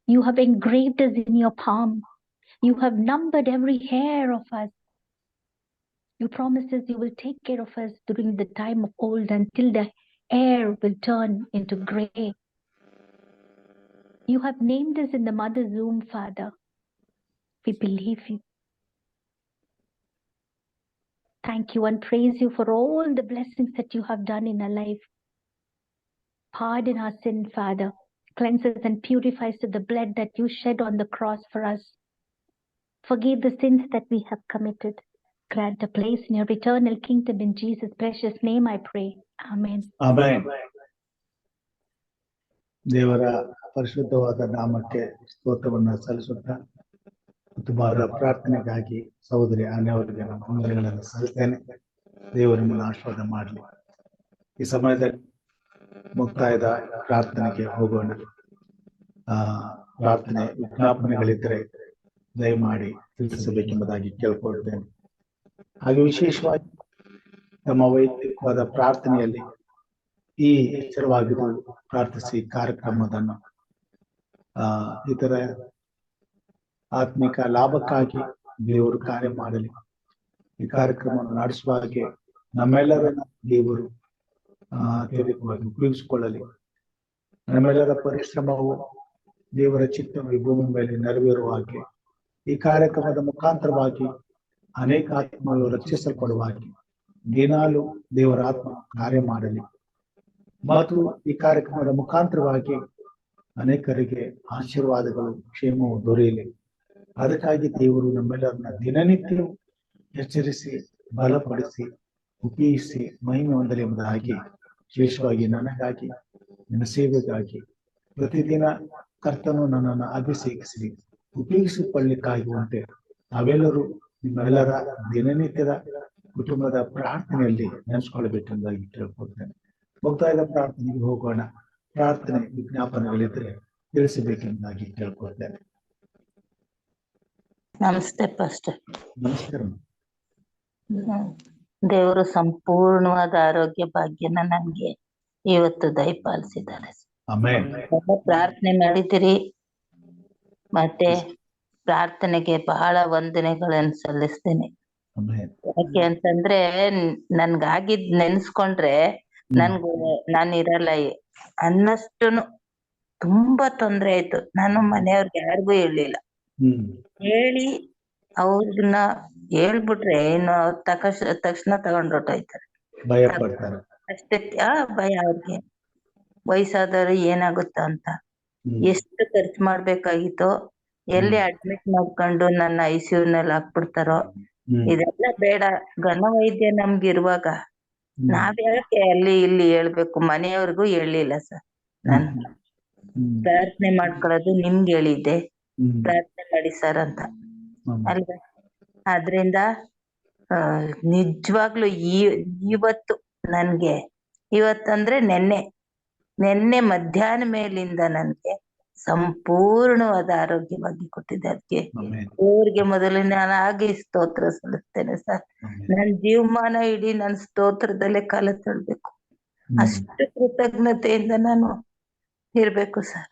You have engraved us in your palm. You have numbered every hair of us. You promised us you will take care of us during the time of old until the hair will turn into gray. You have named us in the mother's womb, Father. We believe you. Thank you and praise you for all the blessings that you have done in our life. Pardon our sin, Father. Cleanse us and purify us to the blood that you shed on the cross for us. Forgive the sins that we have committed. Grant a place in your eternal kingdom. In Jesus' precious name I pray. Amen. Amen. ದೇವರ ಪರಿಶುದ್ಧವಾದ ನಾಮಕ್ಕೆ ಸ್ತೋತ್ರವನ್ನು ಸಲ್ಲಿಸುತ್ತಾ ತುಮಾರ ಪ್ರಾರ್ಥನೆಗಾಗಿ ಸಹೋದರಿ ಆನೆಯವರಿಗೆ ನಾನು ವಂದನೆಗಳನ್ನು ಸಲ್ಲಿಸ್ತೇನೆ. ದೇವರು ನಿಮ್ಮನ್ನು ಆಶೀರ್ವಾದ ಮಾಡಲಿ. ಈ ಸಮಯದಲ್ಲಿ ಮುಕ್ತಾಯದ ಪ್ರಾರ್ಥನೆಗೆ ಹೋಗೋಣ. ಪ್ರಾರ್ಥನೆ ವಿಜ್ಞಾಪನೆಗಳಿದ್ದರೆ ದಯಮಾಡಿ ತಿಳಿಸಬೇಕೆಂಬುದಾಗಿ ಕೇಳ್ಕೊಳ್ತೇನೆ. ಹಾಗೆ ವಿಶೇಷವಾಗಿ ನಮ್ಮ ವೈಯಕ್ತಿಕವಾದ ಪ್ರಾರ್ಥನೆಯಲ್ಲಿ ಈ ಎಚ್ಚರವಾಗಿದ್ದು ಪ್ರಾರ್ಥಿಸಿ ಕಾರ್ಯಕ್ರಮವನ್ನು ಇತರ ಆತ್ಮಿಕ ಲಾಭಕ್ಕಾಗಿ ದೇವರು ಕಾರ್ಯ ಮಾಡಲಿ. ಈ ಕಾರ್ಯಕ್ರಮವನ್ನು ನಡೆಸುವ ಹಾಗೆ ನಮ್ಮೆಲ್ಲರನ್ನ ದೇವರು ಅತ್ಯಧಿಕವಾಗಿ ಉಪಯೋಗಿಸಿಕೊಳ್ಳಲಿ. ನಮ್ಮೆಲ್ಲರ ಪರಿಶ್ರಮವು ದೇವರ ಚಿತ್ತವು ಈ ಭೂಮಿ ಮೇಲೆ ನೆರವೇರುವ ಹಾಗೆ ಈ ಕಾರ್ಯಕ್ರಮದ ಮುಖಾಂತರವಾಗಿ ಅನೇಕ ಆತ್ಮಗಳು ರಕ್ಷಿಸಲ್ಪಡುವ ಹಾಗೆ ದಿನಾಲು ದೇವರ ಆತ್ಮ ಕಾರ್ಯ ಮಾಡಲಿ ಮತ್ತು ಈ ಕಾರ್ಯಕ್ರಮದ ಮುಖಾಂತರವಾಗಿ ಅನೇಕರಿಗೆ ಆಶೀರ್ವಾದಗಳು ಕ್ಷೇಮವು ದೊರೆಯಲಿ. ಅದಕ್ಕಾಗಿ ದೇವರು ನಮ್ಮೆಲ್ಲರನ್ನ ದಿನನಿತ್ಯವೂ ಎಚ್ಚರಿಸಿ ಬಲಪಡಿಸಿ ಉಪಯೋಗಿಸಿ ಮಹಿಮೆ ಹೊಂದಲಿ ಎಂಬುದಾಗಿ ವಿಶೇಷವಾಗಿ ನನಗಾಗಿ ನನ್ನ ಸೇವೆಗಾಗಿ ಪ್ರತಿದಿನ ಕರ್ತನು ನನ್ನನ್ನು ಅಭಿಷೇಕಿಸಿ ಉಪಯೋಗಿಸಿಕೊಳ್ಳಲಿಕ್ಕಾಗುವಂತೆ ನಾವೆಲ್ಲರೂ ನಿಮ್ಮೆಲ್ಲರ ದಿನನಿತ್ಯದ ಕುಟುಂಬದ ಪ್ರಾರ್ಥನೆಯಲ್ಲಿ ನೆನೆಸ್ಕೊಳ್ಬೇಕೆಂಬುದಾಗಿ ಕೇಳ್ಕೊಳ್ತೇನೆ. ಮುಕ್ತಾಯದ ಪ್ರಾರ್ಥನೆಗೆ ಹೋಗೋಣ. ಪ್ರಾರ್ಥನೆ ವಿಜ್ಞಾಪನೆಗಳಿದ್ರೆ ತಿಳಿಸಬೇಕೆಂದಾಗಿ ಕೇಳ್ಕೊಳ್ತೇನೆ. ನಮಸ್ತೆ ಪಾಸ್ಟರ್. ನಮಸ್ಕಾರ. ದೇವರು ಸಂಪೂರ್ಣವಾದ ಆರೋಗ್ಯ ಭಾಗ್ಯನ ನನ್ಗೆ ಇವತ್ತು ದಯಪಾಲಿಸಿದ್ದಾರೆ. ಆಮೆನ್. ಪ್ರಾರ್ಥನೆ ಮಾಡಿದಿರಿ, ಮತ್ತೆ ಪ್ರಾರ್ಥನೆಗೆ ಬಹಳ ವಂದನೆಗಳನ್ನು ಸಲ್ಲಿಸ್ತೇನೆ. ಆಮೆನ್. ಯಾಕೆ ಅಂತಂದ್ರೆ ನನ್ಗಾಗಿದ್ ನೆನ್ಸ್ಕೊಂಡ್ರೆ ನಾನು ಇರಲ್ಲ ಅನ್ನಷ್ಟುನು ತುಂಬಾ ತೊಂದ್ರೆ ಆಯ್ತು. ನಾನು ಮನೆಯವ್ರಿಗೆ ಯಾರಿಗೂ ಹೇಳಿಲ್ಲ. ಹೇಳಿ ಅವ್ರನ್ನ ಹೇಳ್ಬಿಟ್ರೆ ಇನ್ನು ತಕ್ಷಣ ತಗೊಂಡೊಟ್ಟೋಯ್ತಾರೆ. ಭಯ ಪಡ್ತಾರೆ. ಅಷ್ಟೇ ಭಯ ಅವ್ರಿಗೆ. ವಯಸ್ಸಾದವ್ರು ಏನಾಗುತ್ತ ಅಂತ ಎಷ್ಟು ಖರ್ಚು ಮಾಡ್ಬೇಕಾಗಿತ್ತೋ, ಎಲ್ಲಿ ಅಡ್ಮಿಟ್ ಮಾಡ್ಕೊಂಡು ನನ್ನ ICU ನಲ್ಲಿ ಹಾಕ್ಬಿಡ್ತಾರೋ. ಇದೆಲ್ಲ ಬೇಡ. ಘನ ವೈದ್ಯ ನಮ್ಗಿರುವಾಗ ನಾವ್ಯಾಕೆ ಅಲ್ಲಿ ಇಲ್ಲಿ ಹೇಳ್ಬೇಕು? ಮನೆಯವ್ರಿಗೂ ಹೇಳಿಲ್ಲ ಸರ್. ನಾನು ಪ್ರಾರ್ಥನೆ ಮಾಡ್ಕೊಳ್ಳೋದು ನಿಮ್ಗೆ ಹೇಳಿದ್ದೆ, ಪ್ರಾರ್ಥನೆ ಮಾಡಿ ಸರ್ ಅಂತ ಅಲ್ವಾ. ಆದ್ರಿಂದ ನಿಜವಾಗ್ಲು ಇವತ್ತು ನನ್ಗೆ, ಇವತ್ತಂದ್ರೆ ನೆನ್ನೆ ಮಧ್ಯಾಹ್ನ ಮೇಲಿಂದ ನನ್ಗೆ ಸಂಪೂರ್ಣವಾದ ಆರೋಗ್ಯವಾಗಿ ಕೊಟ್ಟಿದ್ದೆ. ಅದಕ್ಕೆ ದೇವ್ರಿಗೆ ಮೊದಲನೇದಾಗಿ ಸ್ತೋತ್ರ ಸಲ್ಲಿಸ್ತೇನೆ ಸರ್. ನನ್ ಜೀವಮಾನ ಇಡೀ ನನ್ ಸ್ತೋತ್ರದಲ್ಲೇ ಕಾಲ ತಳ್ಬೇಕು. ಅಷ್ಟು ಕೃತಜ್ಞತೆಯಿಂದ ನಾನು ಇರ್ಬೇಕು ಸರ್.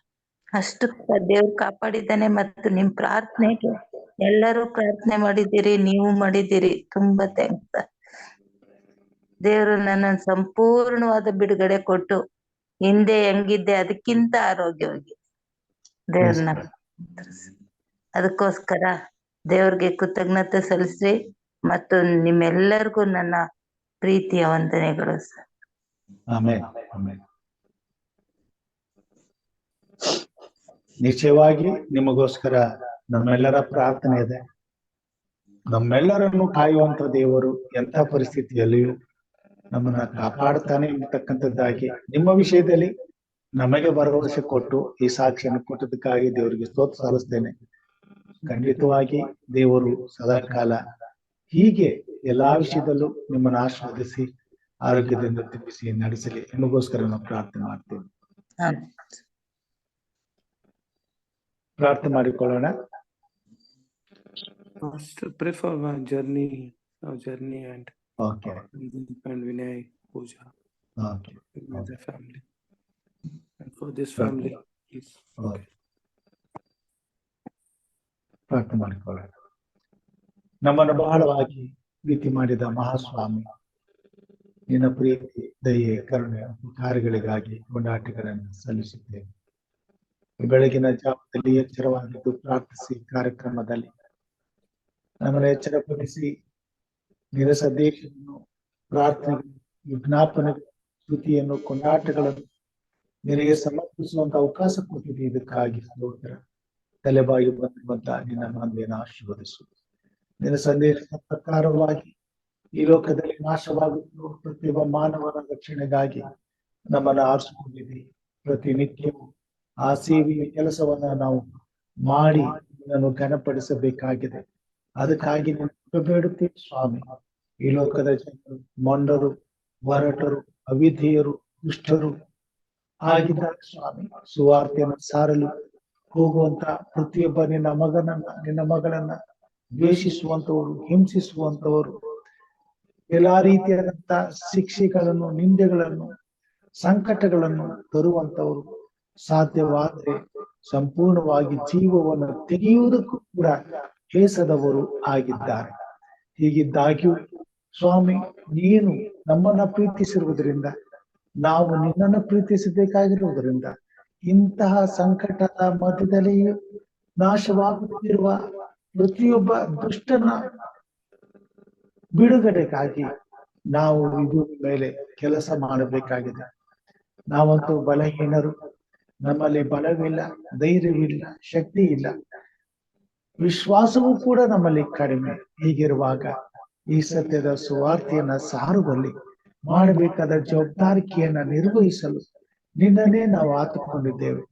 ಅಷ್ಟು ದೇವ್ರು ಕಾಪಾಡಿದ್ದಾನೆ. ಮತ್ತು ನಿಮ್ ಪ್ರಾರ್ಥನೆಗೆ ಎಲ್ಲರೂ ಪ್ರಾರ್ಥನೆ ಮಾಡಿದ್ದೀರಿ, ನೀವು ಮಾಡಿದ್ದೀರಿ. ತುಂಬಾ ಥ್ಯಾಂಕ್ಸ್ ಸರ್. ದೇವ್ರು ನನ್ನ ಸಂಪೂರ್ಣವಾದ ಬಿಡುಗಡೆ ಕೊಟ್ಟು ಹಿಂದೆ ಹೆಂಗಿದ್ದೆ ಅದಕ್ಕಿಂತ ಆರೋಗ್ಯವಾಗಿ ದೇವ್ರನ್ನ, ಅದಕ್ಕೋಸ್ಕರ ದೇವ್ರಿಗೆ ಕೃತಜ್ಞತೆ ಸಲ್ಲಿಸಿ. ಮತ್ತು ನಿಮ್ಮೆಲ್ಲರಿಗೂ ನನ್ನ ಪ್ರೀತಿಯ ವಂದನೆಗಳು ಸರ್. ಆಮೆನ್. ಆಮೆನ್. ನಿಶ್ಚಯವಾಗಿ ನಿಮಗೋಸ್ಕರ ನಮ್ಮೆಲ್ಲರ ಪ್ರಾರ್ಥನೆ ಇದೆ. ನಮ್ಮೆಲ್ಲರನ್ನು ಕಾಯುವಂತ ದೇವರು ಎಂಥ ಪರಿಸ್ಥಿತಿಯಲ್ಲಿಯೂ ನಮ್ಮನ್ನ ಕಾಪಾಡ್ತಾನೆ ಎಂಬತಕ್ಕಂಥದ್ದಾಗಿ ನಿಮ್ಮ ವಿಷಯದಲ್ಲಿ ನಮಗೆ ಭರವಸೆ ಕೊಟ್ಟು ಈ ಸಾಕ್ಷಿಯನ್ನು ಕೊಟ್ಟದಕ್ಕಾಗಿ ದೇವರಿಗೆ ಸ್ತೋತ್ರ ಸಲ್ಲಿಸ್ತೇನೆ. ಖಂಡಿತವಾಗಿ ದೇವರು ಸದಾಕಾಲ ಹೀಗೆ ಎಲ್ಲಾ ವಿಷಯದಲ್ಲೂ ನಿಮ್ಮನ್ನು ಆಶೀರ್ವದಿಸಿ ಆರೋಗ್ಯದಿಂದ ತುಂಬಿಸಿ ನಡೆಸಲಿ. ನಿಮಗೋಸ್ಕರ ನಾವು ಪ್ರಾರ್ಥನೆ ಮಾಡ್ತೇವೆ. ಪ್ರಾರ್ಥನೆ ಮಾಡಿಕೊಳ್ಳೋಣ. Pray for my journey and Okay. and Vinay, Pooja, Okay. and the family, and for this family, please. Okay. ಪ್ರಾರ್ಥನೆ ಮಾಡಿಕೊಳ್ಳೋಣ. ನಮ್ಮನ್ನು ಬಹಳವಾಗಿ ಪ್ರೀತಿ ಮಾಡಿದ ಮಹಾಸ್ವಾಮಿ, ನಿನ್ನ ಪ್ರೀತಿ, ದಯೆ, ಕರುಣೆ, ಕಾರ್ಯಗಳಿಗಾಗಿ ಕೊಂಡಾಟಿಗಳನ್ನು ಸಲ್ಲಿಸುತ್ತೇವೆ. ಬೆಳಗಿನ ಜಾವದಲ್ಲಿ ಎಚ್ಚರವಾಗಿದ್ದು ಪ್ರಾರ್ಥಿಸಿ ಕಾರ್ಯಕ್ರಮದಲ್ಲಿ ನಮ್ಮನ್ನು ಎಚ್ಚರಪಡಿಸಿ ನಿನ್ನ ಸಂದೇಶವನ್ನು, ಪ್ರಾರ್ಥನೆ, ವಿಜ್ಞಾಪನೆ, ಸ್ತುತಿಯನ್ನು, ಕೊಂಡಾಟಗಳನ್ನು ನಿನಗೆ ಸಮರ್ಪಿಸುವಂತ ಅವಕಾಶ ಕೊಟ್ಟಿದೆ. ಇದಕ್ಕಾಗಿ ಸ್ತೋತ್ರ. ತಲೆಬಾಗಿ ಬಂದಿರುವಂತ ನಿನ್ನ ಮಂದಿಯನ್ನು ಆಶೀರ್ವದಿಸು. ನಿನ್ನ ಸಂದೇಶದ ಪ್ರಕಾರವಾಗಿ ಈ ಲೋಕದಲ್ಲಿ ನಾಶವಾಗುತ್ತಿರುವ ಪ್ರತಿಯೊಬ್ಬ ಮಾನವನ ರಕ್ಷಣೆಗಾಗಿ ನಮ್ಮನ್ನು ಆರಿಸಿಕೊಂಡಿದೆ. ಪ್ರತಿನಿತ್ಯವೂ ಆ ಸೇವೆಯ ಕೆಲಸವನ್ನ ನಾವು ಮಾಡಿ ನಿನ್ನನ್ನು ಘನಪಡಿಸಬೇಕಾಗಿದೆ. ಅದಕ್ಕಾಗಿ ನಿನ್ನ ಬೇಡುತ್ತೇವೆ ಸ್ವಾಮಿ. ಈ ಲೋಕದ ಜನರು ಮೊಂಡರು, ಹೊರಟರು, ಅವಿಧೇಯರು, ದುಷ್ಟರು ಆಗಿದ್ದಾರೆ ಸ್ವಾಮಿ. ಸುವಾರ್ತೆಯನ್ನು ಸಾರಲು ಹೋಗುವಂತ ಪ್ರತಿಯೊಬ್ಬ ನಿನ್ನ ಮಗಳನ್ನ ದ್ವೇಷಿಸುವಂತವರು, ಹಿಂಸಿಸುವಂತವರು, ಎಲ್ಲಾ ರೀತಿಯಾದಂತ ಶಿಕ್ಷೆಗಳನ್ನು, ನಿಂದೆಗಳನ್ನು, ಸಂಕಟಗಳನ್ನು ತರುವಂತವರು ಸಾಧ್ಯವಾದರೆ ಸಂಪೂರ್ಣವಾಗಿ ಜೀವವನ್ನು ತೆಗೆಯುವುದಕ್ಕೂ ಕೂಡ ಹೇಸದವರು ಆಗಿದ್ದಾರೆ. ಹೀಗಿದ್ದಾಗ್ಯೂ ಸ್ವಾಮಿ, ನೀನು ನಮ್ಮನ್ನ ಪ್ರೀತಿಸಿರುವುದರಿಂದ, ನಾವು ನಿನ್ನನ್ನು ಪ್ರೀತಿಸಬೇಕಾಗಿರುವುದರಿಂದ, ಇಂತಹ ಸಂಕಟದ ಮಧ್ಯದಲ್ಲಿಯೂ ನಾಶವಾಗುತ್ತಿರುವ ಪ್ರತಿಯೊಬ್ಬ ದುಷ್ಟನ ಬಿಡುಗಡೆಗಾಗಿ ನಾವು ಇದ್ರ ಮೇಲೆ ಕೆಲಸ ಮಾಡಬೇಕಾಗಿದೆ. ನಾವಂತೂ ಬಲಹೀನರು, ನಮ್ಮಲ್ಲಿ ಬಲವಿಲ್ಲ, ಧೈರ್ಯವಿಲ್ಲ, ಶಕ್ತಿ ಇಲ್ಲ, ವಿಶ್ವಾಸವೂ ಕೂಡ ನಮ್ಮಲ್ಲಿ ಕಡಿಮೆ. ಹೀಗಿರುವಾಗ ಈ ಸತ್ಯದ ಸುವಾರ್ತೆಯನ್ನ ಸಾರುವಲ್ಲಿ ಮಾಡಬೇಕಾದ ಜವಾಬ್ದಾರಿಕೆಯನ್ನ ನಿರ್ವಹಿಸಲು ನಿನ್ನನ್ನೇ ನಾವು ಆತುಕೊಂಡಿದ್ದೇವೆ.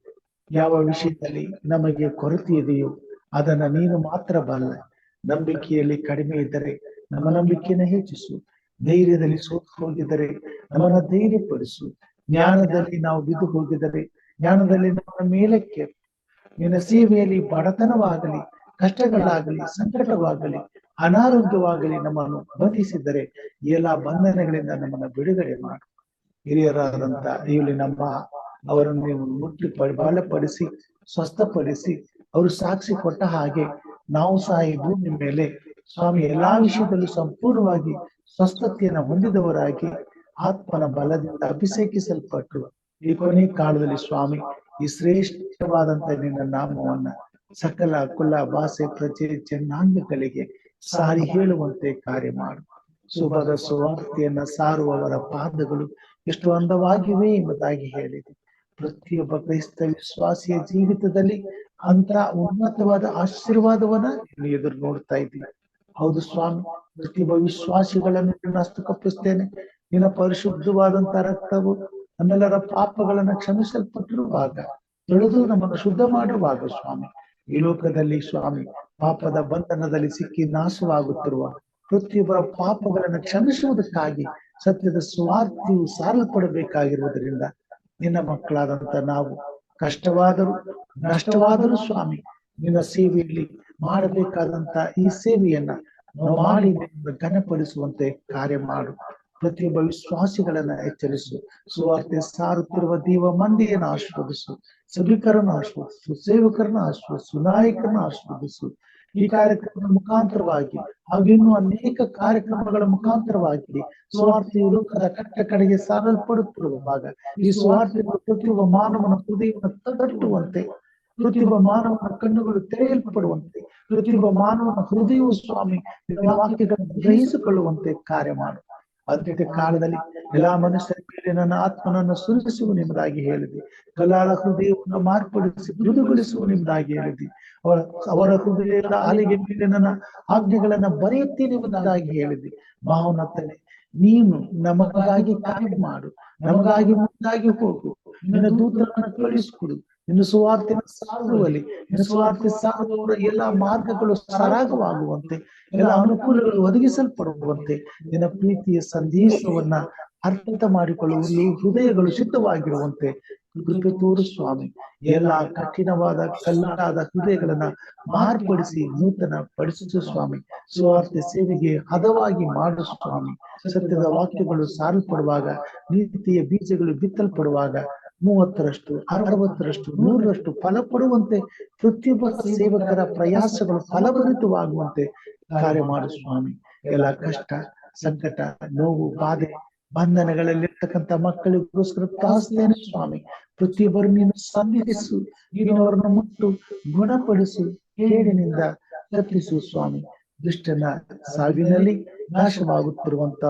ಯಾವ ವಿಷಯದಲ್ಲಿ ನಮಗೆ ಕೊರತೆ ಇದೆಯೋ ಅದನ್ನ ನೀನು ಮಾತ್ರ ಬಲ್ಲ. ನಂಬಿಕೆಯಲ್ಲಿ ಕಡಿಮೆ ಇದ್ದರೆ ನಮ್ಮ ನಂಬಿಕೆಯನ್ನು ಹೆಚ್ಚಿಸು. ಧೈರ್ಯದಲ್ಲಿ ಸೋತು ಹೋಗಿದ್ದರೆ ನಮ್ಮನ್ನ ಧೈರ್ಯಪಡಿಸು. ಜ್ಞಾನದಲ್ಲಿ ನಾವು ಬಿದ್ದು ಹೋಗಿದರೆ ಜ್ಞಾನದಲ್ಲಿ ನಮ್ಮ ಮೇಲಕ್ಕೆ ನಿನ್ನ ಸೇವೆಯಲ್ಲಿ ಬಡತನವಾಗಲಿ, ಕಷ್ಟಗಳಾಗಲಿ, ಸಂಕಟವಾಗಲಿ, ಅನಾರೋಗ್ಯವಾಗಲಿ ನಮ್ಮನ್ನು ಬಂಧಿಸಿದ್ದರೆ ಎಲ್ಲ ಬಂಧನಗಳಿಂದ ನಮ್ಮನ್ನು ಬಿಡುಗಡೆ ಮಾಡು. ಹಿರಿಯರಾದಂತ ಇಲ್ಲಿ ನಮ್ಮ ಅವರನ್ನು ನೀವು ಮುಟ್ಟಿ ಬಲಪಡಿಸಿ ಸ್ವಸ್ಥಪಡಿಸಿ ಅವರು ಸಾಕ್ಷಿ ಕೊಟ್ಟ ಹಾಗೆ ನಾವು ಸಹ ಈ ಭೂಮಿ ಮೇಲೆ ಸ್ವಾಮಿ ಎಲ್ಲಾ ವಿಷಯದಲ್ಲೂ ಸಂಪೂರ್ಣವಾಗಿ ಸ್ವಸ್ಥತೆಯನ್ನು ಹೊಂದಿದವರಾಗಿ ಆತ್ಮನ ಬಲದಿಂದ ಅಭಿಷೇಕಿಸಲ್ಪಟ್ಟು ಈ ಕೊನೆ ಕಾಲದಲ್ಲಿ ಸ್ವಾಮಿ ಈ ಶ್ರೇಷ್ಠವಾದಂತ ನಿನ್ನ ನಾಮವನ್ನ ಸಕಲ ಕುಲ ಭಾಷೆ ಪ್ರಜೆ ಜನಾಂಗಗಳಿಗೆ ಸಾರಿ ಹೇಳುವಂತೆ ಕಾರ್ಯ ಮಾಡು. ಶುಭದ ಸುವಾರ್ತೆಯನ್ನ ಸಾರುವವರ ಪಾದಗಳು ಎಷ್ಟು ಅಂದವಾಗಿವೆ ಎಂಬುದಾಗಿ ಹೇಳಿದೆ. ಪ್ರತಿಯೊಬ್ಬ ಕ್ರೈಸ್ತ ವಿಶ್ವಾಸಿಯ ಜೀವಿತದಲ್ಲಿ ಅಂತ ಉನ್ನತವಾದ ಆಶೀರ್ವಾದವನ್ನ ನೀನು ಎದುರು ನೋಡ್ತಾ ಇದ್ದೀನಿ. ಹೌದು ಸ್ವಾಮಿ, ಪ್ರತಿಯೊಬ್ಬ ವಿಶ್ವಾಸಿಗಳನ್ನು ನಿನ್ನ ಹಸ್ತಕ್ಕೊಪ್ಪಿಸ್ತೇನೆ. ನಿನ್ನ ಪರಿಶುದ್ಧವಾದಂತ ರಕ್ತವು ನಮ್ಮೆಲ್ಲರ ಪಾಪಗಳನ್ನ ಕ್ಷಮಿಸಲ್ಪಟ್ಟಿರುವಾಗ ತೊಳೆದು ನಮ್ಮನ್ನು ಶುದ್ಧ ಮಾಡುವಾಗ ಸ್ವಾಮಿ, ಈ ಲೋಕದಲ್ಲಿ ಸ್ವಾಮಿ ಪಾಪದ ಬಂಧನದಲ್ಲಿ ಸಿಕ್ಕಿ ನಾಶವಾಗುತ್ತಿರುವ ಪ್ರತಿಯೊಬ್ಬರ ಪಾಪಗಳನ್ನು ಕ್ಷಮಿಸುವುದಕ್ಕಾಗಿ ಸತ್ಯದ ಸ್ವಾರ್ಥಿಯು ಸಾರಲ್ಪಡಬೇಕಾಗಿರುವುದರಿಂದ ನಿನ್ನ ಮಕ್ಕಳಾದಂತ ನಾವು ಕಷ್ಟವಾದರೂ ನಷ್ಟವಾದರೂ ಸ್ವಾಮಿ ನಿನ್ನ ಸೇವೆಯಲ್ಲಿ ಮಾಡಬೇಕಾದಂತ ಈ ಸೇವೆಯನ್ನ ನಾವು ಮಾಡಿ ಘನಪಡಿಸುವಂತೆ ಕಾರ್ಯ ಮಾಡು. ಪ್ರತಿಯೊಬ್ಬ ವಿಶ್ವಾಸಿಗಳನ್ನ ಎಚ್ಚರಿಸು. ಸುವಾರ್ತೆ ಸಾರುತ್ತಿರುವ ದೇವ ಮಂದಿಯನ್ನು ಆಶೀರ್ವದಿಸು, ಸಭಿಕರನ್ನು ಆಶೀರ್ವದಿಸು, ಸೇವಕರನ್ನು ಆಶೀರ್ವದಿಸು, ನಾಯಕರನ್ನು ಆಶೀರ್ವದಿಸು. ಈ ಕಾರ್ಯಕ್ರಮದ ಮುಖಾಂತರವಾಗಿ ಹಾಗೂ ಇನ್ನೂ ಅನೇಕ ಕಾರ್ಯಕ್ರಮಗಳ ಮುಖಾಂತರವಾಗಿ ಸುವಾರ್ತೆಯು ಲೋಕದ ಕಟ್ಟ ಕಡೆಗೆ ಸಾರಲ್ಪಡುತ್ತಿರುವಾಗ ಈ ಸುವಾರ್ತೆಗಳು ಪ್ರತಿಯೊಬ್ಬ ಮಾನವನ ಹೃದಯವನ್ನು ತಟ್ಟುವಂತೆ, ಪ್ರತಿಯೊಬ್ಬ ಮಾನವನ ಕಣ್ಣುಗಳು ತೆರೆಯಲ್ಪಡುವಂತೆ, ಪ್ರತಿಯೊಬ್ಬ ಮಾನವನ ಹೃದಯವು ಸ್ವಾಮಿ ವಾಕ್ಯಗಳನ್ನು ಗ್ರಹಿಸಿಕೊಳ್ಳುವಂತೆ ಕಾರ್ಯ ಮಾಡು. ಅಂತ್ಯ ಕಾಲದಲ್ಲಿ ಎಲ್ಲಾ ಮನುಷ್ಯರ ಮೇಲೆ ನನ್ನ ಆತ್ಮನನ್ನು ಸುರಿಸುವ ನಿಮ್ಮದಾಗಿ ಹೇಳಿದೆ. ಕಲಾಳ ಹೃದಯವನ್ನು ಮಾರ್ಪಡಿಸಿ ಮೃದುಗೊಳಿಸುವ ನಿಮ್ಮದಾಗಿ ಹೇಳಿದೆ. ಅವರ ಹೃದಯದ ಅಲೆಗೆ ಮೇಲೆ ನನ್ನ ಆಜ್ಞೆಗಳನ್ನ ಬರೆಯುತ್ತೇನೆ ಎಂಬುದಾಗಿ ಹೇಳಿದೆ. ಮಹೋನ್ನತನೇ, ನೀನು ನಮಗಾಗಿ ಕಾರ್ಯ ಮಾಡು, ನಮಗಾಗಿ ಮುಂದಾಗಿ ಹೋಗು. ನಿನ್ನ ದೂತರನ್ನು ಕಳಿಸಿಕೊಡು. ನಿನ್ನ ಸುವಾರ್ತೆ ಸಾರುವಲ್ಲಿ ನಿನ್ನ ಸುವಾರ್ತೆ ಸಾರುವವರ ಎಲ್ಲಾ ಮಾರ್ಗಗಳು ಸರಾಗವಾಗುವಂತೆ, ಎಲ್ಲ ಅನುಕೂಲಗಳು ಒದಗಿಸಲ್ಪಡುವಂತೆ, ನಿನ್ನ ಪ್ರೀತಿಯ ಸಂದೇಶವನ್ನ ಅರ್ಥ ಮಾಡಿಕೊಳ್ಳುವಲ್ಲಿ ಹೃದಯಗಳು ಸಿದ್ಧವಾಗಿರುವಂತೆ ಕೃಪೆ ತೋರು ಸ್ವಾಮಿ. ಎಲ್ಲಾ ಕಠಿಣವಾದ ಕಲ್ಲಾದ ಹೃದಯಗಳನ್ನ ಮಾರ್ಪಡಿಸಿ ನೂತನ ಪಡಿಸು ಸ್ವಾಮಿ. ಸುವಾರ್ತೆ ಸೇವೆಗೆ ಹದವಾಗಿ ಮಾಡು ಸ್ವಾಮಿ. ಸತ್ಯದ ವಾಕ್ಯಗಳು ಸಾರಲ್ಪಡುವಾಗ, ನೀತಿಯ ಬೀಜಗಳು ಬಿತ್ತಲ್ಪಡುವಾಗ 30ರಷ್ಟು 60ರಷ್ಟು 100ರಷ್ಟು ಫಲ ಕೊಡುವಂತೆ ಪ್ರತಿಯೊಬ್ಬ ಸೇವಕರ ಪ್ರಯಾಸಗಳು ಫಲಭರಿತವಾಗುವಂತೆ ಕಾರ್ಯ ಮಾಡು ಸ್ವಾಮಿ. ಎಲ್ಲ ಕಷ್ಟ ಸಂಕಟ ನೋವು ಬಾಧೆ ಬಂಧನಗಳಲ್ಲಿರ್ತಕ್ಕಂಥ ಮಕ್ಕಳಿಗೋಸ್ಕರ ಪ್ರಾರ್ಥನೆ ಸ್ವಾಮಿ. ಪ್ರತಿಯೊಬ್ಬರು ನೀನು ಸಂಧಿಸು, ನೀನು ಅವರನ್ನು ಮುಟ್ಟು ಗುಣಪಡಿಸು, ಕೇಡಿನಿಂದ ತಪ್ಪಿಸು ಸ್ವಾಮಿ. ದುಷ್ಟನ ಸಾವಿನಲ್ಲಿ ನಾಶವಾಗುತ್ತಿರುವಂತ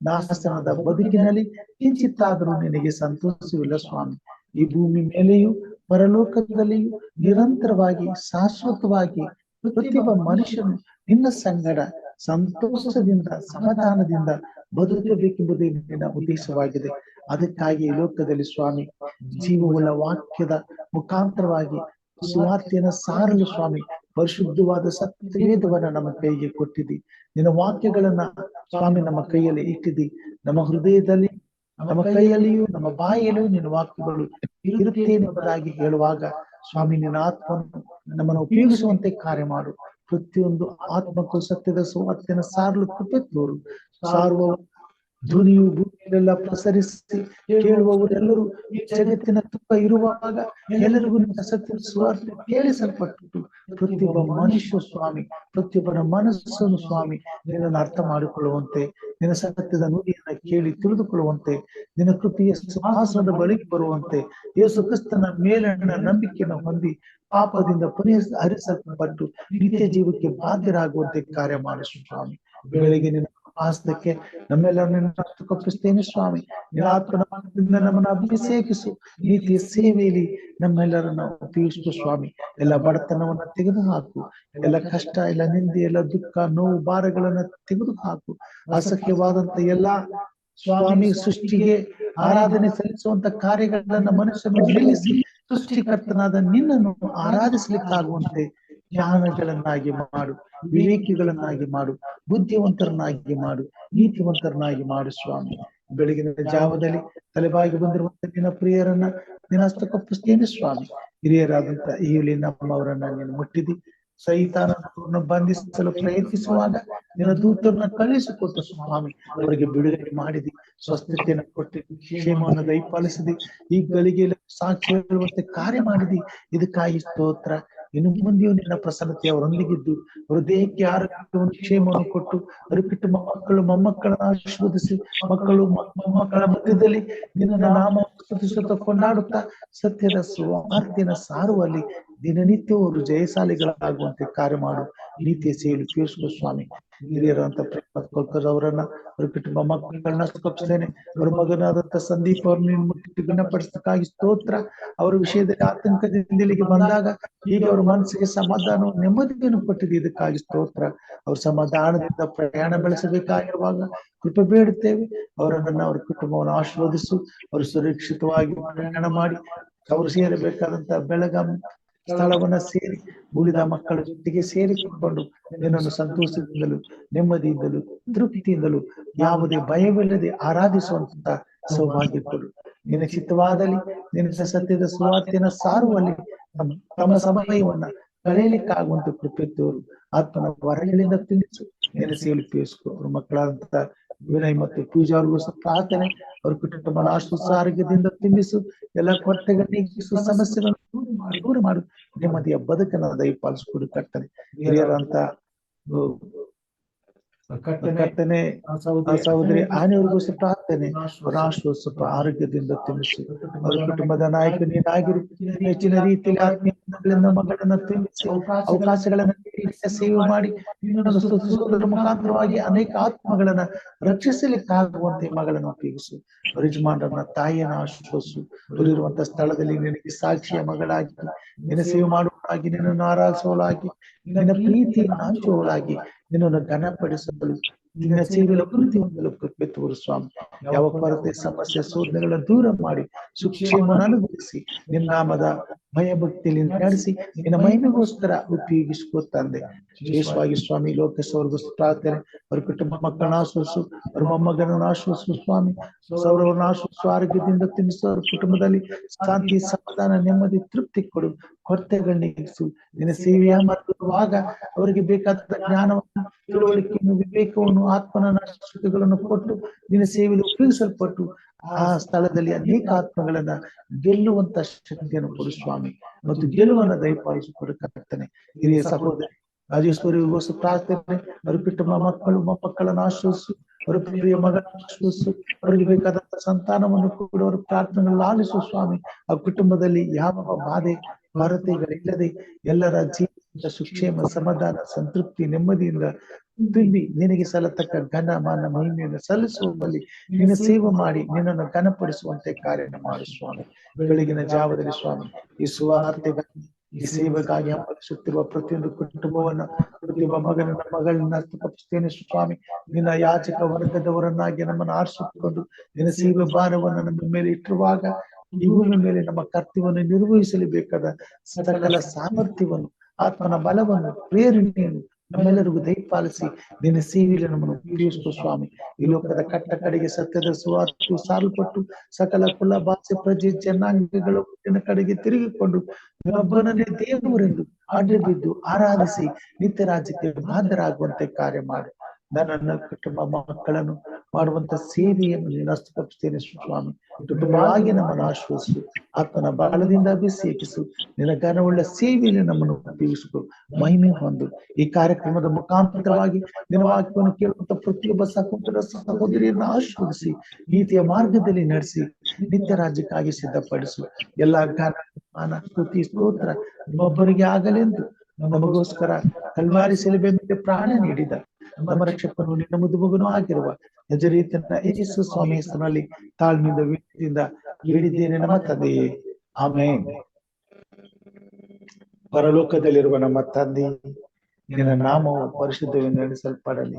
ನಾಶನದ ಬದುಕಿನಲ್ಲಿ ಕಿಂಚಿತ್ತಾದರೂ ನಿನಗೆ ಸಂತೋಷವಿಲ್ಲ ಸ್ವಾಮಿ. ಈ ಭೂಮಿ ಮೇಲೆಯೂ ಪರಲೋಕದಲ್ಲಿಯೂ ನಿರಂತರವಾಗಿ ಶಾಶ್ವತವಾಗಿ ಪ್ರತಿಯೊಬ್ಬ ಮನುಷ್ಯನು ನಿನ್ನ ಸಂಗಡ ಸಂತೋಷದಿಂದ ಸಮಾಧಾನದಿಂದ ಬದುಕಬೇಕೆಂಬುದೇ ನಿನ್ನ ಉದ್ದೇಶವಾಗಿದೆ. ಅದಕ್ಕಾಗಿ ಈ ಲೋಕದಲ್ಲಿ ಸ್ವಾಮಿ ಜೀವವುಳ್ಳ ವಾಕ್ಯದ ಮುಖಾಂತರವಾಗಿ ಸುವಾರ್ತೆಯನ್ನು ಸಾರಲು ಸ್ವಾಮಿ ಪರಿಶುದ್ಧವಾದ ಸತ್ಯವೇದವನ್ನ ನಮ್ಮ ಕೈಗೆ ಕೊಟ್ಟಿದ್ದಿ. ನಿನ್ನ ವಾಕ್ಯಗಳನ್ನ ಸ್ವಾಮಿ ನಮ್ಮ ಕೈಯಲ್ಲಿ ಇಟ್ಟಿದ್ದಿ. ನಮ್ಮ ಹೃದಯದಲ್ಲಿ ನಮ್ಮ ಕೈಯಲ್ಲಿಯೂ ನಮ್ಮ ಬಾಯಿಯಲ್ಲಿಯೂ ನಿನ್ನ ವಾಕ್ಯಗಳು ಇರುತ್ತೇನೆಂಬುದಾಗಿ ಹೇಳುವಾಗ ಸ್ವಾಮಿ ನಿನ್ನ ಆತ್ಮವನ್ನು ನಮ್ಮನ್ನು ಉಪಯೋಗಿಸುವಂತೆ ಕಾರ್ಯ ಮಾಡು. ಪ್ರತಿಯೊಂದು ಆತ್ಮಕ್ಕೂ ಸತ್ಯದ ಸುವಾರ್ತೆಯನ್ನು ಸಾರಲು ಕೃಪೆ ತೋರು. ಸಾರುವ ಧ್ವನಿಯು ಭೂಮಿಯಲ್ಲೆಲ್ಲ ಪ್ರಸರಿಸಿ ಕೇಳುವವರೆಲ್ಲರೂ ಈ ಜಗತ್ತಿನ ತುಪ್ಪ ಇರುವಾಗ ಎಲ್ಲರಿಗೂ ನಿನ್ನ ಸತ್ಯದ ಸುವಾರ್ತೆ ಕೇಳಿಸಲ್ಪಟ್ಟು ಪ್ರತಿಯೊಬ್ಬ ಮನುಷ್ಯ ಸ್ವಾಮಿ ಪ್ರತಿಯೊಬ್ಬರ ಮನಸ್ಸನ್ನು ಸ್ವಾಮಿ ನಿನ್ನನ್ನು ಅರ್ಥ ಮಾಡಿಕೊಳ್ಳುವಂತೆ, ನಿನ್ನ ಸತ್ಯದ ನುಡಿಯನ್ನ ಕೇಳಿ ತಿಳಿದುಕೊಳ್ಳುವಂತೆ, ನಿನ್ನ ಕೃಪೆಯ ಸಿಂಹಾಸನದ ಬಳಿಗೆ ಬರುವಂತೆ, ಯೇಸು ಕ್ರಿಸ್ತನ ಮೇಲಿನ ನಂಬಿಕೆಯನ್ನು ಹೊಂದಿ ಪಾಪದಿಂದ ಪರಿಹರಿಸಲ್ಪಟ್ಟು ನಿತ್ಯ ಜೀವಕ್ಕೆ ಬಾಧ್ಯರಾಗುವಂತೆ ಕಾರ್ಯ ಮಾಡು ಸ್ವಾಮಿ. ಬೆಳಗ್ಗೆ ನಿನ್ನ ಹಸ್ತಕ್ಕೆ ನಮ್ಮೆಲ್ಲರೂ ನಿನ್ನ ಹಸ್ತಕ್ಕೊಪ್ಪಿಸ್ತೇನೆ ಸ್ವಾಮಿ. ನಿನ್ನ ನಮ್ಮನ್ನು ಅಭಿಷೇಕಿಸು. ನೀತಿಯ ಸೇವೆಯಲ್ಲಿ ನಮ್ಮೆಲ್ಲರನ್ನ ಉಪಯೋಗಿಸು ಸ್ವಾಮಿ. ಎಲ್ಲ ಬಡತನವನ್ನ ತೆಗೆದು ಹಾಕು, ಎಲ್ಲ ಕಷ್ಟ, ಎಲ್ಲ ನಿಂದೆ, ಎಲ್ಲ ದುಃಖ ನೋವು ಭಾರಗಳನ್ನ ತೆಗೆದು ಹಾಕು. ಅಸಖ್ಯವಾದಂತ ಎಲ್ಲಾ ಸ್ವಾಮಿ ಸೃಷ್ಟಿಗೆ ಆರಾಧನೆ ಸಲ್ಲಿಸುವಂತ ಕಾರ್ಯಗಳನ್ನ ಮನುಷ್ಯನು ನಿಲ್ಲಿಸಿ ಸೃಷ್ಟಿಕರ್ತನಾದ ನಿನ್ನನ್ನು ಆರಾಧಿಸಲಿಕ್ಕಾಗುವಂತೆ ಜ್ಞಾನಗಳನ್ನಾಗಿ ಮಾಡು, ವಿವೇಕಿಗಳನ್ನಾಗಿ ಮಾಡು, ಬುದ್ಧಿವಂತರನ್ನಾಗಿ ಮಾಡು, ನೀತಿವಂತರನ್ನಾಗಿ ಮಾಡು ಸ್ವಾಮಿ. ಬೆಳಗಿನ ಜಾವದಲ್ಲಿ ತಲೆಬಾಗಿ ಬಂದಿರುವಂತ ನಿನ್ನ ಪ್ರಿಯರನ್ನ ನಿನ್ನ ಹಸ್ತಕ್ಕೊಪ್ಪಿಸ್ತೇನೆ ಸ್ವಾಮಿ. ಹಿರಿಯರಾದಂತ ಈವಲಿ ನಮ್ಮವರನ್ನ ನೀನು ಮುಟ್ಟಿದಿ. ಸೈತಾನವನ್ನು ಬಂಧಿಸಲು ಪ್ರಯತ್ನಿಸುವಾಗ ನಿನ್ನ ದೂತರನ್ನ ಕಳಿಸಿಕೊಟ್ಟು ಸ್ವಾಮಿ ಅವರಿಗೆ ಬಿಡುಗಡೆ ಮಾಡಿದಿ, ಸ್ವಸ್ಥತೆಯನ್ನು ಕೊಟ್ಟಿದ್ದಿ, ಕ್ಷೇಮವನ್ನು ದಯಪಾಲಿಸಿದಿ, ಈ ಗಳಿಗೆಯಲ್ಲಿ ಸಾಕ್ಷಿ ಹೇಳುವಂತೆ ಕಾರ್ಯ ಮಾಡಿದಿ. ಇದಕ್ಕಾಗಿ ಸ್ತೋತ್ರ. ಇನ್ನು ಮುಂದೆಯೂ ನಿನ್ನ ಪ್ರಸನ್ನತೆ ಅವರೊಂದಿಗಿದ್ದು ಅವರ ದೇಹಕ್ಕೆ ಆರೋಗ್ಯವನ್ನು ಕ್ಷೇಮವನ್ನು ಕೊಟ್ಟು ಅವರು ಬಿಟ್ಟು ಮಕ್ಕಳು ಮೊಮ್ಮಕ್ಕಳನ್ನು ಆಶೀರ್ವದಿಸಿ ಮಕ್ಕಳು ಮೊಮ್ಮಕ್ಕಳ ಮಧ್ಯದಲ್ಲಿ ನಿನ್ನ ನಾಮ ಸ್ತುತಿಸುತ್ತಾ ಕೊಂಡಾಡುತ್ತಾ ಸತ್ಯದ ಸುವಾರ್ತೆಯನ್ನು ಸಾರುವಲ್ಲಿ ದಿನನಿತ್ಯ ಅವರು ಜಯಶಾಲಿಗಳಾಗುವಂತೆ ಕಾರ್ಯ ಮಾಡು. ನೀತಿಯ ಸೇವೆ ಉಪಯೋಗಿಸುವ ಸ್ವಾಮಿ. ಹಿರಿಯರಂತ ಪ್ರೇಮಕರ್ ಅವರನ್ನ ಅವ್ರ ಕುಟುಂಬ ಮಕ್ಕಳನ್ನ ಸುಖಿಸ್ತೇನೆ. ಅವ್ರ ಮಗನಾದಂತ ಸಂದೀಪ್ ಅವ್ರನ್ನ ನೀನು ಮುಟ್ಟಿ ಗುಣಪಡಿಸಕ್ಕಾಗಿ ಸ್ತೋತ್ರ. ಅವರ ವಿಷಯದಲ್ಲಿ ಆತಂಕದಿಂದ ಇಲ್ಲಿಗೆ ಬಂದಾಗ ಈಗ ಅವ್ರ ಮನಸ್ಸಿಗೆ ಸಮಾಧಾನ ನೆಮ್ಮದಿಯನ್ನು ಕೊಟ್ಟಿದೆ. ಇದಕ್ಕಾಗಿ ಸ್ತೋತ್ರ. ಅವ್ರ ಸಮಾಧಾನದಿಂದ ಪ್ರಯಾಣ ಬೆಳೆಸಬೇಕಾಗಿರುವಾಗ ಕೃಪೆ ಬೇಡುತ್ತೇವೆ. ಅವರನ್ನ ಅವ್ರ ಕುಟುಂಬವನ್ನು ಆಶೀರ್ವದಿಸು. ಅವರು ಸುರಕ್ಷಿತವಾಗಿ ಪ್ರಯಾಣ ಮಾಡಿ ಅವರು ಸೇರಬೇಕಾದಂತ ಬೆಳಗಾಂ ಸ್ಥಳವನ್ನ ಸೇರಿ ಉಳಿದ ಮಕ್ಕಳ ಜೊತೆಗೆ ಸೇರಿಕೊಂಡು ನಿನ್ನನ್ನು ಸಂತೋಷದಿಂದಲೂ ನೆಮ್ಮದಿಯಿಂದಲೂ ತೃಪ್ತಿಯಿಂದಲೂ ಯಾವುದೇ ಭಯವಿಲ್ಲದೆ ಆರಾಧಿಸುವಂತ ಸೌಭಾಗ್ಯ ಕೊಡು. ನಿನ್ನ ಚಿತ್ತವಾದಲ್ಲಿ ನಿನ್ನ ಸತ್ಯದ ಸುವಾರ್ತೆಯನ್ನು ಸಾರುವಲ್ಲಿ ತಮ್ಮ ಸಮಯವನ್ನ ಕಳೆಯಲಿಕ್ಕಾಗುವಂತ ಕೃಪೆ ತೋರು. ಆತ್ಮನ ವರಗಳಿಂದ ತಿಳಿಸು. ನಿನ್ನ ಸೇವೆ ಉಪಯೋಗಿಸ್ಕೊ. ಅವ್ರ ಮಕ್ಕಳಾದಂತ ವಿನಯ್ ಮತ್ತು ಪೂಜಾ ಅವ್ರಿಗೂ ಪ್ರಾರ್ಥನೆ. ಅವ್ರ ಕುಟುಂಬ ಆರೋಗ್ಯದಿಂದ ತುಂಬಿಸು. ಎಲ್ಲ ಕೊರತೆಗಳಿಗೆ ಸಮಸ್ಯೆಗಳನ್ನು ದೂರ ಮಾಡು. ನೆಮ್ಮದಿಯ ಬದುಕನ್ನ ದಯಪಾಲಿಸಿಕೊಡು ಕರ್ತನೆ. ಹಿರಿಯರಂತ ಕರ್ತನೆ ಸಹೋದರಿ ಆನೆಯವ್ರಿಗೂ ಪ್ರಾರ್ಥನೆ. ಸ್ವಲ್ಪ ಆರೋಗ್ಯದಿಂದ ತುಂಬಿಸು. ಅವರ ಕುಟುಂಬದ ನಾಯಕ ನೀನಾಗಿರು. ಹೆಚ್ಚಿನ ರೀತಿಯಲ್ಲಿ ಆತ್ಮೀಯಗಳಿಂದ ಮಗಳನ್ನ ತುಂಬಿಸಿ ಅವಕಾಶಗಳನ್ನ ಸೇವೆ ಮಾಡಿ ಮುಖಾಂತರವಾಗಿ ಅನೇಕ ಆತ್ಮಗಳನ್ನ ರಕ್ಷಿಸಲಿಕ್ಕಾಗುವಂತೆ ಮಗಳನ್ನು ಉಪಯೋಗಿಸು. ಯಜಮಾನರನ್ನ ತಾಯಿಯನ್ನ ಆಶ್ವಾಸು. ಅವರಿರುವಂತ ಸ್ಥಳದಲ್ಲಿ ನಿನಗೆ ಸಾಕ್ಷಿಯ ಮಗಳಾಗಿ ನಿನ್ನ ಸೇವೆ ಮಾಡುವಳಾಗಿ ನಿನ್ನನ್ನು ಆರಾಧಿಸುವಳಾಗಿ ನಿನ್ನ ಪ್ರೀತಿಯನ್ನು ಹಂಚುವಳಾಗಿ ನಿನ್ನನ್ನು ಘನಪಡಿಸಲು ನಿನ್ನ ಸೇವೆಯಲ್ಲಿ ಅಭಿವೃದ್ಧಿ ಹೊಂದಲು ಕೃಪೆ ತೋರು ಸ್ವಾಮಿ. ಯಾವ ಕೊರತೆ ಸಮಸ್ಯೆ ಶೋಧನೆಗಳನ್ನು ದೂರ ಮಾಡಿ ಸುಕ್ಷೇಮವನ್ನು ಅನುಭವಿಸಿ ನಿನ್ನ ನಾಮದ ಭಯಭಕ್ತಿಯಲ್ಲಿ ನಡೆಸಿ ನಿನ್ನ ಮಹಿಮೆಗೋಸ್ಕರ ಉಪಯೋಗಿಸಿಕೋ ತಂದೆ. ವಿಶೇಷವಾಗಿ ಸ್ವಾಮಿ ಲೋಕೇಶ್ವರ್ಗೂ ಪ್ರಾರ್ಥನೆ. ಅವ್ರ ಕುಟುಂಬ ಮಕ್ಕಳನ್ನ ಆಶ್ವಾಸು. ಅವ್ರ ಮೊಮ್ಮಗನನ್ನು ಆಶ್ವಾಸು ಸ್ವಾಮಿ. ಸೌರವರನ್ನ ಆಶ್ವಾಸು. ಆರೋಗ್ಯದಿಂದ ತುಂಬಿಸು. ಅವ್ರ ಕುಟುಂಬದಲ್ಲಿ ಶಾಂತಿ ಸಮಾಧಾನ ನೆಮ್ಮದಿ ತೃಪ್ತಿ ಕೊಡು. ಕೊರತೆಗಳನ್ನಿಗಿಸು. ನಿನ್ನ ಸೇವೆಯ ಮಾಡುವಾಗ ಅವರಿಗೆ ಬೇಕಾದ ಜ್ಞಾನವನ್ನು ತಿಳುವಳಿಕೆಯನ್ನು ವಿವೇಕವನ್ನು ಆತ್ಮನ ಸುಖಗಳನ್ನು ಕೊಟ್ಟು ನಿನ್ನ ಸೇವೆಯಲ್ಲಿ ಉಪಯೋಗಿಸಲ್ಪಟ್ಟು ಆ ಸ್ಥಳದಲ್ಲಿ ಅನೇಕ ಆತ್ಮಗಳನ್ನ ಗೆಲ್ಲುವಂತ ಶಕ್ತಿಯನ್ನು ಕೊಡು ಸ್ವಾಮಿ. ಮತ್ತು ಗೆಲುವನ್ನ ದಯಪಾಲಿಸಿಕೊಡಕ್ಕಾಗ್ತಾನೆ. ಹಿರಿಯ ಸಹೋದರಿ ರಾಜೇಶ್ವರಿಗೋಸ್ಕರ ಪ್ರಾರ್ಥನೆ. ಅವರು ಕುಟುಂಬ ಮಕ್ಕಳು ಮೊಮ್ಮಕ್ಕಳನ್ನು ಆಶ್ವಾಸು. ಅವರ ಪ್ರಿಯ ಮಗನ ಆಶ್ವಾಸು. ಅವರಿಗೆ ಬೇಕಾದಂತ ಸಂತಾನವನ್ನು ಕೂಡ ಅವರ ಪ್ರಾರ್ಥನೆಗಳನ್ನು ಆಲಿಸು ಸ್ವಾಮಿ. ಆ ಕುಟುಂಬದಲ್ಲಿ ಯಾವ ಬಾಧೆ ಕೊರತೆಗಳಿಲ್ಲದೆ ಎಲ್ಲರ ಜೀವನದ ಸುಕ್ಷೇಮ ಸಮಾಧಾನ ಸಂತೃಪ್ತಿ ನೆಮ್ಮದಿಯಿಂದ ತುಂಬಿ ನಿನಗೆ ಸಲ್ಲತಕ್ಕ ಘನ ಮಾನ ಮಹಿಮೆಯನ್ನು ಸಲ್ಲಿಸುವಲ್ಲಿ ನಿನ್ನ ಸೇವೆ ಮಾಡಿ ನಿನ್ನನ್ನು ಘನಪಡಿಸುವಂತೆ ಕಾರ್ಯ ಮಾಡು ಸ್ವಾಮಿ. ಬೆಳಗಿನ ಜಾವದಲ್ಲಿ ಸ್ವಾಮಿ ಈ ಸುವಾರ್ತೆಗಾಗಿ ಈ ಸೇವೆಗಾಗಿ ಹಂಬಲಿಸುತ್ತಿರುವ ಪ್ರತಿಯೊಂದು ಕುಟುಂಬವನ್ನ ಪ್ರತಿಯೊಬ್ಬ ಮಗನನ್ನ ಮಗಳನ್ನ ತಪ್ಪಿಸ್ತೇನೆ ಸ್ವಾಮಿ. ನಿನ್ನ ಯಾಚಕ ವರ್ಗದವರನ್ನಾಗಿ ನಮ್ಮನ್ನು ಆರಿಸಿಕೊಂಡು ನಿನ್ನ ಸೇವೆ ಭಾರವನ್ನು ನಮ್ಮ ಮೇಲೆ ಇಟ್ಟಿರುವಾಗ ಈ ಭೂಮಿ ಮೇಲೆ ನಮ್ಮ ಕರ್ತವ್ಯವನ್ನು ನಿರ್ವಹಿಸಲು ಬೇಕಾದ ಸಕಲ ಸಾಮರ್ಥ್ಯವನ್ನು ಆತ್ಮನ ಬಲವನ್ನು ಪ್ರೇರಣೆಯನ್ನು ನಮ್ಮೆಲ್ಲರಿಗೂ ದಯಪಾಲಿಸಿ ನಿನ್ನ ಸೇವೆಯಲ್ಲಿ ನಮ್ಮನ್ನು ಉಪಯೋಗಿಸುವ ಸ್ವಾಮಿ. ಈ ಲೋಕದ ಕಟ್ಟ ಕಡೆಗೆ ಸತ್ಯದ ಸುವಾರ್ತೆಯು ಸಾರಲ್ಪಟ್ಟು ಸಕಲ ಕುಲ ಭಾಷೆ ಪ್ರಜೆ ಜನಾಂಗಗಳ ಹುಟ್ಟಿನ ಕಡೆಗೆ ತಿರುಗಿಕೊಂಡು ಒಬ್ಬನನ್ನೇ ದೇವರೆಂದು ಅಡ್ಡ ಬಿದ್ದು ಆರಾಧಿಸಿ ನಿತ್ಯ ರಾಜ್ಯಕ್ಕೆ ಬಾಧ್ಯರಾಗುವಂತೆ ಕಾರ್ಯ ಮಾಡು. ನನ್ನ ಕುಟುಂಬ ಮಕ್ಕಳನ್ನು ಮಾಡುವಂತ ಸೇವೆಯನ್ನು ನೀನು ಹಸ್ತಪಡಿಸ್ತೇನೆ ಸ್ವಾಮಿ. ಕುಟುಂಬವಾಗಿ ನಮ್ಮನ್ನು ಆಶ್ವಾಸಿಸು. ಆತ್ಮನ ಬಾಳದಿಂದ ಅಭಿಷೇಕಿಸು. ನಿನ್ನ ಘನವುಳ್ಳ ಸೇವೆಯಲ್ಲಿ ನಮ್ಮನ್ನು ಉಪಯೋಗಿಸಿಕೊ. ಮಹಿಮೆ ಹೊಂದು ಈ ಕಾರ್ಯಕ್ರಮದ ಮುಖಾಂತರವಾಗಿ ನಿನ್ನ ವಾಕ್ಯವನ್ನು ಕೇಳುವಂತ ಪ್ರತಿಯೊಬ್ಬ ಸಹೋದರಿಯನ್ನು ಆಶೀರ್ವದಿಸಿ ನೀತಿಯ ಮಾರ್ಗದಲ್ಲಿ ನಡೆಸಿ ನಿತ್ಯ ರಾಜ್ಯಕ್ಕಾಗಿ ಸಿದ್ಧಪಡಿಸು. ಎಲ್ಲಾ ಘನ ಮಾನ ಸ್ತುತಿ ಸ್ತೋತ್ರ ನಿಮ್ಮೊಬ್ಬರಿಗೆ ಆಗಲೆಂದು ನಮಗೋಸ್ಕರ ಕಲ್ವಾರಿ ಶಿಲುಬೆ ಮೇಲೆ ಪ್ರಾಣ ನೀಡಿದ ನಮ್ಮ ರಕ್ಷಕನು ನಿನ್ನ ಮುದ್ದು ಮಗನೂ ಆಗಿರುವ ನಜರೇತನ ಯೇಸು ಸ್ವಾಮಿ ಹೆಸರಿನಲ್ಲಿ ತಾಳ್ಮೆಯಿಂದ ವಿನಯದಿಂದ ಬೇಡಿದ್ದೇನೆ ನಮ್ಮ ತಂದೆಯೇ, ಆಮೆನ್. ಪರಲೋಕದಲ್ಲಿರುವ ನಮ್ಮ ತಂದೆ, ನಿನ್ನ ನಾಮವು ಪರಿಶುದ್ಧವೆಂದು ಎಣಿಸಲ್ಪಡಲಿ.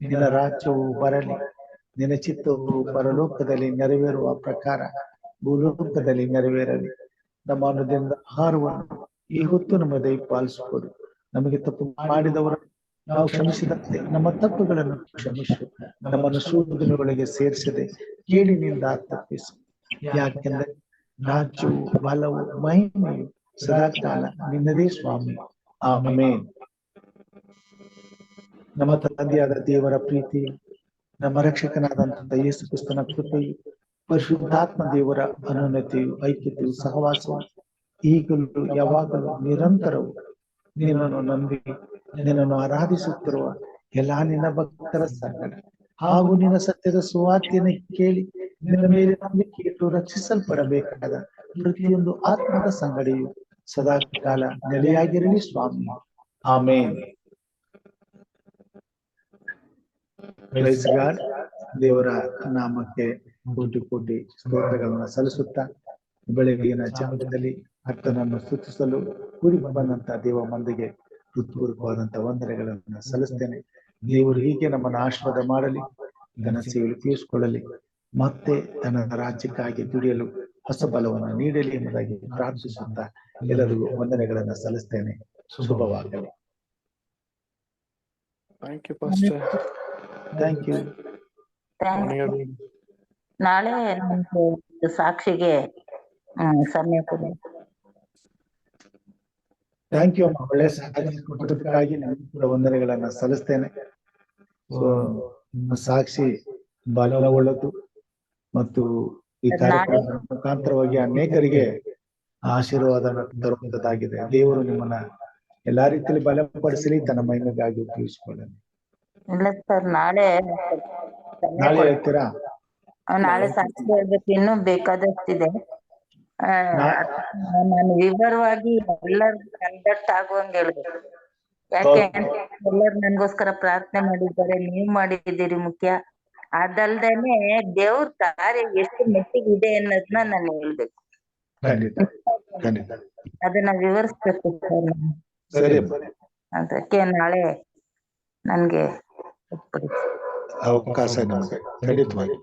ನಿನ್ನ ರಾಜ್ಯವು ಬರಲಿ. ನಿನ್ನ ಚಿತ್ತವು ಪರಲೋಕದಲ್ಲಿ ನೆರವೇರುವ ಪ್ರಕಾರ ಭೂಲೋಕದಲ್ಲಿ ನೆರವೇರಲಿ. ನಮ್ಮ ಅನ್ನದಿಂದ ಆಹಾರವನ್ನು ಈ ಹೊತ್ತು ನಮ್ಮ ದಯಪಾಲಿಸಿಕೊಡು. ನಮಗೆ ತಪ್ಪು ಮಾಡಿದವರು ನಾವು ಕ್ಷಮಿಸಿದಂತೆ ನಮ್ಮ ತಪ್ಪುಗಳನ್ನು ಕ್ಷಮಿಸು. ನಮ್ಮನ್ನು ಶೋಧನೆಯೊಳಗೆ ಸೇರಿಸದೆ ಕೇಡಿನಿಂದ ತಪ್ಪಿಸು. ಯಾಕೆಂದರೆ ರಾಜ್ಯವು, ಬಲವು, ಮಹಿಮೆಯು ಸದಾಕಾಲ ನಿನ್ನದೇ ಸ್ವಾಮಿ. ಆಮೇನ್. ನಮ್ಮ ತಂದೆಯಾದ ದೇವರ ಪ್ರೀತಿ, ನಮ್ಮ ರಕ್ಷಕನಾದಂತಹ ಯೇಸು ಕ್ರಿಸ್ತನ ಕೃಪೆಯು, ಪರಿಶುದ್ಧಾತ್ಮ ದೇವರ ಅನುನ್ನತಿಯು, ಐಕ್ಯತೆಯು, ಸಹವಾಸವು ಈಗಲೂ ಯಾವಾಗಲೂ ನಿರಂತರವು ನಿನ್ನನ್ನು ನಂಬಿ ನಿನ್ನನ್ನು ಆರಾಧಿಸುತ್ತಿರುವ ಎಲ್ಲಾ ನಿನ್ನ ಭಕ್ತರ ಸಂಗಡ ಹಾಗೂ ನಿನ್ನ ಸತ್ಯದ ಸುವಾರ್ತೆಯನ್ನು ಕೇಳಿ ನಿನ್ನ ಮೇಲೆ ನಂಬಿಕೆ ಇಟ್ಟು ರಕ್ಷಿಸಲ್ಪಡಬೇಕಾದ ಪ್ರತಿಯೊಂದು ಆತ್ಮದ ಸಂಗಡಿಯು ಸದಾ ಕಾಲ ನೆಲೆಯಾಗಿರಲಿ ಸ್ವಾಮಿ. ಆಮೇನ್. Price God. ದೇವರ ನಾಮಕ್ಕೆ ಕೋಟಿ ಕೋಟಿ ಸ್ತೋತ್ರಗಳನ್ನ ಸಲ್ಲಿಸುತ್ತಾ ಬೆಳಗಿನ ಜಾವದಲ್ಲಿ ಕರ್ತನನ್ನು ಸ್ತುತಿಸಲು ಕೂಡಿ ಬಂದಂತ ದೇವ ಮಂದಿಗೆ ಹೃತ್ಪೂರ್ವಕವಾದಂತಹ ವಂದನೆಗಳನ್ನು ಸಲ್ಲಿಸ್ತೇನೆ. ದೇವರು ಹೀಗೆ ನಮ್ಮನ್ನು ಆಶೀರ್ವಾದ ಮಾಡಲಿ, ಘನತೆಯಲ್ಲಿ ತೀರಿಸಿಕೊಳ್ಳಲಿ, ಮತ್ತೆ ತನ್ನ ರಾಜ್ಯಕ್ಕಾಗಿ ದುಡಿಯಲು ಹೊಸ ಬಲವನ್ನು ನೀಡಲಿ ಎಂಬುದಾಗಿ ಪ್ರಾರ್ಥಿಸುತ್ತಾ ಎಲ್ಲರಿಗೂ ವಂದನೆಗಳನ್ನು ಸಲ್ಲಿಸ್ತೇನೆ. ಶುಭವಾಗಲಿ. Thank you, Pastor. Thank you. Morning, everyone. ನಾಳೆ ನಮ್ಗೆ ಸಾಕ್ಷಿಗೆ ಸಮಯ ಕೊಡಿ. ಥ್ಯಾಂಕ್ ಯು ಅಮ್ಮ. ಒಳ್ಳೆ ಸಾಕ್ಷಿ ಕೊಟ್ಟದಕ್ಕಾಗಿ ನನಗೂ ಕೂಡ ವಂದನೆಗಳನ್ನ ಸಲ್ಲಿಸ್ತೇನೆ. ಸೊ ಸಾಕ್ಷಿ ಬಲವುಳ್ಳದ್ದು ಮತ್ತು ಈ ಕಾರ್ಯಕ್ರಮದ ಮುಖಾಂತರವಾಗಿ ಅನೇಕರಿಗೆ ಆಶೀರ್ವಾದ ತರುವಂತದ್ದಾಗಿದೆ. ದೇವರು ನಿಮ್ಮನ್ನ ಎಲ್ಲಾ ರೀತಿಯಲ್ಲಿ ಬಲಪಡಿಸಲಿ, ತನ್ನ ಮಹಿಮೆಗಾಗಿ ಉಪಯೋಗಿಸಿಕೊಳ್ಳಲಿ. ಇಲ್ಲ ಸರ್, ನಾಳೆ ನಾಳೆ ಹೇಳ್ತೀರಾ? ನಾಳೆ ಸಾಕ್ಷಿ ಹೇಳ್ಬೇಕು, ಇನ್ನೂ ಬೇಕಾದಷ್ಟಿದೆ. ನಾನು ವಿವರವಾಗಿ ಎಲ್ಲರೂ ಕನ್ವರ್ಟ್ ಆಗುವಂಗೆ ಹೇಳ್ಬೇಕು. ಯಾಕೆ ಎಲ್ಲರೂ ನನ್ಗೋಸ್ಕರ ಪ್ರಾರ್ಥನೆ ಮಾಡಿದ್ದಾರೆ, ನೀವ್ ಮಾಡಿದ್ದೀರಿ ಮುಖ್ಯ. ಅದಲ್ದೇನೆ ದೇವ್ರ ಕಾರ್ಯ ಎಷ್ಟು ಮಟ್ಟಿಗೆ ಇದೆ ಅನ್ನೋದನ್ನ ನಾನು ಹೇಳ್ಬೇಕು. ಖಂಡಿತ ಖಂಡಿತ. ಅದನ್ನ ವಿವರಿಸ್ಬೇಕು ಸರ್. ಸರಿ, ಅದಕ್ಕೆ ನಾಳೆ ನನ್ಗೆ ಅವಕಾಶ ನಮಗೆ ಖಂಡಿತವಾಗಿ.